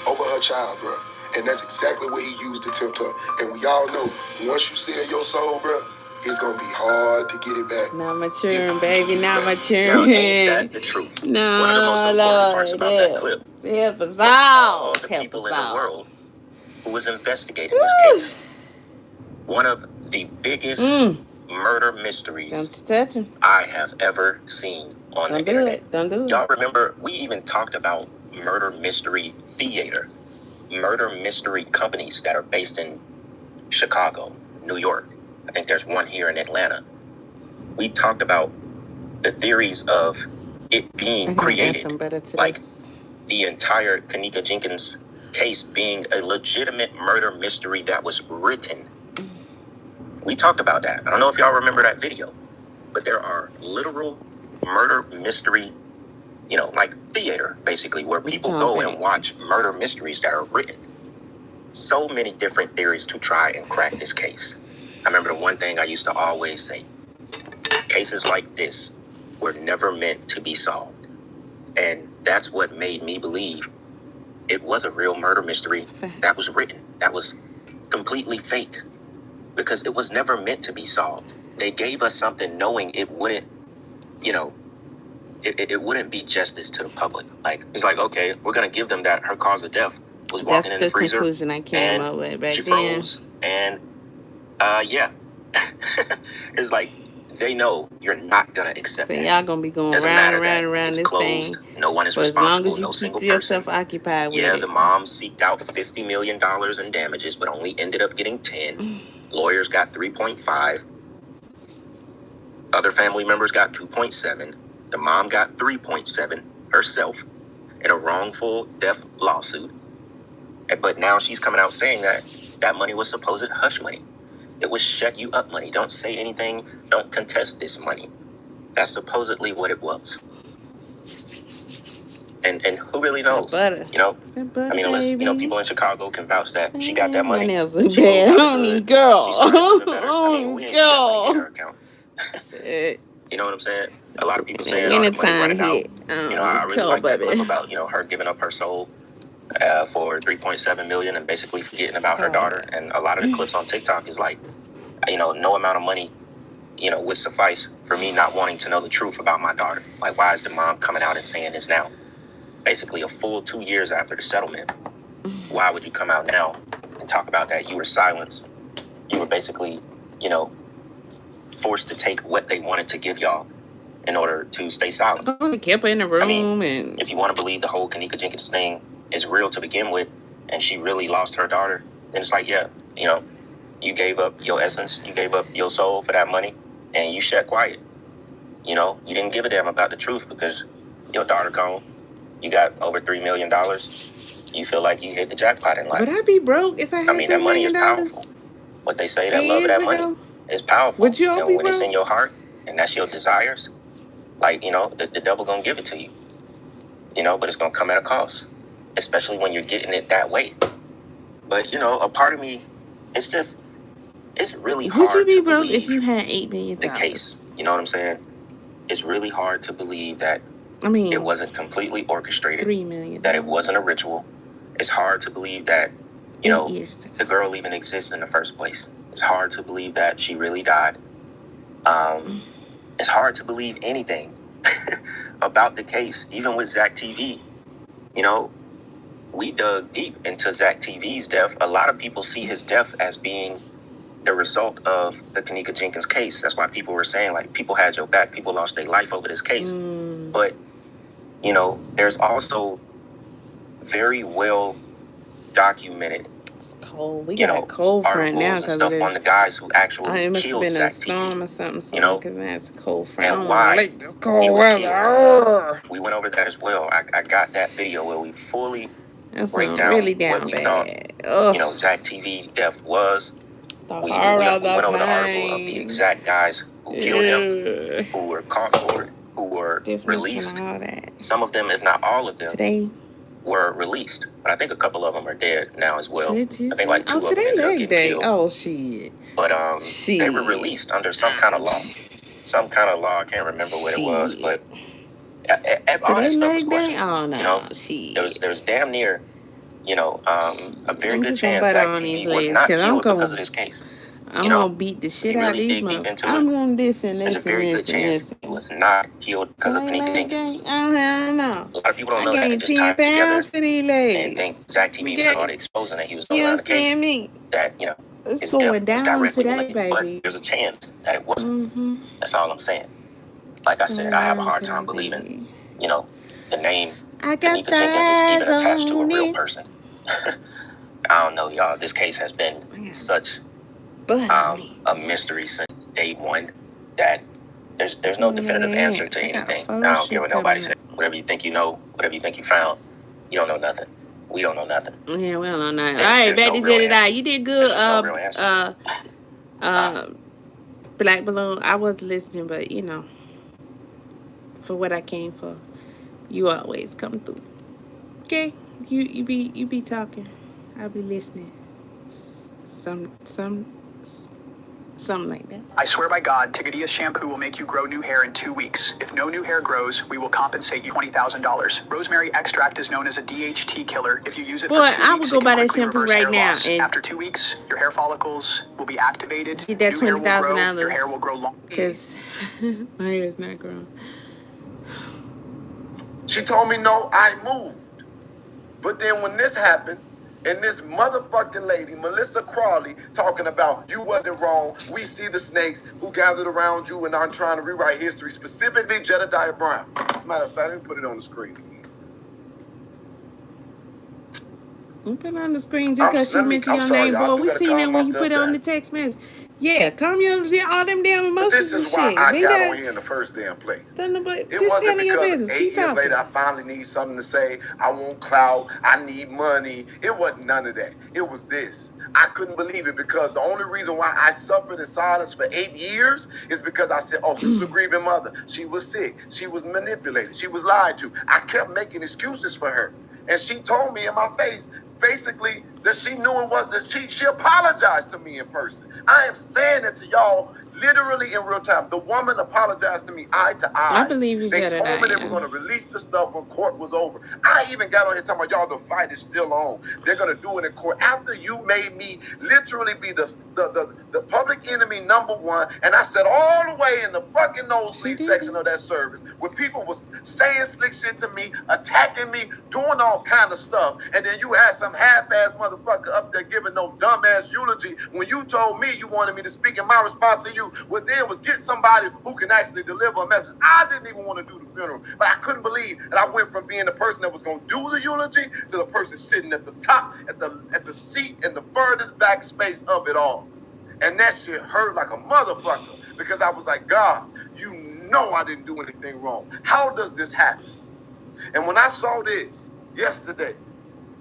S8: over her child, bro. And that's exactly what he used to tempt her. And we all know, once you sell your soul, bro, it's going to be hard to get it back.
S1: Not maturing, baby, not maturing.
S7: Yo, ain't that the truth?
S1: No,
S7: one of the most important parts about that clip.
S1: Help us
S7: all
S1: out.
S7: the
S1: Help
S7: people
S1: us
S7: in the
S1: out.
S7: world who was investigating this case. One of the biggest murder mysteries
S1: Don't touch him.
S7: I have ever seen on the internet.
S1: Don't do it.
S7: Y'all remember, we even talked about murder mystery theater, murder mystery companies that are based in Chicago, New York. I think there's one here in Atlanta. We talked about the theories of it being created, like the entire Kennika Jenkins case being a legitimate murder mystery that was written. We talked about that. I don't know if y'all remember that video, but there are literal murder mystery, like theater, basically, where people go and watch murder mysteries that are written. So many different theories to try and crack this case. I remember the one thing I used to always say, cases like this were never meant to be solved. And that's what made me believe it was a real murder mystery that was written, that was completely fake, because it was never meant to be solved. They gave us something knowing it wouldn't, it wouldn't be justice to the public. Like, it's like, okay, we're going to give them that her cause of death was walking in the freezer. That's the conclusion I came up with back then. She froze, and yeah. It's like, they know you're not gonna accept
S1: So
S7: that.
S1: y'all gonna be going
S7: Doesn't
S1: round
S7: matter
S1: and round
S7: that
S1: and round
S7: it's
S1: this
S7: closed.
S1: thing
S7: No one is
S1: for as long
S7: responsible.
S1: as you
S7: No single
S1: keep yourself
S7: person.
S1: occupied with
S7: Yeah,
S1: it.
S7: the mom seeked out $50 million in damages, but only ended up getting 10. Lawyers got 3.5. Other family members got 2.7. The mom got 3.7 herself in a wrongful death lawsuit. But now she's coming out saying that that money was supposed hush money. It was shut you up money. Don't say anything. Don't contest this money. That's supposedly what it was. And who really knows?
S1: Butter.
S7: You know,
S1: Butter,
S7: I mean, unless
S1: baby.
S7: People in Chicago can vouch that she got that money.
S1: My nails look
S7: She moved
S1: bad.
S7: out
S1: I
S7: the
S1: don't
S7: hood.
S1: need girl.
S7: She started living better. I mean,
S1: Oh,
S7: we ain't see that money hit her
S1: girl.
S7: account.
S1: Shit.
S7: You know what I'm saying? A lot of people
S1: And
S7: saying,
S1: when
S7: the
S1: the
S7: money
S1: time
S7: running out.
S1: hit,
S7: I really like that clip about, her giving up her soul for 3.7 million and basically forgetting about her daughter. And a lot of the clips on TikTok is like, no amount of money, would suffice for me not wanting to know the truth about my daughter. Like, why is the mom coming out and saying this now? Basically a full 2 years after the settlement. Why would you come out now and talk about that? You were silenced. You were basically, forced to take what they wanted to give y'all in order to stay silent.
S1: They kept her in the room.
S7: I mean,
S1: and
S7: if you want to believe the whole Kennika Jenkins thing is real to begin with, and she really lost her daughter, then it's like, yeah, you gave up your essence, you gave up your soul for that money, and you shut quiet. You didn't give a damn about the truth because your daughter gone. You got over $3 million. You feel like you hit the jackpot in life.
S1: Would I be broke if I had
S7: that money is
S1: $3 million
S7: powerful. What they say, that love of that money is powerful.
S1: Would you all
S7: and
S1: be
S7: when it's
S1: broke?
S7: in your heart and that's your desires, like, the devil gonna give it to you. But it's gonna come at a cost, especially when you're getting it that way. But, a part of me, it's really hard
S1: Would you be
S7: to
S1: broke
S7: believe
S1: if you had $8 million?
S7: the case. You know what I'm saying? It's really hard to believe that it wasn't completely orchestrated.
S1: $3 million.
S7: That it wasn't a ritual. It's hard to believe that, the girl even exists in the first place. It's hard to believe that she really died. It's hard to believe anything about the case, even with Zach TV. We dug deep into Zach TV's death. A lot of people see his death as being the result of the Kennika Jenkins case. That's why people were saying, like, people had your back. People lost their life over this case. But, there's also very well documented,
S1: it's cold. We got a cold front now
S7: because stuff on the guys who actually
S1: it must have
S7: killed
S1: been
S7: Zach
S1: a storm
S7: TV,
S1: or something. Because that's a cold front.
S7: and why
S1: like this
S7: he
S1: cold
S7: was
S1: weather.
S7: killed. We went over that as well. I got that video where we fully break down
S1: really down
S7: what we
S1: bad.
S7: thought, Zach TV death was. We went over the article of the exact guys who killed him, who were caught for it, who were released. Some of them, if not all of them,
S1: today
S7: were released. But I think a couple of them are dead now as well. I think like 2 of them
S1: today
S7: ended up
S1: leg
S7: getting
S1: day.
S7: killed.
S1: Oh shit.
S7: But they were released under some kind of law. Some kind of law. I can't remember what it was, but all that stuff was questioned.
S1: Oh no.
S7: There was damn near, a very good chance
S1: Zach
S7: Zach TV was not killed because of this case.
S1: I'm gonna beat the shit out of these motherfuckers. I'm gonna this and this and this. There's a very good chance
S7: he was not killed because of Kennika Jenkins.
S1: I don't know.
S7: A lot of people don't know that. They just tied together and think Zach TV started exposing that he was going around the case. That,
S1: it's
S7: his
S1: going
S7: death
S1: down
S7: was directly
S1: today,
S7: related.
S1: baby.
S7: But there's a chance that it wasn't. That's all I'm saying. Like I said, I have a hard time believing, the name Kennika Jenkins is even attached to a real person. I don't know, y'all. This case has been such a mystery since day one that there's no definitive answer to anything. I don't care what nobody says. Whatever you think you know, whatever you think you found, you don't know nothing. We don't know nothing.
S1: Yeah, we don't know nothing. All right, baby, you did good. Black Balloon. I was listening, but for what I came for, you always come through. Okay, you be talking. I'll be listening. Something like that.
S9: I swear by God, Tigadia's shampoo will make you grow new hair in 2 weeks. If no new hair grows, we will compensate you $20,000. Rosemary extract is known as a DHT killer. If you use it for 2 weeks,
S1: I would go buy that shampoo
S9: reverse
S1: right
S9: hair
S1: now.
S9: loss. After 2 weeks, your hair follicles will be activated.
S1: Get that $20,000.
S9: Your hair will grow long.
S1: Because my hair is not growing.
S3: She told me no, I moved. But then when this happened, And this motherfucking lady, Melissa Crawley, talking about you wasn't wrong. We see the snakes who gathered around you and I'm trying to rewrite history, specifically Jedediah Brown. As a matter of fact, let me put it on the screen again.
S1: You put it on the screen just because she mentioned your name, boy. We seen that when you put it on the text message. Yeah, calm your all them damn emotions.
S3: But this is why I got on here in the first damn place.
S1: It wasn't because 8
S3: years later I finally need something to say. I want clout. I need money. It wasn't none of that. It was this. I couldn't believe it because the only reason why I suffered in silence for 8 years is because I said, oh, she's a grieving mother. She was sick. She was manipulated. She was lied to. I kept making excuses for her. And she told me in my face, basically, that she knew it was that she apologized to me in person. I am saying it to y'all literally in real time. The woman apologized to me eye to eye.
S1: I believe you
S3: They
S1: said
S3: told me they were going to release the stuff when court was over. I even got on here talking about, y'all, the fight is still on. They're going to do it in court. After you made me literally be the public enemy #1, and I sat all the way in the fucking nosebleed section of that service where people was saying slick shit to me, attacking me, doing all kind of stuff, and then you had some half-ass motherfucker up there giving no dumbass eulogy when you told me you wanted me to speak, and my response to you was get somebody who can actually deliver a message. I didn't even want to do the funeral, but I couldn't believe that I went from being the person that was going to do the eulogy to the person sitting at the top, at the seat in the furthest back space of it all. And that shit hurt like a motherfucker because I was like, God, you know I didn't do anything wrong. How does this happen? And when I saw this yesterday,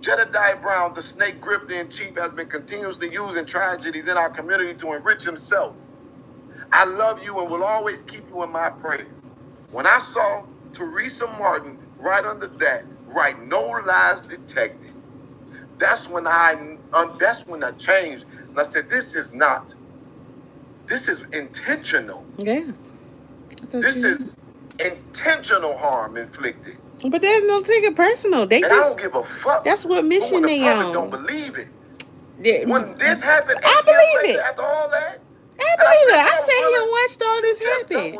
S3: Jedediah Brown, the snake grifter in chief, has been continuously using tragedies in our community to enrich himself. I love you and will always keep you in my prayers. When I saw Teresa Martin right under that, write no lies detected, that's when I changed. And I said, this is intentional.
S1: Yeah.
S3: This is intentional harm inflicted.
S1: But there's no take it personal. They
S3: and
S1: just
S3: I don't give a fuck.
S1: That's what mission they on.
S3: Don't believe it.
S1: Yeah.
S3: When this happened,
S1: I believe it.
S3: After all that,
S1: I believe it. I sat here and watched all this happen.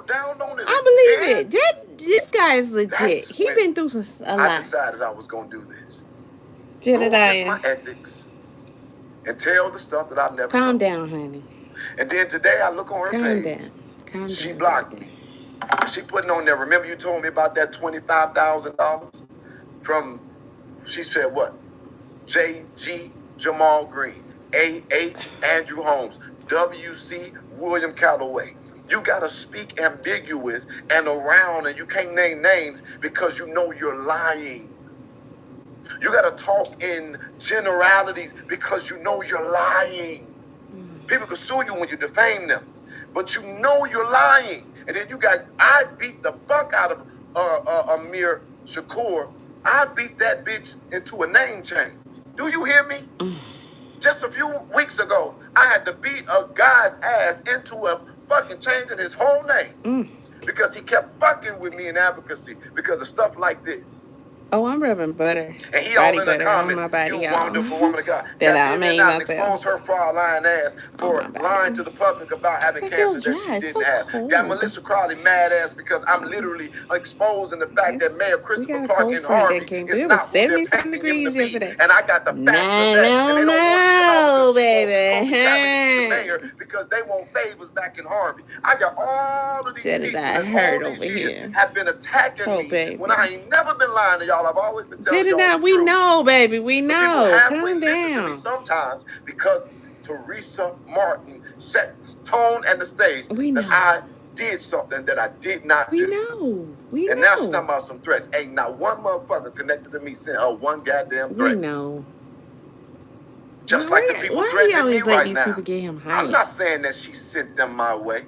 S1: I believe it. This guy is legit. He been through a lot.
S3: I decided I was gonna do this.
S1: Jedediah.
S3: My ethics and tell the stuff that I've never
S1: Calm
S3: told.
S1: down, honey.
S3: And then today I look on her page.
S1: Calm down.
S3: She blocked me. She putting on there. Remember you told me about that $25,000 from? She said what? J.G. Jamal Green, A.H. Andrew Holmes, W.C. William Calloway. You gotta speak ambiguous and around, and you can't name names because you know you're lying. You gotta talk in generalities because you know you're lying. People can sue you when you defame them, but you know you're lying. And then I beat the fuck out of Amir Shakur. I beat that bitch into a name change. Do you hear me? Just a few weeks ago, I had to beat a guy's ass into a fucking changing his whole name because he kept fucking with me in advocacy because of stuff like this.
S1: Oh, I'm rubbing butter.
S3: And he
S1: body
S3: all in the
S1: butter
S3: comments,
S1: on my body,
S3: you
S1: y'all.
S3: wonderful woman of God.
S1: That I made myself.
S3: Expose her fraud lying ass for lying to the public about having cancer that she didn't have.
S1: Cold.
S3: Got Melissa Crowley mad ass because I'm literally exposing the fact that Mayor Christopher Clark in Harvey is not
S1: 70-something degrees yesterday.
S3: And I got the facts of that.
S1: No, baby.
S3: Mayor because they want favors back in Harvey. I got all of these people that
S1: hurt
S3: all
S1: over
S3: these years
S1: here.
S3: have been attacking me
S1: baby.
S3: when I ain't never been lying to y'all. I've always been telling y'all
S1: We know, baby. We know.
S3: Calm down. To me sometimes because Teresa Martin set the tone and the stage that I did something that I did not do.
S1: We know.
S3: And now she's talking about some threats. Ain't not one motherfucker connected to me sent her one goddamn threat.
S1: We know.
S3: Just like the people threatening me right now.
S1: People get him high?
S3: I'm not saying that she sent them my way.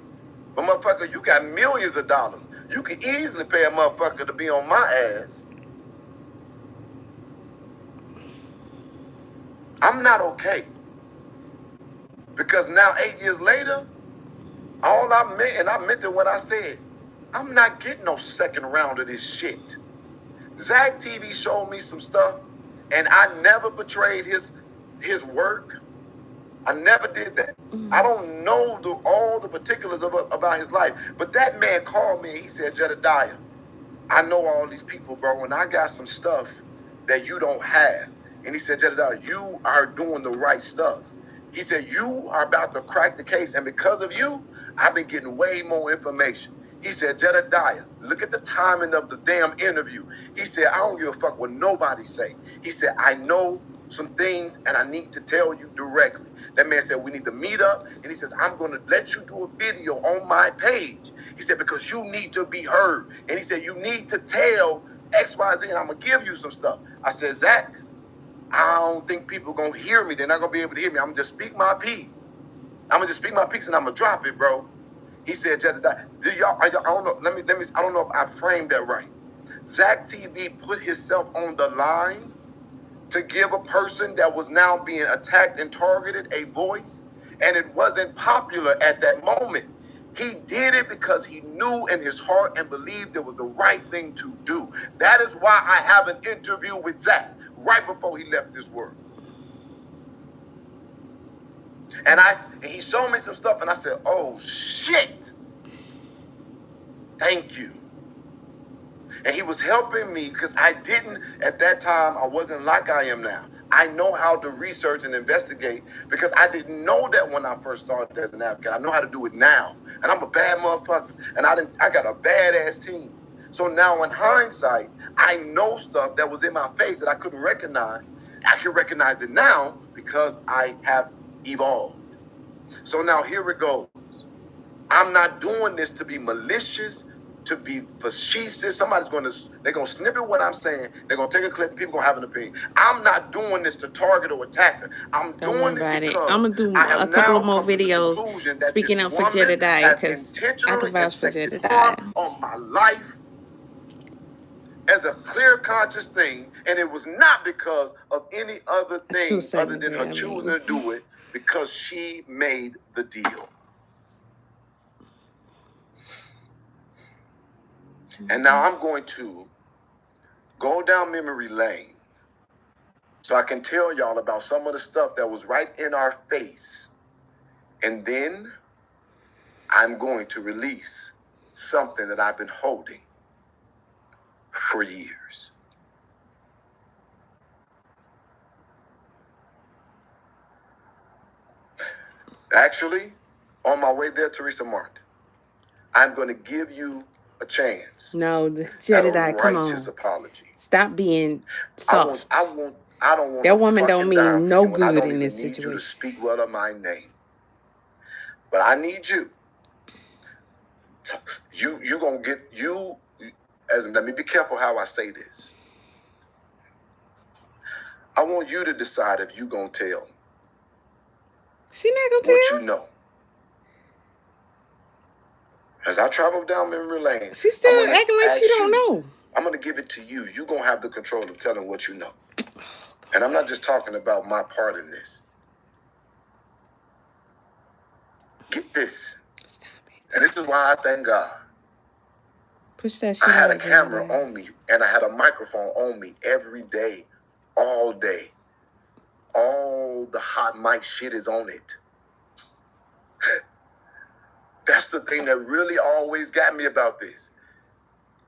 S3: But motherfucker, you got millions of dollars. You can easily pay a motherfucker to be on my ass. I'm not okay. Because now 8 years later, all I meant, and I meant it when I said, I'm not getting no second round of this shit. Zach TV showed me some stuff, and I never betrayed his work. I never did that. I don't know all the particulars about his life, but that man called me and he said, Jedediah, I know all these people, bro, and I got some stuff that you don't have. And he said, Jedediah, you are doing the right stuff. He said, you are about to crack the case. And because of you, I've been getting way more information. He said, Jedediah, look at the timing of the damn interview. He said, I don't give a fuck what nobody say. He said, I know some things and I need to tell you directly. That man said, we need to meet up. And he says, I'm going to let you do a video on my page. He said, because you need to be heard. And he said, you need to tell X, Y, Z, and I'm going to give you some stuff. I said, Zach, I don't think people going to hear me. They're not going to be able to hear me. I'm going to just speak my piece. I'm going to just speak my piece and I'm going to drop it, bro. He said, Jedediah, I don't know. I don't know if I framed that right. Zach TV put himself on the line to give a person that was now being attacked and targeted a voice, and it wasn't popular at that moment. He did it because he knew in his heart and believed it was the right thing to do. That is why I have an interview with Zach right before he left this world. And he showed me some stuff, and I said, oh, shit. Thank you. And he was helping me because I didn't, at that time, I wasn't like I am now. I know how to research and investigate because I didn't know that when I first started as an advocate. I know how to do it now. And I'm a bad motherfucker. And I got a badass team. So now in hindsight, I know stuff that was in my face that I couldn't recognize. I can recognize it now because I have evolved. So now here it goes. I'm not doing this to be malicious, to be facetious. They're going to snippet what I'm saying. They're going to take a clip and people going to have an opinion. I'm not doing this to target or attack her. I'm doing it because
S1: I'm going to do a couple of more videos speaking up for Jedediah because I can vouch for Jedediah.
S3: On my life as a clear conscious thing, and it was not because of any other thing other than her choosing to do it because she made the deal. And now I'm going to go down memory lane so I can tell y'all about some of the stuff that was right in our face. And then I'm going to release something that I've been holding for years. Actually, on my way there, Teresa Martin, I'm going to give you a chance.
S1: No, Jedediah, come on.
S3: Apology.
S1: Stop being soft.
S3: I don't want
S1: that woman don't mean no good in this situation. I don't need you
S3: to speak well of my name. But I need you. You gonna get let me be careful how I say this. I want you to decide if you gonna tell.
S1: She not gonna tell?
S3: What you know. As I travel down memory lane,
S1: she's still acting like she don't know.
S3: I'm going to give it to you. You're going to have the control of telling what you know. And I'm not just talking about my part in this. Get this. Stop it. And this is why I thank God.
S1: Push that shit
S3: I had a camera on me and I had a microphone on me every day, all day. All the hot mic shit is on it. That's the thing that really always got me about this.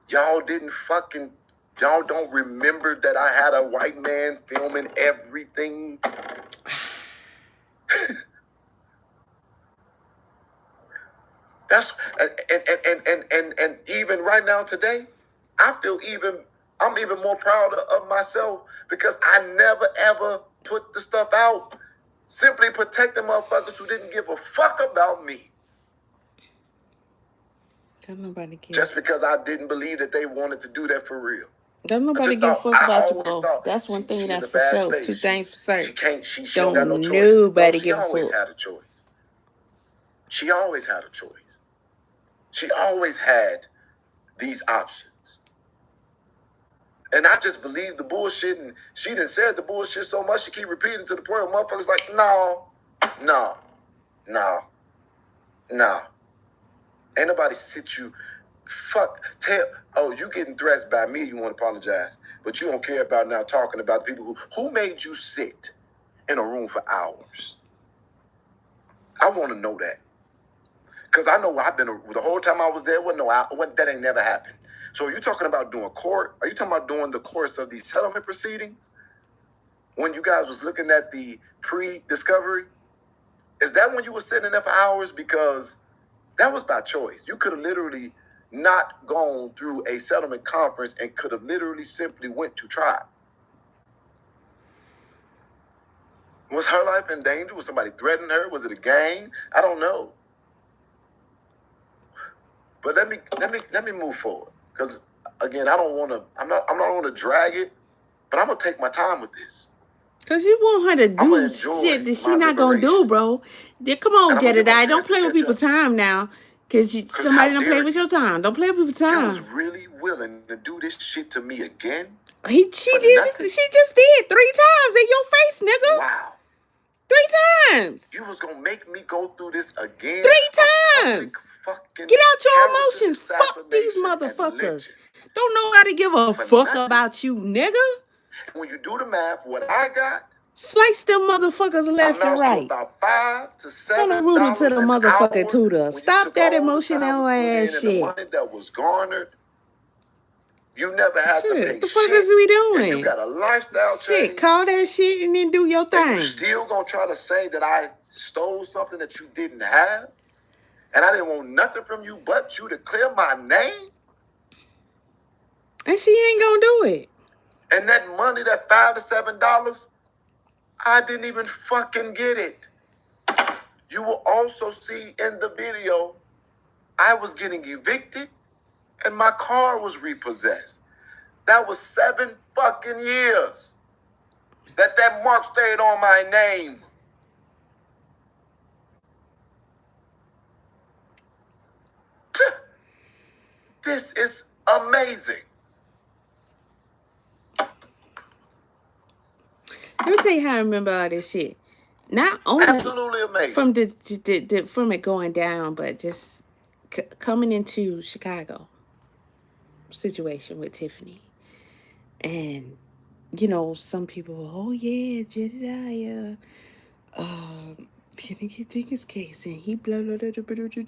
S3: Y'all don't remember that I had a white man filming everything. That's and even right now today, I'm even more proud of myself because I never ever put the stuff out. Simply protecting motherfuckers who didn't give a fuck about me.
S1: Nobody care.
S3: Just because I didn't believe that they wanted to do that for real.
S1: Don't nobody give a fuck about you, bro. That's one thing that's for sure. Two things for certain.
S3: She
S1: don't
S3: got no choice.
S1: Nobody give a fuck.
S3: She always had a choice. She always had a choice. She always had these options. And I just believed the bullshit, and she done said the bullshit so much she keep repeating to the point where motherfuckers like, no. Ain't nobody sit you, you getting threats by me, you want to apologize. But you don't care about now talking about the people who made you sit in a room for hours. I want to know that. Because I know I've been, the whole time I was there, that ain't never happened. So are you talking about doing court? Are you talking about doing the course of these settlement proceedings? when you guys was looking at the pre-discovery? Is that when you were sitting there for hours? Because that was by choice. You could have literally not gone through a settlement conference and could have literally simply went to trial. Was her life in danger? Was somebody threatening her? Was it a gang? I don't know. But let me move forward. Because again, I'm not gonna drag it, but I'm gonna take my time with this.
S1: Cause you want her to do shit that she not gonna do, bro. Come on, Jedediah. Don't play with people's time now. Cause somebody don't play with your time. Don't play with people's time.
S3: You was really willing to do this shit to me again?
S1: She just did 3 times in your face, nigga.
S3: Wow.
S1: 3 times.
S3: You was gonna make me go through this again?
S1: 3 times. Get out your emotions. Fuck these motherfuckers. Don't know how to give a fuck about you, nigga.
S3: When you do the math, what I got,
S1: slice them motherfuckers left and right.
S3: About $5 to $7
S1: from the rooter to the motherfucking tutor. Stop that emotional ass shit.
S3: The money that was garnered, you never had to pay shit.
S1: What the fuck is we doing?
S3: You got a lifestyle change.
S1: Shit, call that shit and then do your thing.
S3: And you still gonna try to say that I stole something that you didn't have? And I didn't want nothing from you but you to clear my name?
S1: And she ain't gonna do it.
S3: And that money, that $5 to $7, I didn't even fucking get it. You will also see in the video, I was getting evicted and my car was repossessed. That was 7 fucking years that mark stayed on my name. This is amazing.
S1: Let me tell you how I remember all this shit. Not only
S3: absolutely amazing
S1: from it going down, but just coming into Chicago situation with Tiffany. And, you know, some people, oh yeah, Jedediah, Kennika Jenkins case, and he blah blah blah blah blah blah,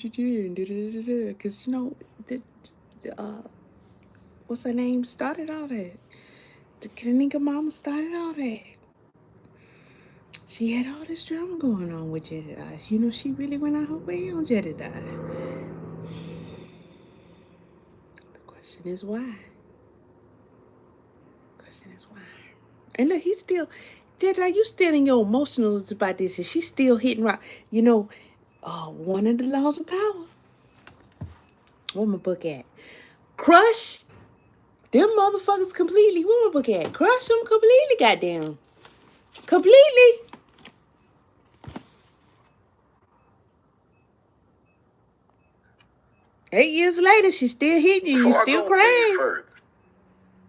S1: because you know what's her name started all that. The Kennika mama started all that. She had all this drama going on with Jedediah. You know, she really went out her way on Jedediah. The question is why. And look, he's still, Jedediah, you still in your emotionals about this, and she's still hitting rock. You know, one of the laws of power. Where my book at? Crush them motherfuckers completely. Where my book at? Crush them completely, goddamn. Completely. Eight years later, she's still hitting you. You still crying.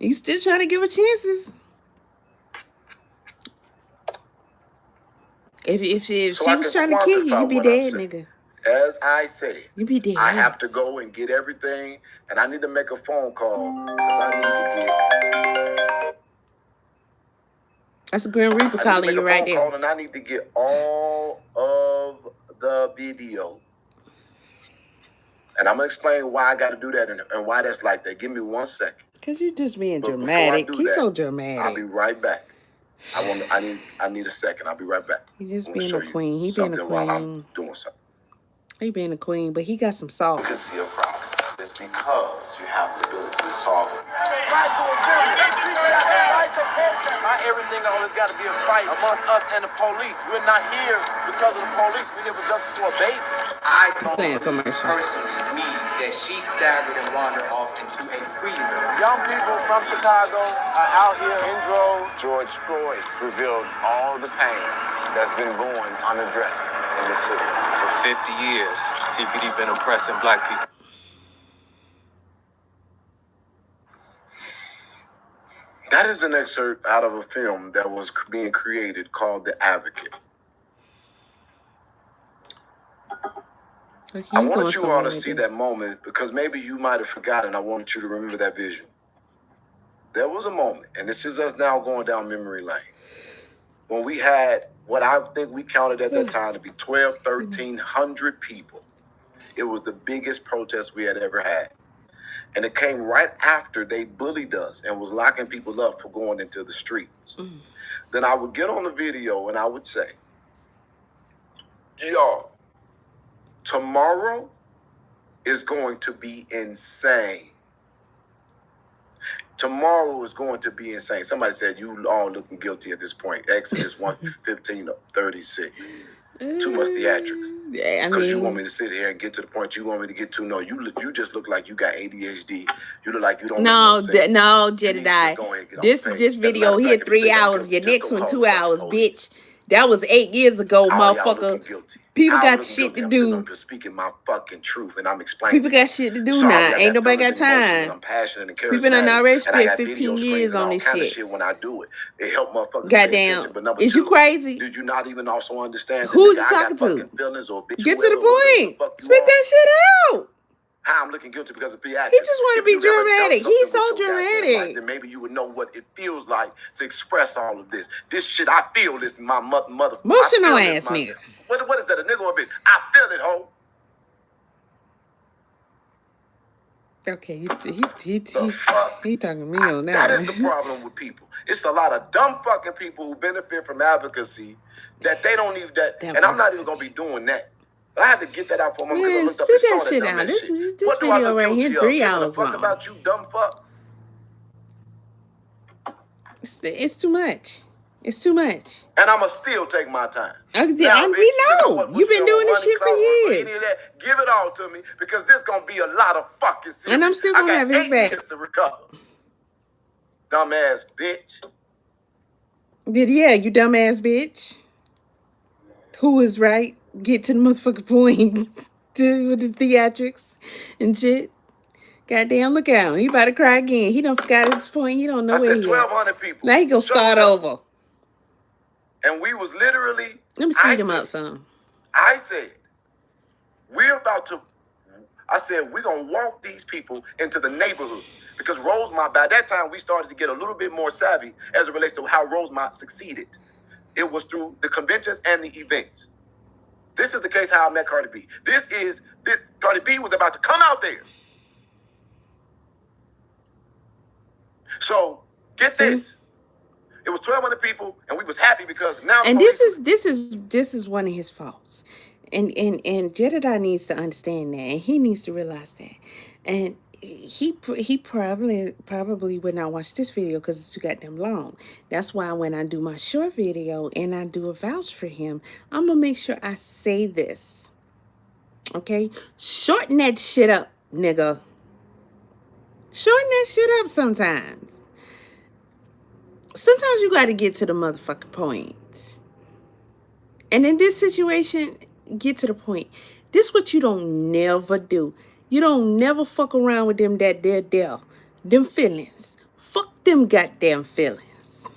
S1: You still trying to give her chances. If she was trying to kill you, you'd be dead, nigga.
S3: As I say,
S1: you be dead.
S3: I have to go and get everything, and I need to make a phone call because I need to get.
S1: That's a Grim Reaper calling you right there.
S3: And I need to get all of the video. And I'm going to explain why I got to do that and why that's like that. Give me 1 second.
S1: Because you're just being dramatic. He's so dramatic.
S3: I'll be right back. I need a second. I'll be right back.
S1: He's just being a queen. He being a queen.
S3: While I'm doing something.
S1: He being a queen, but he got some sauce.
S3: You can see a problem. It's because you have the ability to solve it.
S10: Not everything always got to be a fight amongst us and the police. We're not here because of the police. We're here for justice for a baby.
S11: I don't personally need that she staggered and wandered off into a freezer.
S10: Young people from Chicago are out here in droves.
S12: George Floyd revealed all the pain that's been going unaddressed in this city.
S11: For 50 years, CPD been oppressing black people.
S3: That is an excerpt out of a film that was being created called The Advocate. I want you all to see that moment because maybe you might have forgotten. I wanted you to remember that vision. There was a moment, and this is us now going down memory lane, when we had what I think we counted at that time to be 1,200, 1,300 people. It was the biggest protest we had ever had. And it came right after they bullied us and was locking people up for going into the streets. Then I would get on the video and I would say, y'all, tomorrow is going to be insane. Tomorrow is going to be insane. Somebody said, you all looking guilty at this point. Exodus 1:15-36. Too much theatrics. Because you want me to sit here and get to the point you want me to get to. No, you just look like you got ADHD. You look like you don't
S1: No,
S3: make no sense.
S1: no, Jedediah. This video here 3 hours. Your next one 2 hours, bitch. That was 8 years ago, motherfucker. People got shit to do.
S3: I'm just speaking my fucking truth, and I'm explaining.
S1: People got shit to do now. Ain't nobody got time.
S3: I'm passionate and charismatic.
S1: People done already
S3: and I
S1: spent
S3: got
S1: 15
S3: video screens
S1: years
S3: and
S1: on
S3: all
S1: this
S3: kind of
S1: shit.
S3: When I do it, it help motherfuckers pay
S1: Goddamn.
S3: attention. But number
S1: Is
S3: two,
S1: you crazy?
S3: Did you not even also understand that
S1: Who you
S3: nigga,
S1: talking
S3: I got
S1: to?
S3: fucking feelings or bitch?
S1: Get to the point. Spit that shit out.
S3: How I'm looking guilty because of theatrics.
S1: He just want to be
S3: If you've ever done
S1: dramatic.
S3: something
S1: He's
S3: with
S1: so
S3: your goddamn
S1: dramatic.
S3: life, then maybe you would know what it feels like to express all of this. This shit, I feel this, my mother.
S1: Emotional ass nigga.
S3: What is that, a nigga or a bitch? I feel it, ho.
S1: Okay, he talking to me on that.
S3: That is the problem with people. It's a lot of dumb fucking people who benefit from advocacy that they don't even and I'm not even gonna be doing that. But I had to get that out for them because I looked up and saw that dumb ass shit. What do I look
S1: right
S3: guilty
S1: here,
S3: of?
S1: 3 hours
S3: Giving a fuck
S1: long.
S3: about you dumb fucks?
S1: It's too much. It's too much.
S3: And I'ma still take my time.
S1: We know. You've been doing this shit for years.
S3: Give it all to me because there's gonna be a lot of fucking serious.
S1: And I'm still gonna have his
S3: I got 8
S1: back.
S3: years to recover. Dumbass bitch.
S1: Yeah, you dumbass bitch. Who is right? Get to the motherfucking point. With the theatrics and shit. Goddamn, look at him. He about to cry again. He done forgot his point. He don't know where he is.
S3: 1,200 people.
S1: Now he gonna start over.
S3: And we was literally.
S1: Let me speed him up some.
S3: I said, we're going to walk these people into the neighborhood. Because Rosemont, by that time, we started to get a little bit more savvy as it relates to how Rosemont succeeded. It was through the conventions and the events. This is the case how I met Cardi B. Cardi B was about to come out there. So, get this. It was 1,200 people, and we was happy because now.
S1: And this is one of his faults, and Jedediah needs to understand that, and he needs to realize that, and he probably would not watch this video because it's too goddamn long. That's why when I do my short video and I do a vouch for him, I'm gonna make sure I say this. Okay, shorten that shit up, nigga. Shorten that shit up sometimes. Sometimes you got to get to the motherfucking point. And in this situation, get to the point. This what you don't never do. You don't never fuck around with them them feelings. Fuck them goddamn feelings.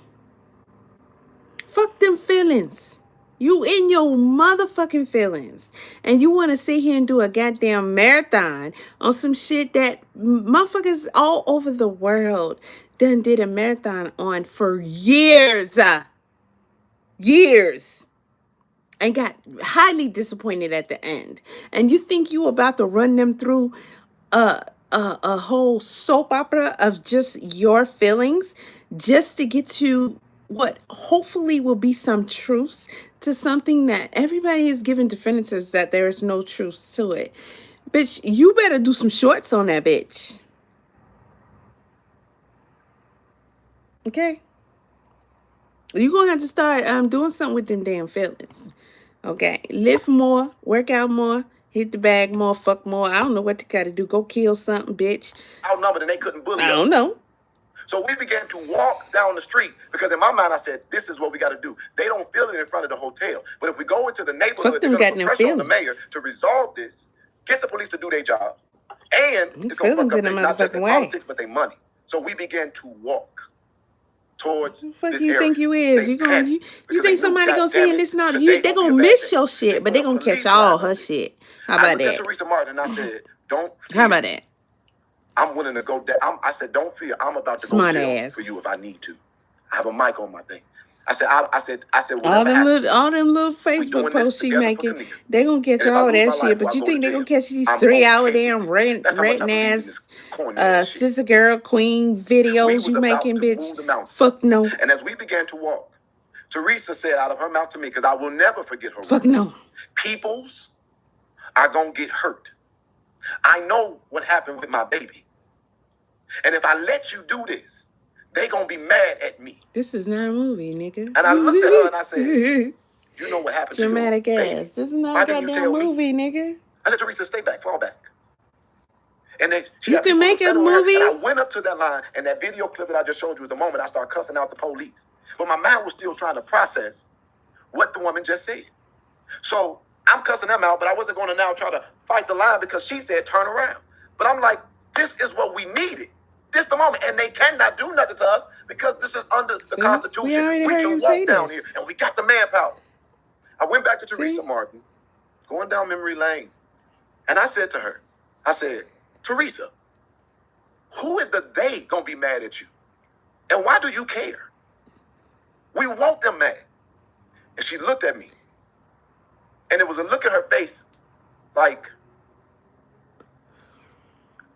S1: Fuck them feelings. You in your motherfucking feelings. And you want to sit here and do a goddamn marathon on some shit that motherfuckers all over the world done did a marathon on for years. Years. And got highly disappointed at the end. And you think you about to run them through a whole soap opera of just your feelings just to get to what hopefully will be some truths to something that everybody is giving definitives that there is no truths to it. Bitch, you better do some shorts on that bitch. Okay? You're going to have to start doing something with them damn feelings. Okay? Lift more, work out more, hit the bag more, fuck more. I don't know what you got to do. Go kill something, bitch.
S3: Outnumbered and they couldn't bully us.
S1: I don't know.
S3: So we began to walk down the street because in my mind I said, this is what we got to do. They don't feel it in front of the hotel. But if we go into the neighborhood, they're going to put pressure on the mayor to resolve this, get the police to do their job, and it's going to fuck up not just their politics, but their money. So we began to walk towards this area.
S1: You think you is? You think somebody gonna see and listen to you? They gonna miss your shit, but they gonna catch all her shit. How about that?
S3: Teresa Martin, and I said, don't fear.
S1: How about that?
S3: I'm willing to go down. I said, don't fear. I'm about to go jail for you if I need to. I have a mic on my thing. I said,
S1: All
S3: whatever
S1: them
S3: happens,
S1: little
S3: we doing
S1: Facebook
S3: this
S1: posts she
S3: together for
S1: making,
S3: Kennika.
S1: they gonna catch
S3: And if I
S1: all
S3: lose
S1: that
S3: my
S1: shit.
S3: life or
S1: But
S3: I
S1: you
S3: go to
S1: think they gonna
S3: jail,
S1: catch these
S3: I'm
S1: 3-hour
S3: okay
S1: damn
S3: with it. That's how much I
S1: ranting
S3: believe in
S1: ass
S3: this corny ass shit.
S1: sister girl queen
S3: We
S1: videos
S3: was
S1: you
S3: about
S1: making,
S3: to
S1: bitch?
S3: move the mountain.
S1: Fuck no.
S3: And as we began to walk, Teresa said out of her mouth to me, because I will never forget her
S1: Fuck
S3: words,
S1: no.
S3: peoples are going to get hurt. I know what happened with my baby. And if I let you do this, they going to be mad at me.
S1: This is not a movie, nigga.
S3: And I looked at her and I said, you know what happened
S1: dramatic
S3: to your
S1: ass.
S3: baby.
S1: This is not
S3: Why
S1: a
S3: didn't you
S1: goddamn
S3: tell me?
S1: movie, nigga.
S3: I said, Teresa, stay back, fall back. And then she
S1: You
S3: had
S1: can
S3: people
S1: make a
S3: standing around,
S1: movie.
S3: and I went up to that line, and that video clip that I just showed you was the moment I started cussing out the police. But my mind was still trying to process what the woman just said. So I'm cussing them out, but I wasn't going to now try to fight the line because she said turn around. But I'm like, this is what we needed. This the moment. And they cannot do nothing to us because this is under the Constitution. We can walk down here, and we got the manpower. I went back to Teresa Martin, going down memory lane, and I said to her, I said, Teresa, who is the they going to be mad at you? And why do you care? We want them mad. And she looked at me. And it was a look at her face like,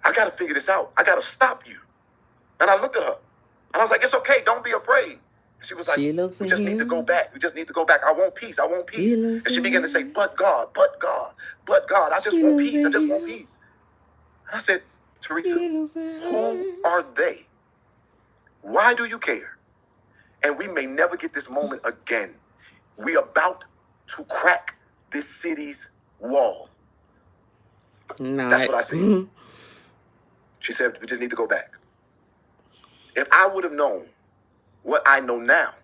S3: I got to figure this out. I got to stop you. And I looked at her. And I was like, it's okay. Don't be afraid. And she was like, we just need to go back. We just need to go back. I want peace. I want peace. And she began to say, but God, but God, but God. I just want peace. I just want peace. And I said, Teresa, who are they? Why do you care? And we may never get this moment again. We about to crack this city's wall. That's what I said. She said, we just need to go back. If I would have known what I know now,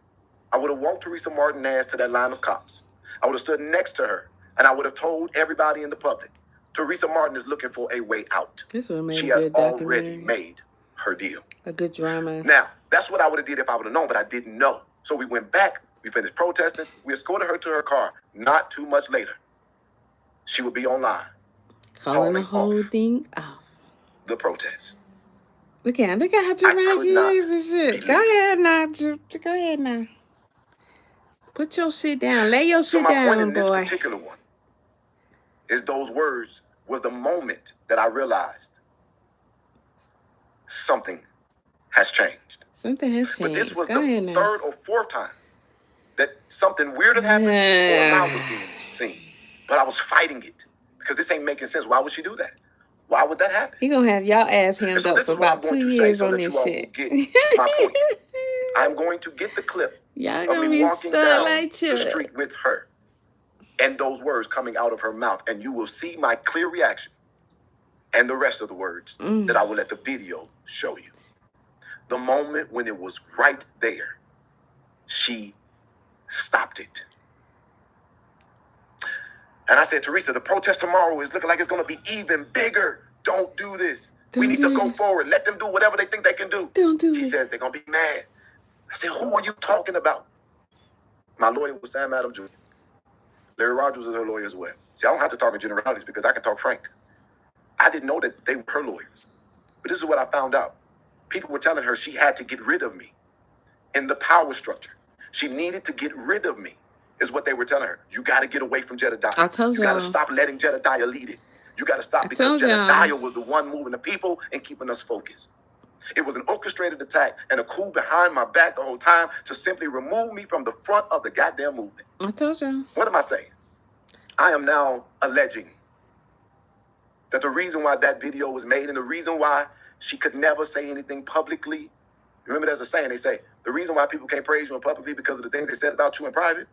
S3: I would have walked Teresa Martin ass to that line of cops. I would have stood next to her, and I would have told everybody in the public, Teresa Martin is looking for a way out. She has already made her deal.
S1: A good drama.
S3: Now, that's what I would have did if I would have known, but I didn't know. So we went back, we finished protesting, we escorted her to her car. Not too much later, she would be online.
S1: Calling the whole thing off.
S3: The protest.
S1: Look at how dramatic he is and shit. Go ahead now, go ahead now. Put your shit down. Lay your shit down, boy.
S3: So my point in this particular one is those words was the moment that I realized something has changed.
S1: Something has changed.
S3: But this was the third or fourth time that something weird had happened or a mouth was being seen. But I was fighting it because this ain't making sense. Why would she do that? Why would that happen?
S1: He gonna have y'all ass hemmed up for about 2 years on this shit.
S3: My point. I'm going to get the clip
S1: y'all
S3: of me walking down the street with her and those words coming out of her mouth, and you will see my clear reaction and the rest of the words that I will let the video show you. The moment when it was right there, she stopped it. And I said, Teresa, the protest tomorrow is looking like it's going to be even bigger. Don't do this. We need to go forward. Let them do whatever they think they can do. She said, they're going to be mad. I said, who are you talking about? My lawyer was Sam Adams Jr. Larry Rogers was her lawyer as well. See, I don't have to talk in generalities because I can talk frank. I didn't know that they were her lawyers. But this is what I found out. People were telling her she had to get rid of me in the power structure. She needed to get rid of me, is what they were telling her. You got to get away from Jedediah.
S1: I told you.
S3: You got to stop letting Jedediah lead it. You got to stop because Jedediah was the one moving the people and keeping us focused. It was an orchestrated attack and a coup behind my back the whole time to simply remove me from the front of the goddamn movement.
S1: I told you.
S3: What am I saying? I am now alleging that the reason why that video was made and the reason why she could never say anything publicly, remember there's a saying, they say, the reason why people can't praise you in publicly because of the things they said about you in private.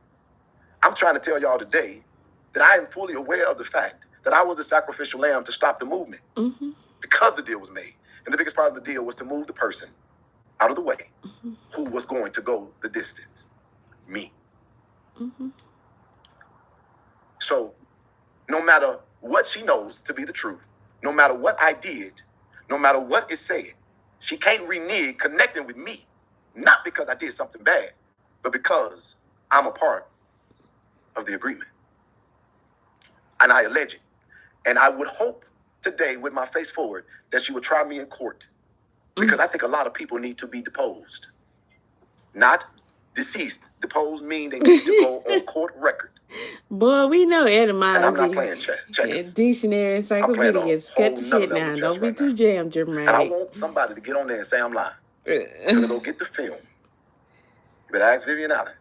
S3: I'm trying to tell y'all today that I am fully aware of the fact that I was the sacrificial lamb to stop the movement because the deal was made. And the biggest part of the deal was to move the person out of the way who was going to go the distance. Me. So no matter what she knows to be the truth, no matter what I did, no matter what is said, she can't renege connecting with me, not because I did something bad, but because I'm a part of the agreement. And I allege it. And I would hope today, with my face forward, that she would try me in court. Because I think a lot of people need to be deposed. Not deceased. Deposed mean they need to go on court record.
S1: Boy, we know etymology.
S3: And I'm not playing checkers.
S1: Dictionary, encyclopedias. Cut the shit now. Don't be too jam dramatic.
S3: And I want somebody to get on there and say I'm lying. I'm gonna go get the film. You better ask Vivian Allen.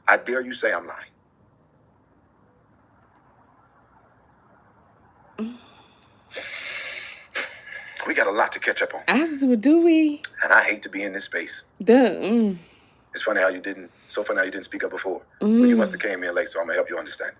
S3: I dare you say I'm lying. We got a lot to catch up on.
S1: Do we?
S3: And I hate to be in this space. It's funny how you didn't speak up before. But you must have came in late, so I'm gonna help you understand.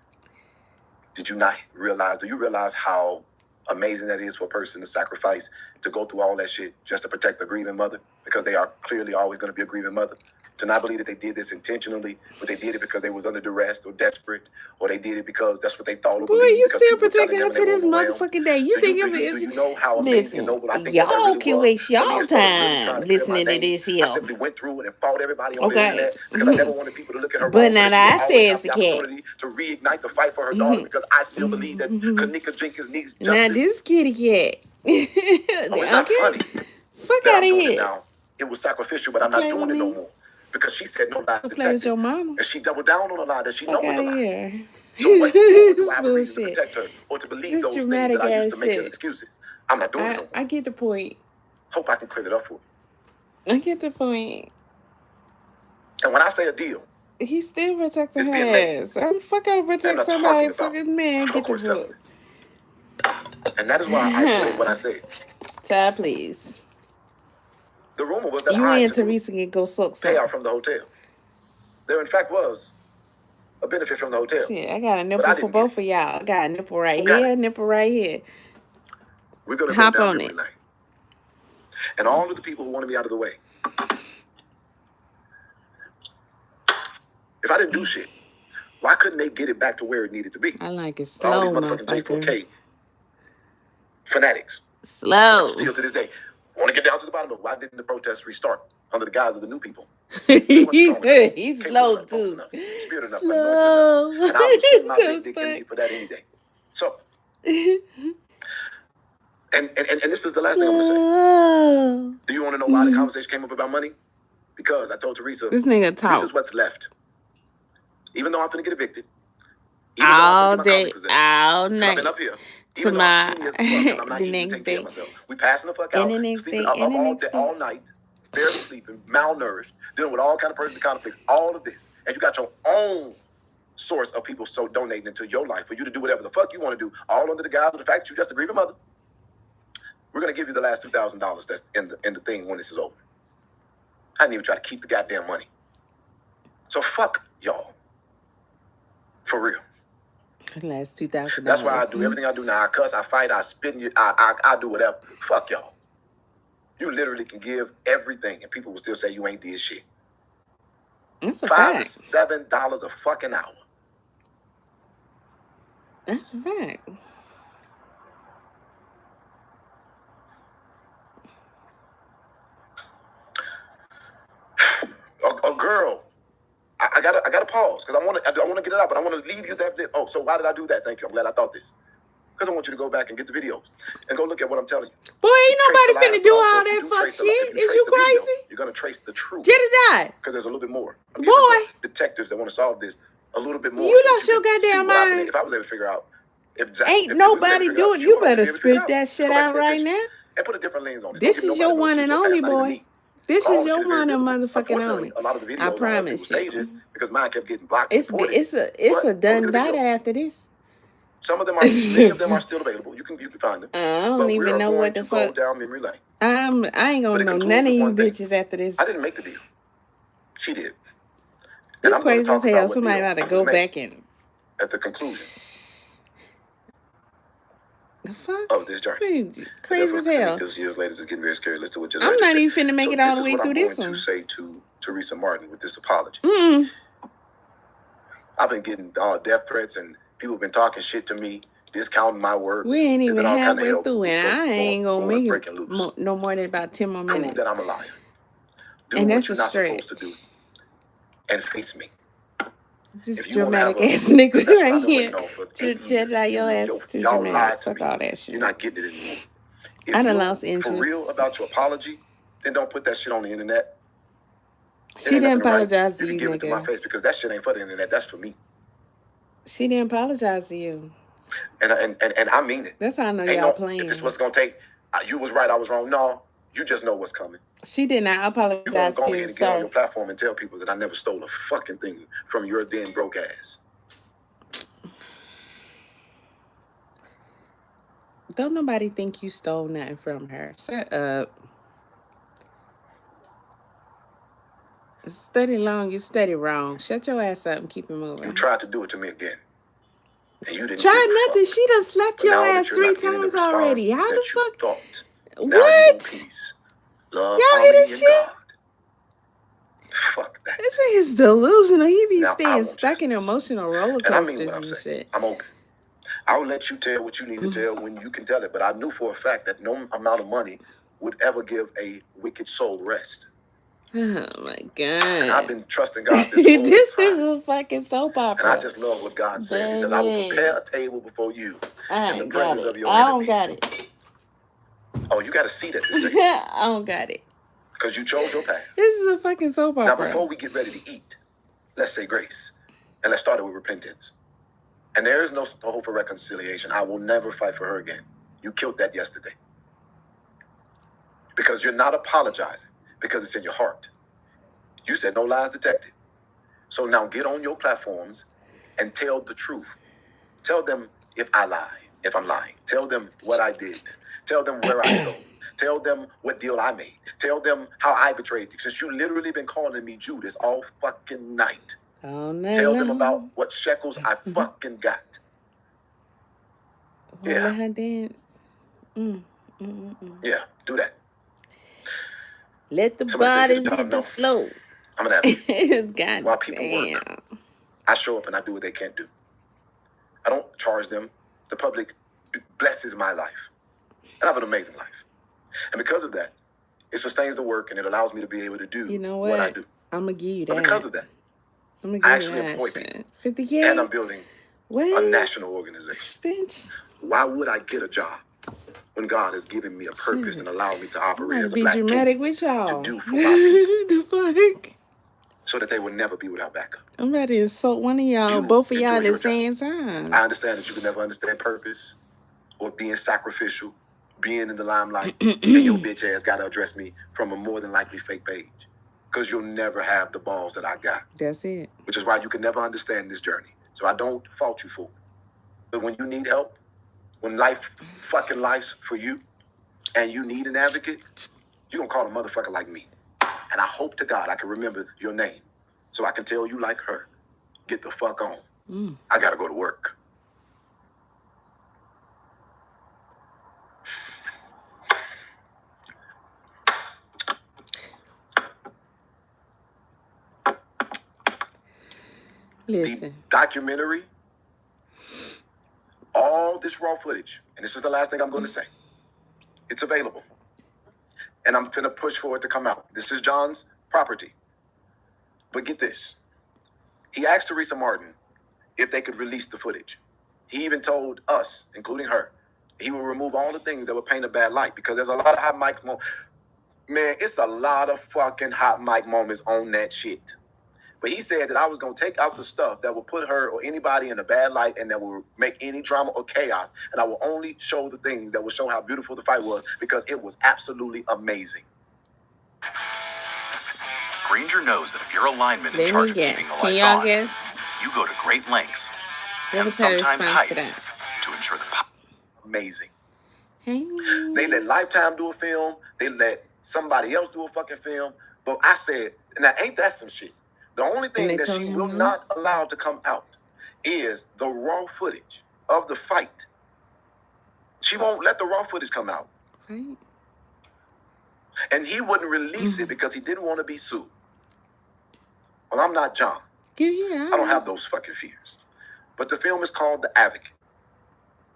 S3: Did you not realize, do you realize how amazing that is for a person to sacrifice, to go through all that shit just to protect a grieving mother? Because they are clearly always gonna be a grieving mother. To not believe that they did this intentionally, but they did it because they was under duress or desperate, or they did it because that's what they thought.
S1: Boy, you still protecting her to this motherfucking day. You think of it?
S3: Do you know how amazing and noble I think
S1: y'all
S3: that really
S1: can
S3: was?
S1: waste y'all time
S3: really
S1: listening to this here.
S3: I simply went through it and fought everybody on the internet because I never wanted people to look at her.
S1: But
S3: wrong.
S1: now I said it's the cat.
S3: To reignite the fight for her daughter because I still believe that Kennika Jenkins needs justice.
S1: Now this kitty cat.
S3: It's not funny.
S1: Fuck out of here.
S3: Now it was sacrificial, but I'm not doing it no more. Because she said no lie detected.
S1: Your mama.
S3: And she doubled down on a lie that she knows is a lie.
S1: Here.
S3: So what do I have a reason to protect her or to believe those things that I used to make as excuses? I'm not doing it no more.
S1: I get the point.
S3: Hope I can clear it up for you.
S1: I get the point.
S3: And when I say a deal,
S1: he's still protecting her ass. I'm fucking protect somebody. Fucking man, get the book.
S3: And that is why I said what I said.
S1: Child, please.
S3: The rumor was that
S1: you and Teresa can go suck some
S3: payout from the hotel. There, in fact, was a benefit from the hotel.
S1: Shit, I got a nipple for both of y'all. I got a nipple right here, nipple right here.
S3: We're gonna
S1: hop
S3: go down
S1: on
S3: memory
S1: it.
S3: lane. And all of the people who wanted me out of the way. If I didn't do shit, why couldn't they get it back to where it needed to be?
S1: I like it slow,
S3: all these motherfucking J4K fanatics.
S1: Slow.
S3: Still to this day. Want to get down to the bottom of why didn't the protests restart under the guise of the new people?
S1: He's slow too.
S3: Spirit enough,
S1: slow.
S3: And I would swing my big dick for that any day. So, and this is the last thing I'm gonna say. Do you want to know why the conversation came up about money? Because I told Teresa,
S1: this nigga talk.
S3: This is what's left. Even though I'm gonna get evicted,
S1: all day, all night.
S3: I've been up here.
S1: To my
S3: the next day. We passing the fuck out, sleeping up all night, barely sleeping, malnourished, dealing with all kind of personal conflicts, all of this. And you got your own source of people so donating into your life for you to do whatever the fuck you want to do, all under the guise of the fact that you just a grieving mother. We're gonna give you the last $2,000 that's in the thing when this is over. I didn't even try to keep the goddamn money. So fuck y'all. For real.
S1: Last $2,000.
S3: That's why I do everything I do now. I cuss, I fight, I spit in you, I do whatever. Fuck y'all. You literally can give everything and people will still say you ain't did shit.
S1: That's a
S3: $5
S1: fact.
S3: to $7 a fucking hour.
S1: That's a fact.
S3: A girl. I gotta pause because I want to get it out, but I want to leave you that. Oh, so why did I do that? Thank you. I'm glad I thought this. Because I want you to go back and get the videos and go look at what I'm telling you.
S1: Boy, ain't nobody finna do all that fuck shit. Is you crazy?
S3: Video, you're gonna trace the truth.
S1: Get it out.
S3: Because there's a little bit more. I'm
S1: boy,
S3: detectives that want to solve this a little bit more.
S1: You lost your goddamn mind.
S3: If I was able to figure out,
S1: ain't nobody doing. You better spit that shit out right now.
S3: And put a different lens on it.
S1: This is your one and only, boy. This is your one and motherfucking only.
S3: A lot of the videos
S1: I promise you.
S3: Because mine kept getting blocked.
S1: It's a done data after this.
S3: Some of them are, many of them are still available. You can find them.
S1: I don't even know what the fuck.
S3: Go down memory lane.
S1: I ain't gonna know none of you bitches after this.
S3: I didn't make the deal. She did.
S1: You crazy as hell. Somebody ought to go back and
S3: at the conclusion.
S1: The fuck?
S3: Of this journey.
S1: Crazy as hell.
S3: Because years later, it's getting very scary. Listen to what you're
S1: I'm not even finna make it all the way through this one.
S3: This is what I'm going to say to Teresa Martin with this apology. I've been getting death threats and people have been talking shit to me, discounting my work.
S1: We ain't even halfway through it. I ain't gonna make it no more than about 10 more minutes.
S3: Prove that I'm a liar. Do
S1: and
S3: what you're not supposed to do. And face me.
S1: This dramatic ass nigga right here. Just like your ass too dramatic. Fuck all that shit.
S3: You're not getting it anymore.
S1: I done lost interest.
S3: For real about your apology, then don't put that shit on the internet.
S1: She didn't apologize to
S3: you
S1: you,
S3: can give it to my
S1: nigga.
S3: face because that shit ain't for the internet. That's for me.
S1: She didn't apologize to you.
S3: And I mean it.
S1: That's how I know
S3: Ain't
S1: y'all
S3: no,
S1: playing.
S3: if this was gonna take, you was right, I was wrong. No, you just know what's coming.
S1: She did not
S3: You gonna
S1: apologize
S3: go
S1: to
S3: ahead
S1: you,
S3: and get on
S1: sir.
S3: your platform and tell people that I never stole a fucking thing from your then broke ass.
S1: Don't nobody think you stole nothing from her. Shut up. Study long, you study wrong. Shut your ass up and keep it moving.
S3: You tried to do it to me again. And you didn't
S1: Try nothing.
S3: fuck.
S1: She done slapped
S3: But
S1: your
S3: now that
S1: ass
S3: you're
S1: 3
S3: not getting the
S1: times already. How the
S3: response that you
S1: fuck?
S3: thought, now you
S1: What?
S3: want peace, love,
S1: Y'all hear
S3: harmony,
S1: this
S3: and
S1: shit?
S3: God. Fuck that.
S1: This nigga's delusional. He be
S3: Now I
S1: staying
S3: want
S1: stuck in
S3: justice.
S1: emotional roller
S3: And I mean
S1: coasters
S3: what I'm
S1: and
S3: saying.
S1: shit.
S3: I'm open. I'll let you tell what you need to tell when you can tell it. But I knew for a fact that no amount of money would ever give a wicked soul rest.
S1: Oh my God.
S3: And I've been trusting God this whole
S1: This
S3: time.
S1: is a fucking soap opera.
S3: And I just love what God says. He says, I will prepare a table before you in the presence of your
S1: I
S3: enemies.
S1: don't got it.
S3: Oh, you got a seat at this table.
S1: I don't got it.
S3: Because you chose your path.
S1: This is a fucking soap opera.
S3: Now, before we get ready to eat, let's say grace. And let's start it with repentance. And there is no hope for reconciliation. I will never fight for her again. You killed that yesterday. Because you're not apologizing. Because it's in your heart. You said no lies detected. So now get on your platforms and tell the truth. Tell them if I lie, if I'm lying. Tell them what I did. Tell them where I stole. Tell them what deal I made. Tell them how I betrayed you. Since you literally been calling me Judas all fucking night.
S1: Oh, no.
S3: Tell them about what shekels I fucking got.
S1: Wanna let her dance?
S3: Yeah, do that.
S1: Let the
S3: Somebody said,
S1: bodies
S3: "Yes,
S1: hit the
S3: no.
S1: floor."
S3: I'm an advocate.
S1: God
S3: While people
S1: damn.
S3: work, I show up and I do what they can't do. I don't charge them. The public blesses my life. And I have an amazing life. And because of that, it sustains the work and it allows me to be able to do what I do.
S1: I'm going to give you that.
S3: But because of that,
S1: I'm going
S3: I
S1: to
S3: actually
S1: give you
S3: employ
S1: that
S3: people.
S1: shit. 50K?
S3: And I'm building a national organization.
S1: Bitch.
S3: Why would I get a job when God has given me a purpose and allowed me to operate as a
S1: Be
S3: black
S1: dramatic
S3: king
S1: with y'all.
S3: to do for my people?
S1: The fuck?
S3: So that they will never be without backup.
S1: I'm ready to insult one of y'all, both of y'all at the same time.
S3: I understand that you can never understand purpose or being sacrificial, being in the limelight, and your bitch ass got to address me from a more than likely fake page. Because you'll never have the balls that I got.
S1: That's it.
S3: Which is why you can never understand this journey. So I don't fault you for it. But when you need help, when life fucking life's for you, and you need an advocate, you're going to call a motherfucker like me. And I hope to God I can remember your name. So I can tell you like her, get the fuck on. I got to go to work.
S1: Listen.
S3: The documentary, all this raw footage, and this is the last thing I'm going to say. It's available. And I'm going to push for it to come out. This is John's property. But get this. He asked Teresa Martin if they could release the footage. He even told us, including her, he will remove all the things that would paint a bad light because there's a lot of hot mic moments. Man, it's a lot of fucking hot mic moments on that shit. But he said that I was going to take out the stuff that will put her or anybody in a bad light and that will make any drama or chaos. And I will only show the things that will show how beautiful the fight was because it was absolutely amazing.
S13: Granger knows that if you're a lineman in charge of keeping the lights on, you go to great lengths and sometimes heights to ensure the
S3: amazing.
S1: Hey.
S3: They let Lifetime do a film. They let somebody else do a fucking film. But I said, now ain't that some shit? The only thing that she will not allow to come out is the raw footage of the fight. She won't let the raw footage come out.
S1: Right.
S3: And he wouldn't release it because he didn't want to be sued. Well, I'm not John. I don't have those fucking fears. But the film is called The Advocate.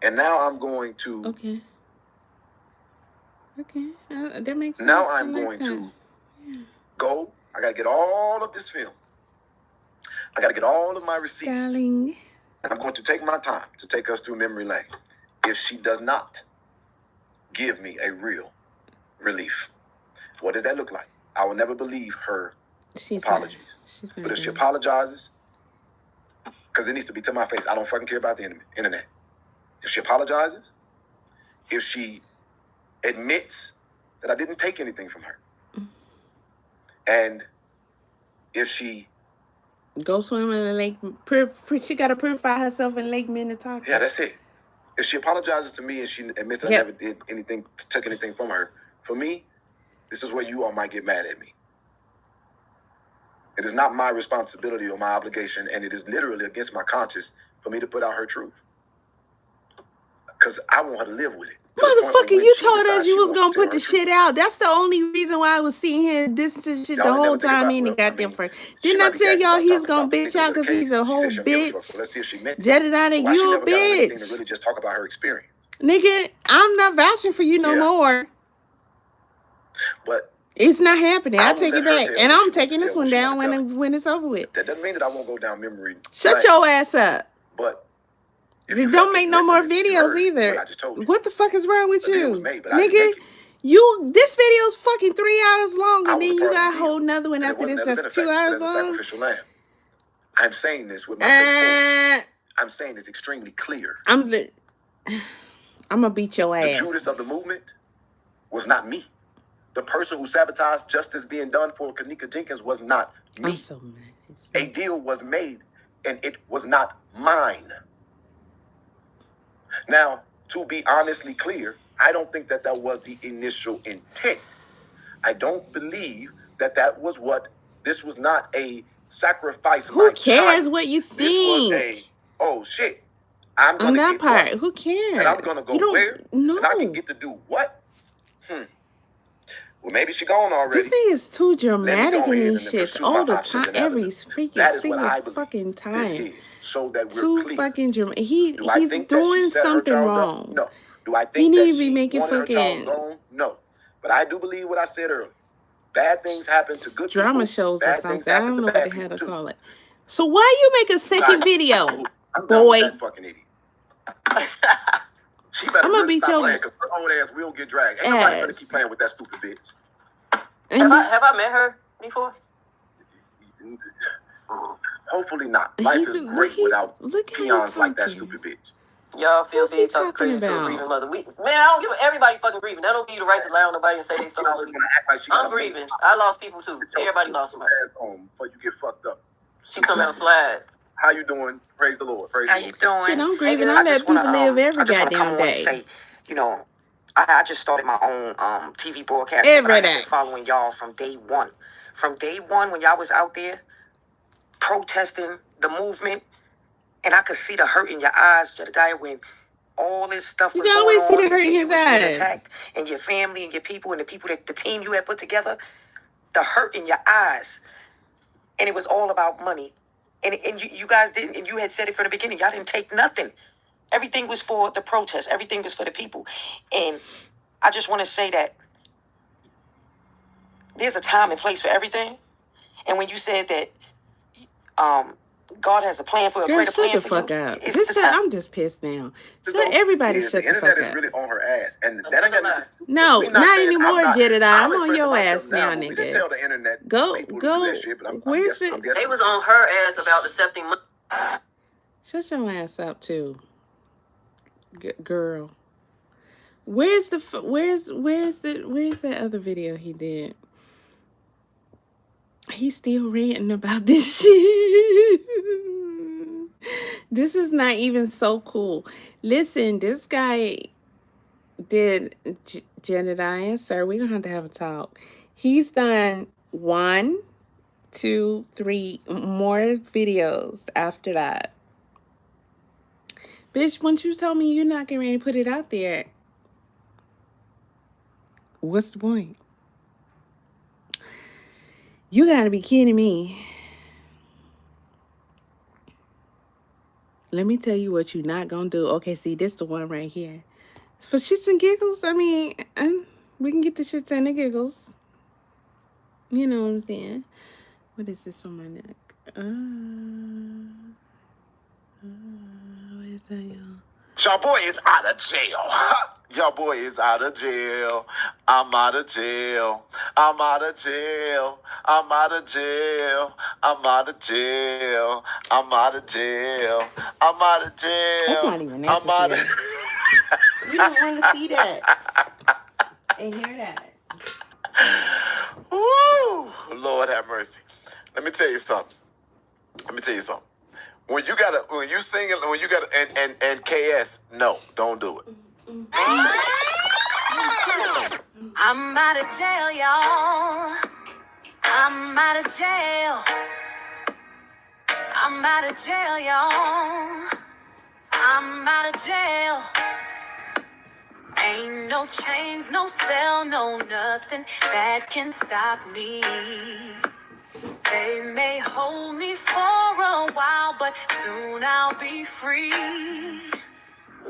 S3: And now I'm going to...
S1: Okay. That makes sense.
S3: Now I'm going to go. I got to get all of this film. I got to get all of my receipts.
S1: Darling.
S3: And I'm going to take my time to take us through memory lane. If she does not give me a real relief, what does that look like? I will never believe her apologies. But if she apologizes, because it needs to be to my face, I don't fucking care about the internet. If she apologizes, if she admits that I didn't take anything from her, and if she
S1: go swim in the lake, she got to purify herself in Lake Minnetonka.
S3: Yeah, that's it. If she apologizes to me and she admits that I never did anything, took anything from her, for me, this is where you all might get mad at me. It is not my responsibility or my obligation, and it is literally against my conscience for me to put out her truth. Because I want her to live with it.
S1: Motherfucker, you told us you was gonna put the shit out. That's the only reason why I was seeing him this shit the whole time in the goddamn first. Didn't I tell y'all he's gonna bitch out because he's a whole bitch?
S3: So let's see if she meant it.
S1: Jedediah, you a bitch.
S3: To really just talk about her experience.
S1: Nigga, I'm not vouching for you no more.
S3: But
S1: it's not happening. I take it back. And I'm taking this one down when it's over with.
S3: That doesn't mean that I won't go down memory.
S1: Shut your ass up.
S3: But
S1: don't make no more videos either. What the fuck is wrong with you? Nigga, this video is fucking 3 hours long, and then you got a whole nother one after this that's 2 hours long.
S3: Sacrificial lamb. I'm saying this with my face. I'm saying this extremely clear.
S1: I'm gonna beat your ass.
S3: The Judas of the movement was not me. The person who sabotaged justice being done for Kennika Jenkins was not me.
S1: I'm so mad.
S3: A deal was made, and it was not mine. Now, to be honestly clear, I don't think that was the initial intent. I don't believe that was what, this was not a sacrifice.
S1: Who cares what you think?
S3: This was oh shit, I'm going to
S1: that
S3: get
S1: part.
S3: What?
S1: Who cares?
S3: And I'm going to go where?
S1: No.
S3: And I can get to do what? Well, maybe she gone already.
S1: This thing is too dramatic in these shits all the time, every freaking fucking time.
S3: This is so that we're
S1: too
S3: clear.
S1: Fucking dramatic. He's doing something wrong.
S3: No. Do I think he need to be making fucking no? But I do believe what I said earlier. Bad things happen to good
S1: drama
S3: people.
S1: shows or something. I don't know what the hell to
S3: too.
S1: call it. So why you make a second video,
S3: I'm
S1: boy?
S3: That fucking idiot. She better
S1: I'm gonna beat your
S3: ass because her old ass will get dragged. Ain't nobody gonna keep playing with that stupid bitch.
S14: Have I met her before?
S3: Hopefully not. Life is great without peons like that stupid bitch.
S14: Y'all feel big talking crazy to a grieving mother. Man, I don't give everybody fucking grieving. That don't give you the right to lie on nobody and say they stole it. I'm grieving. I lost people too. Everybody lost somebody.
S3: Before you get fucked up.
S14: She told me to slide.
S3: How you doing? Praise the Lord. Praise the Lord.
S14: How you doing?
S1: Shit, I'm grieving. I let people live every goddamn day.
S15: Say, you know, I just started my own TV broadcast.
S1: Every day.
S15: I've been following y'all from day one. From day one when y'all was out there protesting the movement, and I could see the hurt in your eyes, Jedediah, when all this stuff was going on.
S1: You always see the hurt in his eyes.
S15: Attacked, and your family and your people and the team you had put together, the hurt in your eyes. And it was all about money. And you guys didn't, and you had said it from the beginning, y'all didn't take nothing. Everything was for the protest. Everything was for the people. And I just want to say that there's a time and place for everything. And when you said that God has a plan for a greater plan for you.
S1: Shut the fuck up. I'm just pissed now. Everybody shut the fuck up.
S3: The internet is really on her ass. And that ain't got
S1: no, not anymore, Jedediah. I'm on your ass now, nigga.
S3: We can tell the internet.
S1: Go.
S3: Where's
S14: it? They was on her ass about accepting money.
S1: Shut your ass up too, girl. Where's that other video he did? He's still ranting about this shit. This is not even so cool. Listen, this guy did, Jedediah, sir, we're going to have a talk. He's done 1, 2, 3 more videos after that. Bitch, once you told me you're not getting ready to put it out there, what's the point? You gotta be kidding me. Let me tell you what you're not gonna do. Okay, see, this the one right here. It's for shits and giggles. I mean, we can get the shits and the giggles. You know what I'm saying? What is this on my neck? Where's that, y'all?
S3: Your boy is out of jail. Y'all boy is out of jail. I'm out of jail. I'm out of jail. I'm out of jail. I'm out of jail. I'm out of jail. I'm out of jail.
S1: That's not even
S3: I'm out
S1: necessary.
S3: of
S1: You don't want to see that and hear that.
S3: Woo! Lord have mercy. Let me tell you something. When you sing it, when you gotta, and KS, no, don't do it.
S5: I'm out of jail, y'all. I'm out of jail. I'm out of jail, y'all. I'm out of jail. Ain't no chains, no cell, no nothing that can stop me. They may hold me for a while, but soon I'll be free.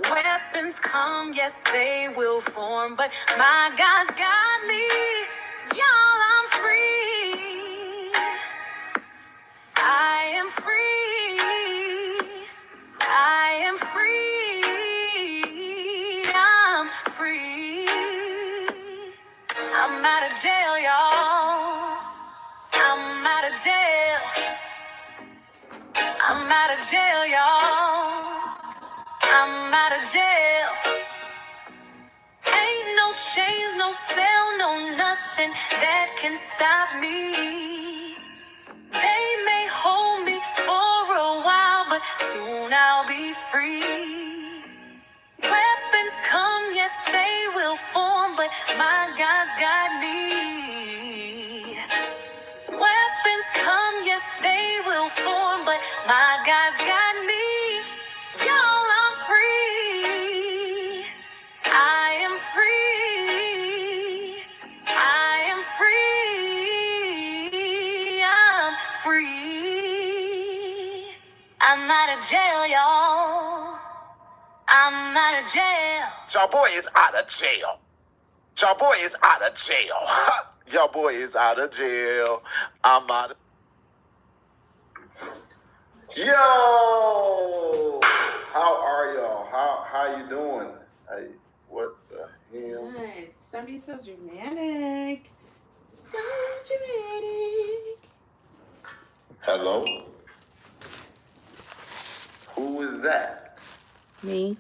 S5: Weapons come, yes, they will form, but my God's got me. Y'all, I'm free. I am free. I am free. I'm free. I'm out of jail, y'all. I'm out of jail. I'm out of jail, y'all. I'm out of jail. Ain't no chains, no cell, no nothing that can stop me. They may hold me for a while, but soon I'll be free. Weapons come, yes, they will form, but my God's got me. Weapons come, yes, they will form, but my God's got me. Y'all, I'm free. I am free. I am free. I'm free. I'm out of jail, y'all. I'm out of jail.
S3: Y'all boy is out of jail. Y'all boy is out of jail. Y'all boy is out of jail. I'm out of... Yo! How are y'all? How you doing? Hey, what the hell?
S1: Right. Stop being so dramatic. So dramatic.
S3: Hello? Who is that?
S1: Me.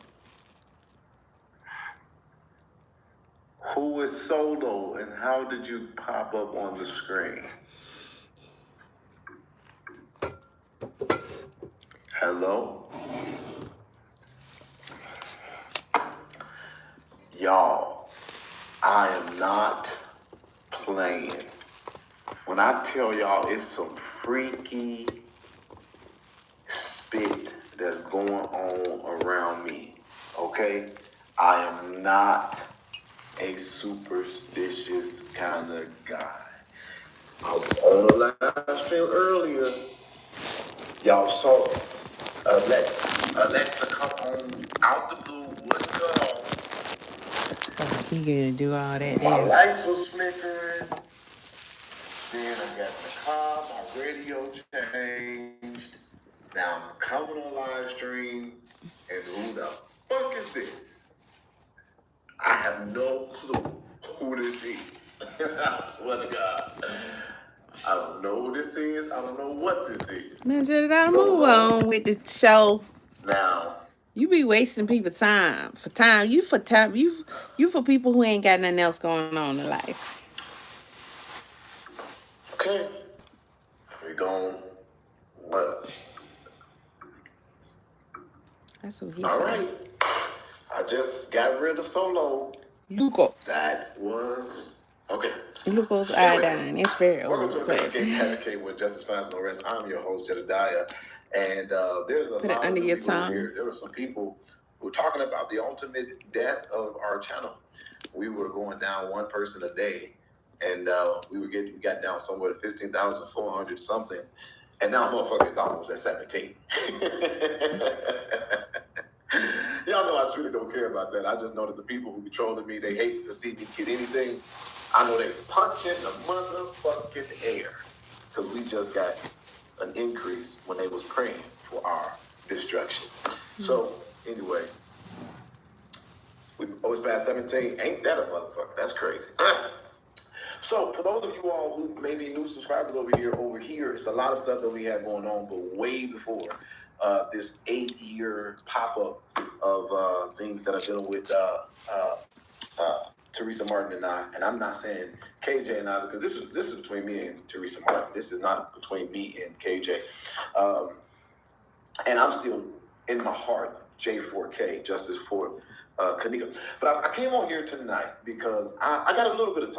S3: Who is Solo and how did you pop up on the screen? Hello? Y'all, I am not playing. When I tell y'all it's some freaky spit that's going on around me, okay? I am not a superstitious kind of guy. I was on a live stream earlier. Y'all saw Alexa come on out the blue, what's going on?
S1: He gonna do all that
S3: My
S1: there.
S3: lights was flickering. Then I got in the car, my radio changed. Now I'm coming on live stream, and who the fuck is this? I have no clue who this is. I swear to God. I don't know who this is. I don't know what this is.
S1: Man, just gotta move on with the show.
S3: Now,
S1: you be wasting people's time. For time. You for people who ain't got nothing else going on in life.
S3: Okay. We going what?
S1: That's what he
S3: All
S1: said.
S3: right. I just got rid of Solo.
S1: Lucas.
S3: That was okay.
S1: Lucas iodine. It's very
S3: Welcome to the
S1: overplayed.
S3: Escape Advocate where justice finds no rest. I'm your host, Jedediah. And there's a
S1: Put it
S3: lot
S1: under
S3: of
S1: your
S3: people
S1: tongue.
S3: here. There were some people who were talking about the ultimate death of our channel. We were going down one person a day, and we got down somewhere to 15,400 something, and now motherfuckers almost at 17. Y'all know I truly don't care about that. I just know that the people who be trolling me, they hate to see me get anything. I know they punching the motherfucking air because we just got an increase when they was praying for our destruction. So anyway, It's past 17. Ain't that a motherfucker? That's crazy. So, for those of you all who may be new subscribers over here, it's a lot of stuff that we have going on, but way before this 8-year pop-up of things that are dealing with Teresa Martin and I. And I'm not saying KJ and I, because this is between me and Teresa Martin. This is not between me and KJ. And I'm still, in my heart, J4K, Justice for Kennika. But I came on here tonight because I got a little bit of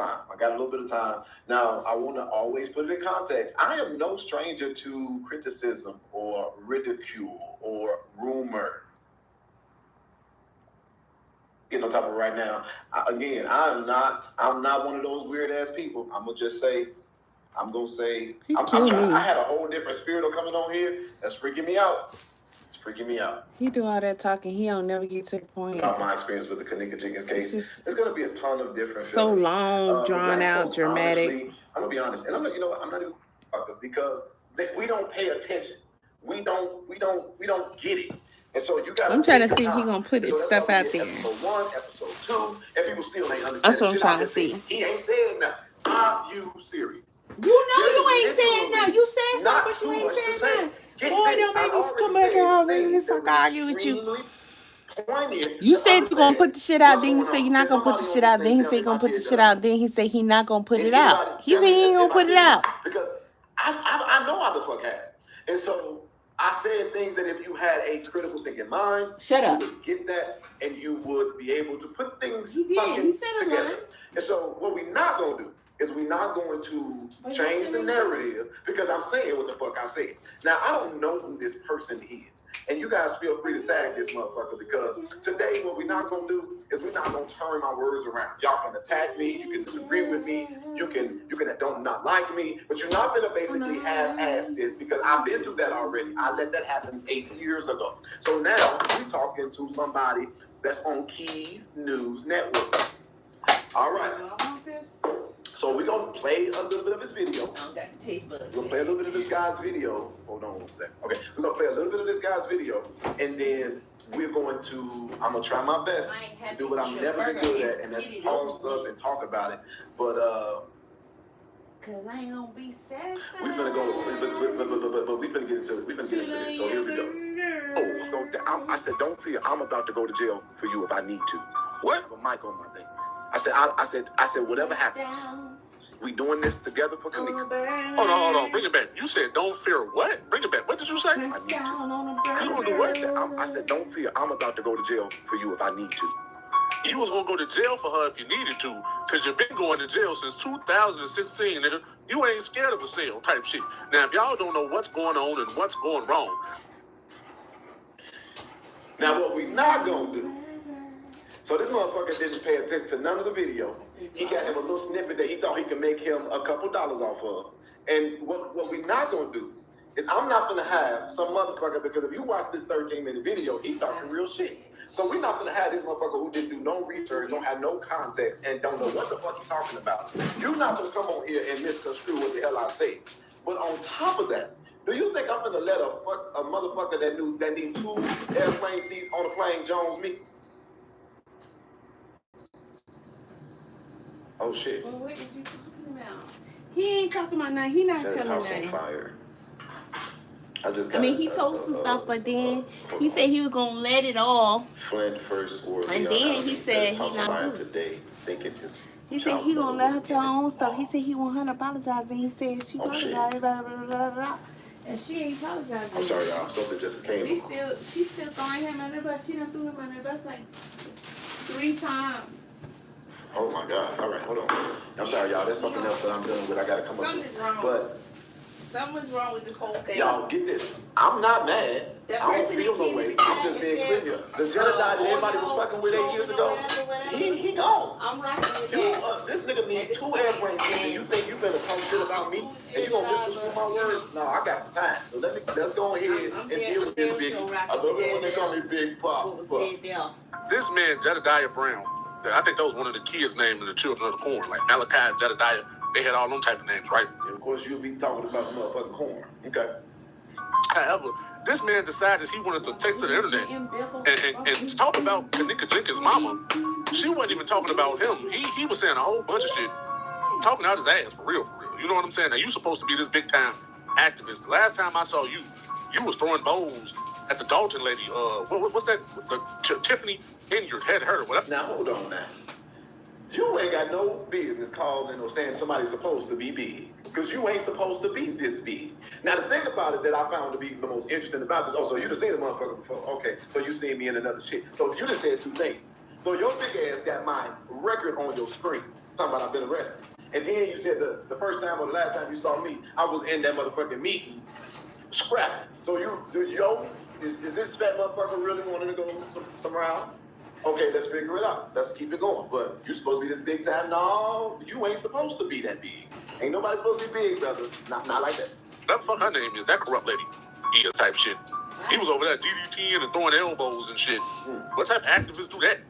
S3: time. Now, I want to always put it in context. I am no stranger to criticism or ridicule or rumor. Getting on top of it right now. Again, I'm not one of those weird ass people. I'm gonna say, I'm trying. I had a whole different spirit coming on here. That's freaking me out.
S1: He do all that talking. He don't never get to the point.
S3: About my experience with the Kennika Jenkins case. It's going to be a ton of different
S1: so
S3: feelings.
S1: long, drawn out,
S3: folks,
S1: dramatic.
S3: Honestly, I'm gonna be honest, and I'm not even about this because we don't pay attention. We don't get it. And so you got.
S1: I'm trying to see if he gonna put stuff out there.
S3: Episode 1, episode 2, and people still ain't understand.
S1: That's what I'm trying to see.
S3: He ain't said nothing. Are you serious?
S1: You know you ain't saying nothing. You said something, but you ain't saying nothing. Boy, don't make me come back here all day and suck argue with you. You said you're gonna put the shit out, then you say you're not gonna put the shit out, then he said you're gonna put the shit out, then he said he not gonna put it out. He said he ain't gonna put it out.
S3: Because I know how the fuck happened. And so I said things that if you had a critical thinking mind,
S1: shut up.
S3: You would get that and you would be able to put things
S1: he said
S3: together. And so what we're not gonna do is we're not going to change the narrative because I'm saying what the fuck I said. Now, I don't know who this person is. And you guys feel free to tag this motherfucker because today what we're not going to do is we're not going to turn my words around. Y'all can attack me. You can disagree with me. You can don't not like me. But you're not going to basically half-ass this because I've been through that already. I let that happen 8 years ago. So now we're talking to somebody that's on Keys News Network. All right. So we're going to play a little bit of his video. We're going to play a little bit of this guy's video. Hold on one second. Okay, we're going to play a little bit of this guy's video. And then I'm going to try my best to do what I'm never been good at. And that's pause stuff and talk about it. But,
S1: because I ain't going to be satisfied.
S3: We're going to go, but we're going to get into it. We're going to get into this. So here we go. I said, don't fear. I'm about to go to jail for you if I need to. What? I have a mic on my thing. I said, whatever happens, we doing this together for Kennika.
S16: Hold on. Bring it back. You said don't fear what? Bring it back. What did you say?
S3: I need to. You gonna do what? I said, don't fear. I'm about to go to jail for you if I need to.
S16: You was gonna go to jail for her if you needed to, because you've been going to jail since 2016, nigga. You ain't scared of a cell type shit. Now, if y'all don't know what's going on and what's going wrong.
S3: Now, what we not gonna do. So this motherfucker didn't pay attention to none of the video. He got him a little snippet that he thought he could make him a couple dollars off of. And what we're not gonna do is I'm not gonna have some motherfucker, because if you watch this 13-minute video, he's talking real shit. So we're not gonna have this motherfucker who didn't do no research, don't have no context, and don't know what the fuck he's talking about. You're not gonna come on here and misconstrue what the hell I say. But on top of that, do you think I'm gonna let a motherfucker that need 2 airplane seats on a plane Jones me? Oh shit.
S1: Well, what is you talking about? He ain't talking about nothing. He not telling nothing.
S3: Fire.
S1: He told some stuff, but then he said he was gonna let it all.
S3: Flint first word.
S1: And then he said he not doing
S3: today. Thinking this.
S1: He said he gonna let her tell her own stuff. He said he want her to apologize, and he said she apologized, blah, blah, blah, blah. And she ain't apologizing.
S3: I'm sorry, y'all. Something just came.
S1: She's still throwing him under the bus. She done threw him under the bus like 3 times.
S3: Oh my God. All right, hold on. I'm sorry, y'all. There's something else that I'm dealing with. I gotta come up to. But
S1: something's wrong with this whole thing.
S3: Y'all get this. I'm not mad. I don't feel no way. I'm just being clear. The Jedediah that everybody was fucking with 8 years ago, he gone.
S1: I'm rocking with that.
S3: This nigga need 2 airplanes. And you think you better talk shit about me? And you gonna misconstrue my words? No, I got some time. So let's go ahead and deal with this big. I love it when they call me Big Pop.
S16: This man, Jedediah Brown, I think that was one of the kids' names in the Children of the Corn, like Malachi, Jedediah. They had all them type of names, right?
S3: And of course, you'll be talking about the motherfucking corn. Okay.
S16: However, this man decided he wanted to take to the internet and talk about Kennika Jenkins' mama. She wasn't even talking about him. He was saying a whole bunch of shit, talking out his ass for real. You know what I'm saying? Now, you supposed to be this big time activist. The last time I saw you, you was throwing bowls at the Dalton lady. What's that? Tiffany Inyard had her. Whatever.
S3: Now, hold on now. You ain't got no business calling or saying somebody's supposed to be big. Because you ain't supposed to be this big. Now, the thing about it that I found to be the most interesting about this, so you done seen the motherfucker before. Okay, so you seen me in another shit. So you done said two things. So your big ass got my record on your screen. Talking about I've been arrested. And then you said the first time or the last time you saw me, I was in that motherfucking meeting scrapping. So is this fat motherfucker really wanting to go somewhere else? Okay, let's figure it out. Let's keep it going. But you supposed to be this big time? No, you ain't supposed to be that big. Ain't nobody supposed to be big, brother. Not like that.
S16: That fuck her name is that corrupt lady. Yeah, type shit. He was over there DDTing and throwing elbows and shit. What type of activists do that?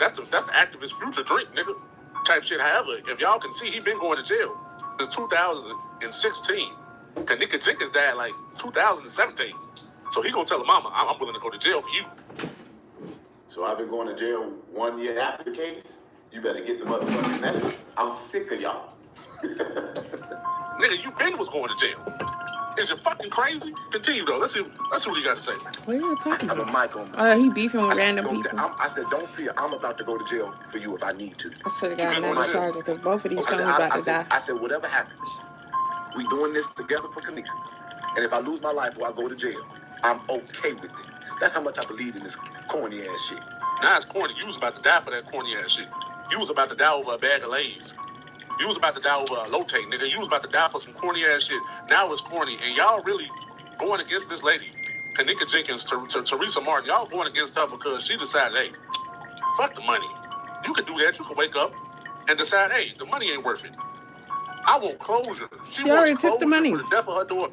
S16: That's the activist future drink, nigga. Type shit. However, if y'all can see, he been going to jail since 2016. Kennika Jenkins died like 2017. So he gonna tell her mama, I'm willing to go to jail for you.
S3: So I've been going to jail 1 year after the case. You better get the motherfucking message. I'm sick of y'all.
S16: Nigga, you been was going to jail. Is you fucking crazy? Continue though. Let's see what you got to say.
S1: What are you talking about?
S3: I have a mic on me.
S1: He beefing with random people.
S3: I said, don't fear. I'm about to go to jail for you if I need to.
S1: I should have got another charge because both of these fellas about to die.
S3: I said, whatever happens, we doing this together for Kennika. And if I lose my life or I go to jail, I'm okay with it. That's how much I believe in this corny ass shit.
S16: Now it's corny. You was about to die for that corny ass shit. You was about to die over a bag of Lay's. You was about to die over a Lotte, nigga. You was about to die for some corny ass shit. Now it's corny. And y'all really going against this lady, Kennika Jenkins, Teresa Martin. Y'all going against her because she decided, hey, fuck the money. You could do that. You could wake up and decide, hey, the money ain't worth it. I want closure.
S1: She already took the money.
S16: For the death of her daughter.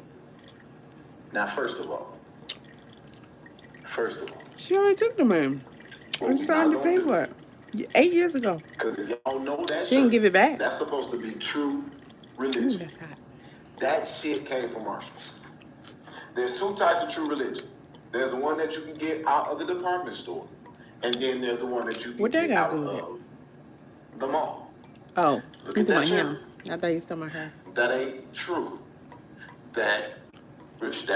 S3: Now, first of all,
S1: she already took the money. It's time to pay for it. 8 years ago.
S3: Because if y'all know that
S1: she didn't give it back.
S3: That's supposed to be true religion.
S1: Ooh, that's hot.
S3: That shit came from Marshall. There's two types of true religion. There's the one that you can get out of the department store, and then there's the one that you can get out of the mall.
S1: Oh,
S3: look
S1: you
S3: at that
S1: talking
S3: shit.
S1: about him. I thought you was talking about her.
S3: That ain't true. That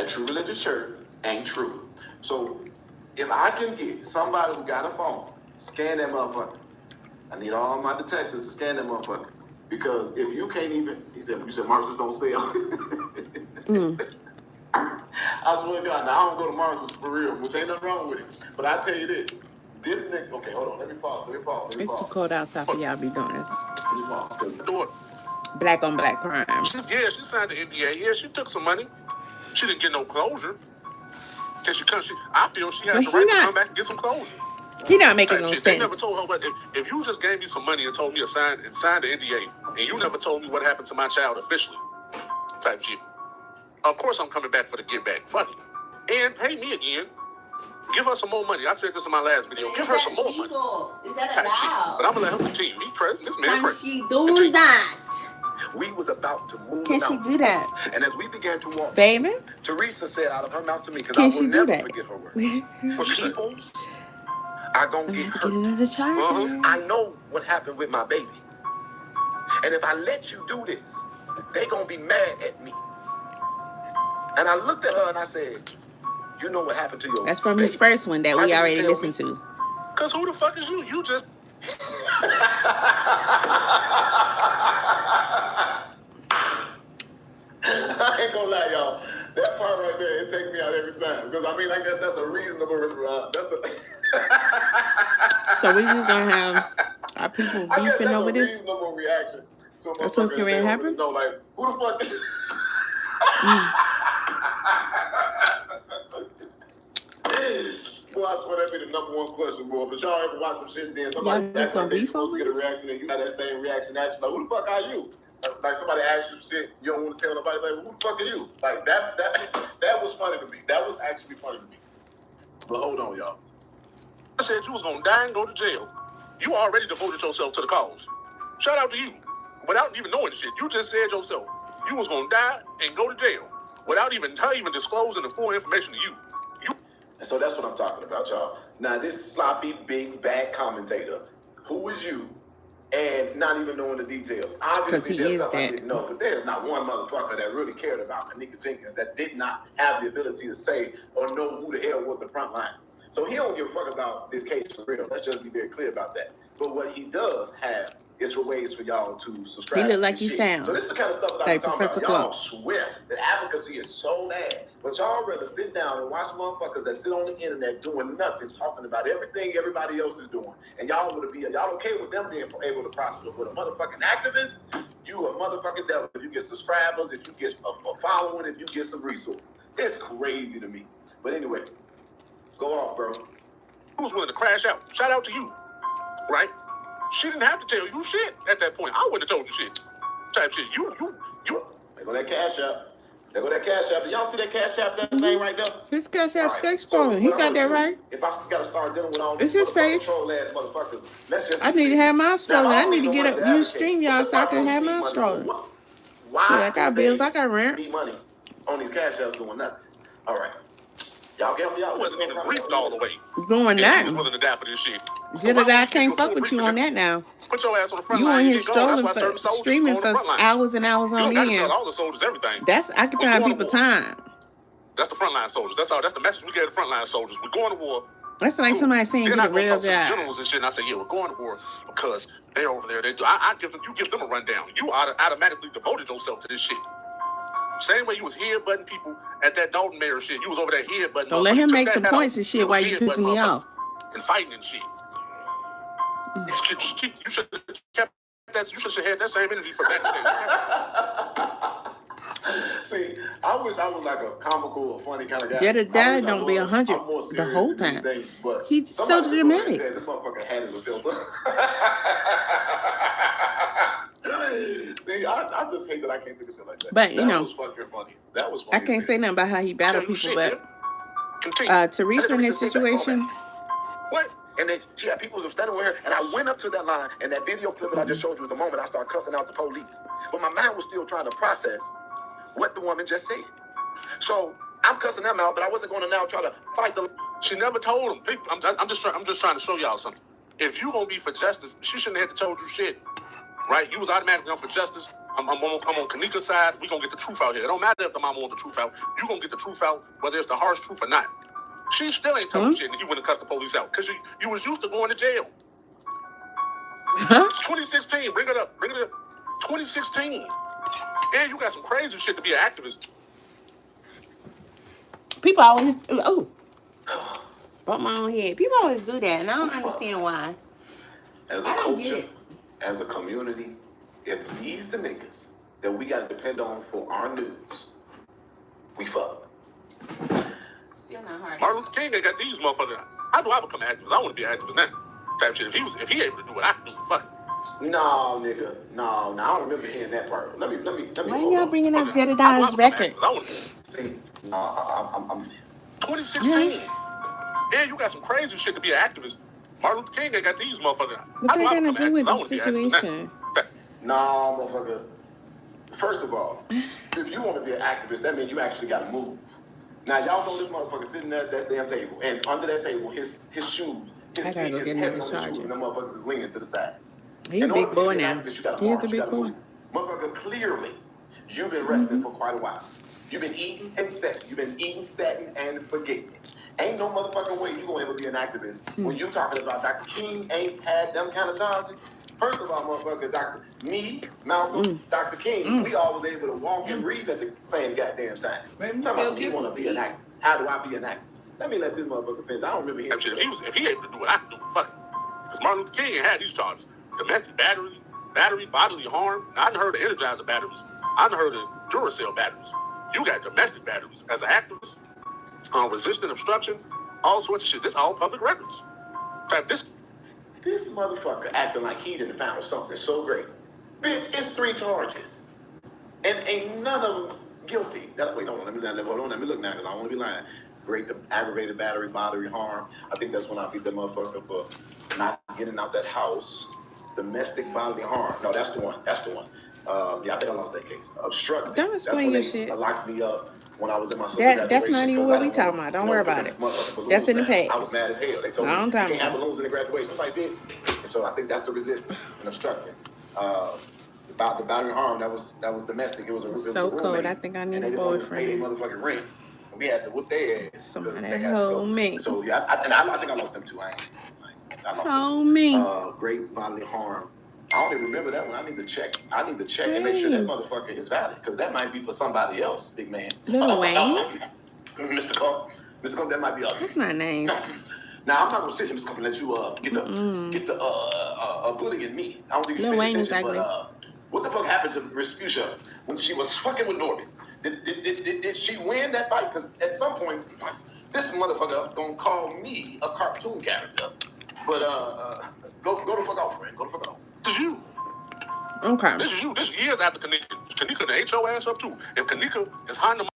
S3: true religious shirt ain't true. So if I can get somebody who got a phone, scan that motherfucker. I need all my detectives to scan that motherfucker. Because if you can't even, you said Marshalls don't sell. I swear to God, now I don't go to Marshalls for real, which ain't nothing wrong with it. But I tell you this nigga, okay, hold on, let me pause.
S1: It's too cold outside for y'all to be doing this.
S3: Let me pause, because
S1: black on black crime.
S16: She signed the NDA. Yeah, she took some money. She didn't get no closure. I feel she has the right to come back and get some closure.
S1: He not making no sense.
S16: They never told her, but if you just gave me some money and told me to sign the NDA, and you never told me what happened to my child officially, type shit. Of course I'm coming back for the get back. Fuck it. And pay me again. Give her some more money. I said this in my last video. Give her some more money.
S2: Is that
S16: type shit.
S2: allowed?
S16: But I'm gonna let her continue. He's crazy. This man
S2: Can
S16: crazy.
S2: she do that?
S3: We was about to move.
S1: Can she do that?
S3: And as we began to walk,
S1: baby,
S3: Teresa said out of her mouth to me, because I will never forget her words. People are gonna get hurt.
S1: Another charger.
S3: I know what happened with my baby, and if I let you do this, they gonna be mad at me. And I looked at her and I said, "You know what happened to your?"
S1: That's from his first one that we already listened to.
S16: Cause who the fuck is you? You just.
S3: I ain't gonna lie, y'all. That part right there, it takes me out every time. Because I mean, I guess that's a reasonable.
S1: So we just gonna have our people beefing over this.
S3: Reasonable reaction.
S1: That's what's going to happen.
S3: No, like who the fuck? Boy, I swear that be the #1 question, boy. But y'all ever watch some shit then somebody that's supposed to get a reaction and you got that same reaction? Actually, like, who the fuck are you? Like somebody asks you shit, you don't want to tell nobody. Like, who the fuck are you? Like that was funny to me. That was actually funny to me. But hold on, y'all.
S16: I said you was gonna die and go to jail. You already devoted yourself to the cause. Shout out to you. Without even knowing shit, you just said yourself you was gonna die and go to jail. without her even disclosing the full information to you.
S3: And so that's what I'm talking about, y'all. Now, this sloppy, big, bad commentator, who is you, and not even knowing the details. Obviously, there's stuff I didn't know, but there's not one motherfucker that really cared about Kennika Jenkins that did not have the ability to say or know who the hell was the front line. So he don't give a fuck about this case for real. Let's just be very clear about that. But what he does have is for ways for y'all to subscribe.
S1: He look like he sounds.
S3: So this is the kind of stuff that I'm talking about. Y'all swear that advocacy is so bad, but y'all rather sit down and watch motherfuckers that sit on the internet doing nothing, talking about everything everybody else is doing, and y'all okay with them being able to prosper. But a motherfucking activist, you a motherfucking devil. If you get subscribers, if you get a following, if you get some resources, it's crazy to me. But anyway, go off, bro.
S16: Who was willing to crash out? Shout out to you, right? She didn't have to tell you shit at that point. I wouldn't have told you shit. Type shit. You.
S3: There go that cash app. There go that cash app. Y'all see that cash app, that thing right there?
S1: His cash app sex phone. He got that right.
S3: If I gotta start dealing with all these troll ass motherfuckers, let's just.
S1: I need to have mine strolling. I need to get up, use StreamYard so I can have mine strolling.
S3: Why?
S1: I got bills. I got rent.
S3: Need money on these cash apps doing nothing. All right. Y'all get me out.
S16: Wasn't even briefed all the way.
S1: Going that.
S16: He was willing to die for this shit.
S1: I can't fuck with you on that now.
S16: Put your ass on the front
S1: you
S16: line.
S1: You on here strolling for streaming for hours and hours on end.
S16: Tell all the soldiers everything.
S1: That's occupying people's time.
S16: That's the frontline soldiers. That's all. That's the message we gave the frontline soldiers. We're going to war.
S1: That's like somebody saying get a real job.
S16: Generals and shit. And I say, yeah, we're going to war because they're over there. They do. I give them. You give them a rundown. You automatically devoted yourself to this shit. Same way you was headbutting people at that Dalton Mayor shit. You was over there headbutting.
S1: Don't let him make some points and shit while you pissing me off.
S16: And fighting and shit. You should have kept that. You should have had that same energy for that.
S3: See, I wish I was like a comical or funny kind of guy.
S1: Jedediah don't be 100 the whole time. He's so dramatic.
S3: This motherfucker had as a filter. See, I just hate that I can't think of shit like that.
S1: But you know,
S3: was fucking funny. That was funny.
S1: I can't say nothing about how he battled people, but Teresa in this situation.
S3: What? And then she had people who were standing with her, and I went up to that line, and that video clip that I just showed you at the moment, I started cussing out the police. But my mind was still trying to process what the woman just said. So I'm cussing them out, but I wasn't going to now try to fight the.
S16: She never told them. I'm just trying to show y'all something. If you gonna be for justice, she shouldn't have to told you shit, right? You was automatically on for justice. I'm on Kenika's side. We gonna get the truth out here. It don't matter if the mama want the truth out. You gonna get the truth out, whether it's the harsh truth or not. She still ain't telling shit, and you wouldn't cuss the police out because you was used to going to jail. 2016, bring it up. 2016. And you got some crazy shit to be an activist.
S1: People always bump my own head. People always do that, and I don't understand why.
S3: As a culture, as a community, if these the niggas that we gotta depend on for our news, we fucked.
S1: Still not hard.
S16: Martin Luther King, they got these motherfuckers. How do I become an activist? I want to be an activist now. Type shit. If he able to do what I can do, fuck it.
S3: No, nigga. No, I don't remember hearing that part. Let me.
S1: Why are y'all bringing up Jedediah's record?
S3: See, I'm
S16: 2016. Yeah, you got some crazy shit to be an activist. Martin Luther King, they got these motherfuckers.
S1: What they gonna do with the situation?
S3: No, motherfucker. First of all, if you want to be an activist, that means you actually got to move. Now, y'all know this motherfucker sitting at that damn table, and under that table, his shoes, his feet is heavy on the shoes, and the motherfuckers is leaning to the sides.
S1: He's a big boy now. He's a big boy.
S3: Motherfucker, clearly, you've been resting for quite a while. You've been eating and setting. You've been eating, setting, and forgetting. Ain't no motherfucking way you gonna ever be an activist when you talking about Dr. King ain't had them kind of charges. First of all, motherfucker, Malcolm, Dr. King, we all was able to walk and read at the same goddamn time. Talking about you want to be an activist. How do I be an activist? Let me let this motherfucker finish. I don't remember him.
S16: If he able to do what I can do, fuck it. Because Martin Luther King ain't had these charges. Domestic battery, bodily harm. I done heard of Energizer batteries. I done heard of Duracell batteries. You got domestic batteries as an activist. Resistant obstruction, all sorts of shit. This all public records.
S3: This motherfucker acting like he done found something so great. Bitch, it's 3 charges. And ain't none of them guilty. Wait, hold on, let me look now, because I don't want to be lying. Great, aggravated battery, bodily harm. I think that's when I beat that motherfucker for not getting out that house. Domestic bodily harm. No, that's the one. Yeah, I think I lost that case. Obstructing.
S1: Don't explain your shit.
S3: Locked me up when I was in my sister's graduation.
S1: That's not even what we talking about. Don't worry about it. That's in the past.
S3: I was mad as hell. They told me you can't have balloons in the graduation. I'm like, bitch. And so I think that's the resistance and obstructing. About the battery harm, that was domestic. It was a
S1: so cold. I think I need a boyfriend.
S3: Pay their motherfucking rent. And we had to whoop their ass.
S1: Somebody hold me.
S3: So yeah, I think I lost them too. I
S1: Hold me.
S3: Great bodily harm. I don't even remember that one. I need to check and make sure that motherfucker is valid, because that might be for somebody else, big man.
S1: Lil Wayne.
S3: Mr. Cole, that might be us.
S1: That's not nice.
S3: Now I'm not gonna sit here, Mr. Cole, and let you get the bullying me. I don't think you pay attention, but what the fuck happened to Respucia when she was fucking with Norbit? Did she win that fight? Because at some point, this motherfucker gonna call me a cartoon character. But go the fuck off, friend. Go the fuck off.
S16: This is you.
S1: Okay.
S16: This is you. This is years after Kennika. Kennika done ate your ass up too. If Kennika is hiding the